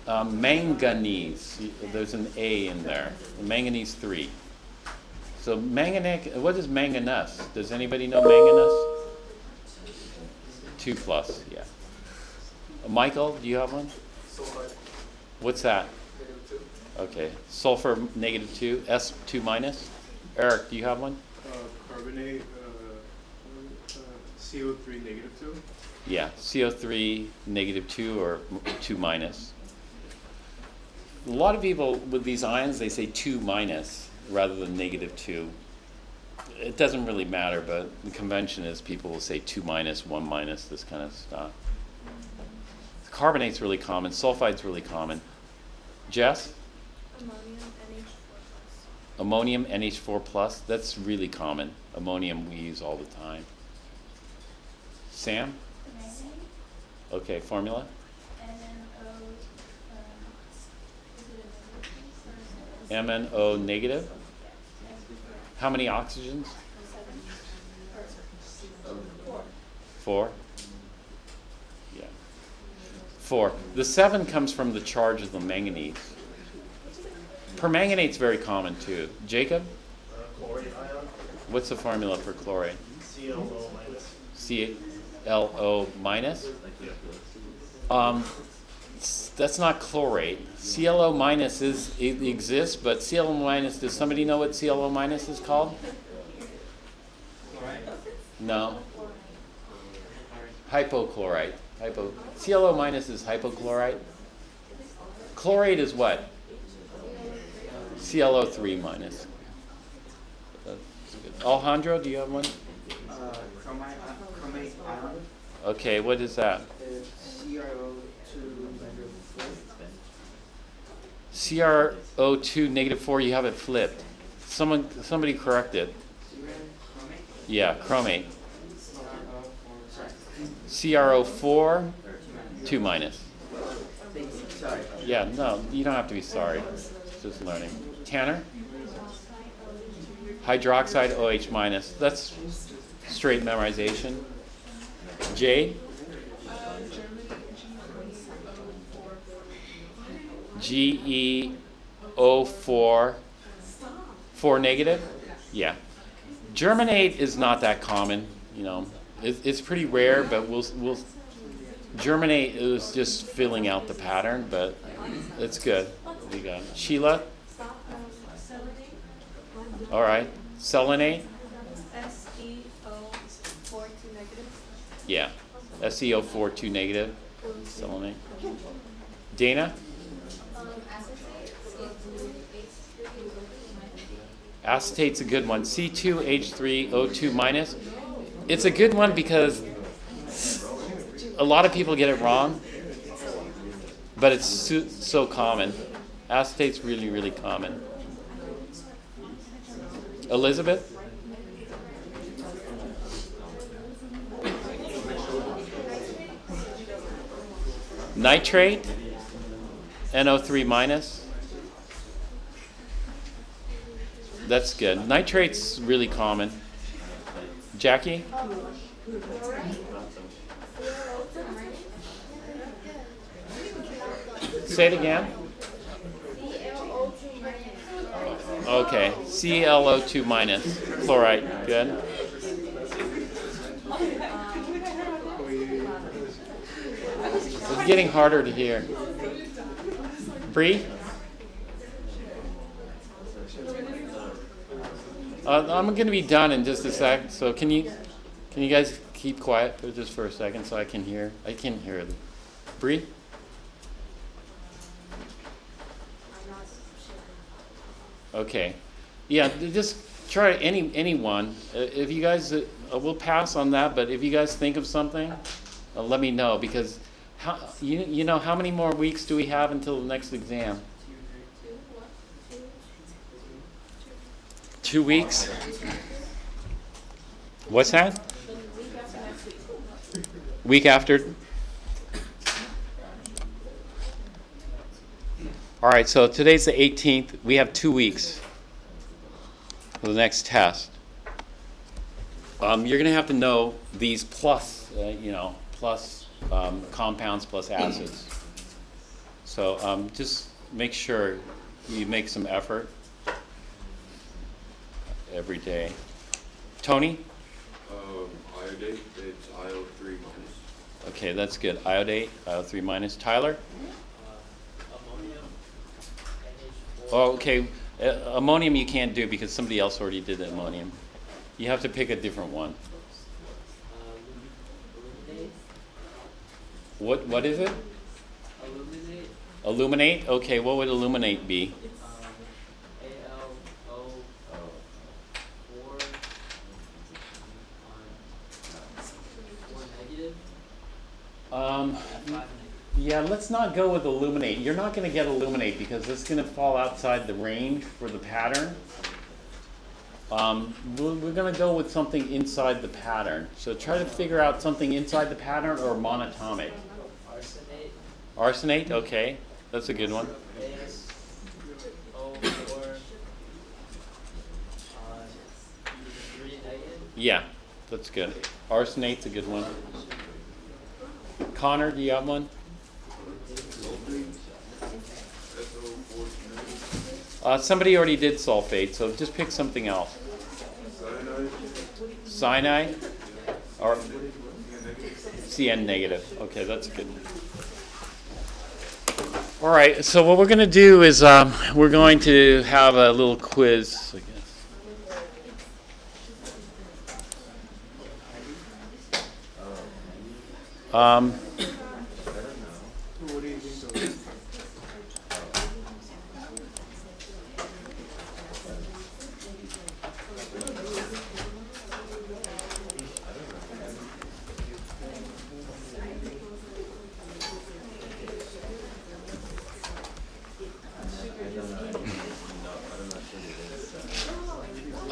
Speaker 1: Manganese. There's an A in there. Manganese 3. So manganic, what is manganese? Does anybody know manganese? 2 plus, yeah. Michael, do you have one?
Speaker 3: Sulfide,
Speaker 1: What's that?
Speaker 3: -2.
Speaker 1: Okay. Sulfur -2, S2 minus. Eric, do you have one?
Speaker 5: Carbonate, CO3 -2.
Speaker 1: Yeah, CO3 -2 or 2 minus. A lot of people with these ions, they say 2 minus rather than -2. It doesn't really matter, but the convention is people will say 2 minus, 1 minus, this kind of stuff. Carbonate's really common. Sulfide's really common. Jess?
Speaker 4: Ammonium NH4+.
Speaker 1: Ammonium NH4 plus. That's really common. Ammonium we use all the time. Sam?
Speaker 6: Manganese?
Speaker 1: Okay, formula? MnO negative. How many oxygens? 4. Yeah. 4. The 7 comes from the charge of the manganese. Permanganate's very common too. Jacob?
Speaker 5: Chlorate ion,
Speaker 1: What's the formula for chlorate?
Speaker 5: ClO minus.
Speaker 1: ClO minus? That's not chlorate. ClO minus exists, but ClO minus, does somebody know what ClO minus is called?
Speaker 2: Chloride?
Speaker 1: No. Hypochlorite. ClO minus is hypochlorite. Chlorate is what? ClO3 minus. That's good. Alejandro, do you have one?
Speaker 2: Chromate ion.
Speaker 1: Okay, what is that?
Speaker 2: CrO2
Speaker 1: CrO2 -4, you have it flipped. Somebody correct it.
Speaker 2: Chromate.
Speaker 1: Yeah, chromate.
Speaker 2: CrO4.
Speaker 1: CrO4, 2 minus.
Speaker 2: Sorry.
Speaker 1: Yeah, no, you don't have to be sorry. Just learning. Tanner? Hydroxide OH minus. That's straight memorization. Jade? GeO4, 4 negative? Yeah. Germinate is not that common, you know. It's pretty rare, but we'll germinate is just filling out the pattern, but it's good. What do you got? Sheila? All right. Selenate?
Speaker 4: SeO4 2 negative.
Speaker 1: Yeah. SeO4 2 negative. Selenate. Dana? Acetate's a good one. C2H3O2 minus. It's a good one because a lot of people get it wrong, but it's so common. Acetate's really, really common. Elizabeth? Nitrate? NO3 minus. That's good. Nitrate's really common. Jackie? Say it again. Okay, ClO2 minus, chloride, good. It's getting harder to hear. Bree? I'm going to be done in just a sec, so can you guys keep quiet for just for a second so I can hear? I can hear them. Bree? Okay. Yeah, just try anyone. If you guys, we'll pass on that, but if you guys think of something, let me know, because you know how many more weeks do we have until the next exam? 2 weeks? What's that? Week after? All right, so today's the 18th. We have 2 weeks for the next test. You're going to have to know these plus, plus compounds plus acids. So just make sure you make some effort every day. Tony?
Speaker 3: Iodate, it's IO3 minus.
Speaker 1: Okay, that's good. Iodate, IO3 minus. Tyler?
Speaker 5: Ammonium, NH4.
Speaker 1: Oh, okay. Ammonium you can't do because somebody else already did the ammonium. You have to pick a different one.
Speaker 5: Illuminate.
Speaker 1: What is it?
Speaker 5: Illuminate.
Speaker 1: Illuminate? Okay, what would illuminate be?
Speaker 5: ALO 4 negative. And 5 negative.
Speaker 1: Yeah, let's not go with illuminate. You're not going to get illuminate because it's going to fall outside the range for the pattern. We're going to go with something inside the pattern. So try to figure out something inside the pattern or monatomic.
Speaker 5: Arsenate.
Speaker 1: Arsenate? Okay, that's a good one.
Speaker 5: ASO 4 3 negative.
Speaker 1: Yeah, that's good. Arsenate's a good one. Connor, do you have one? Somebody already did sulfate, so just pick something else. Cyanide? Or CN negative. Okay, that's good. All right, so what we're going to do is we're going to have a little quiz, I guess.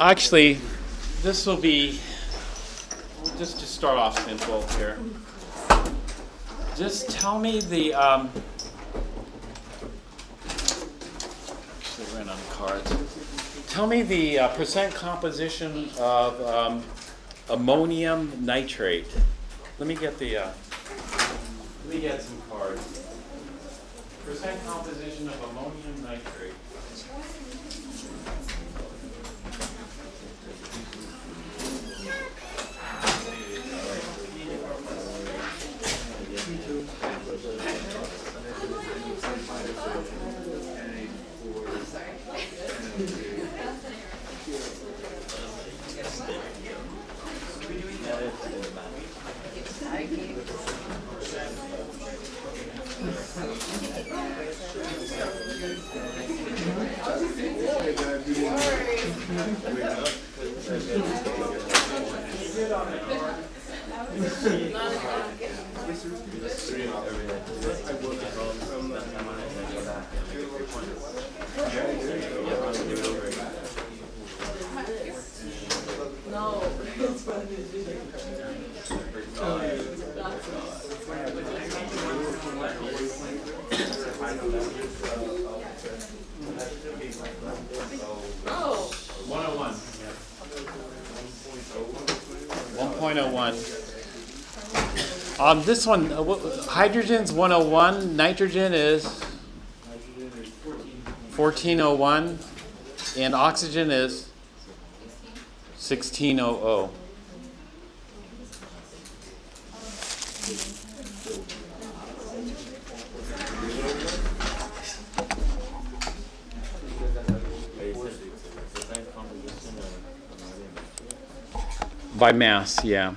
Speaker 1: Actually, this will be, just to start off simple here. Just tell me the, actually ran out of cards. Tell me the percent composition of ammonium nitrate. Let me get some cards. Percent composition of ammonium nitrate. 0.01. This one, hydrogen's 101, nitrogen is 1401, and oxygen is 1600. By mass, yeah.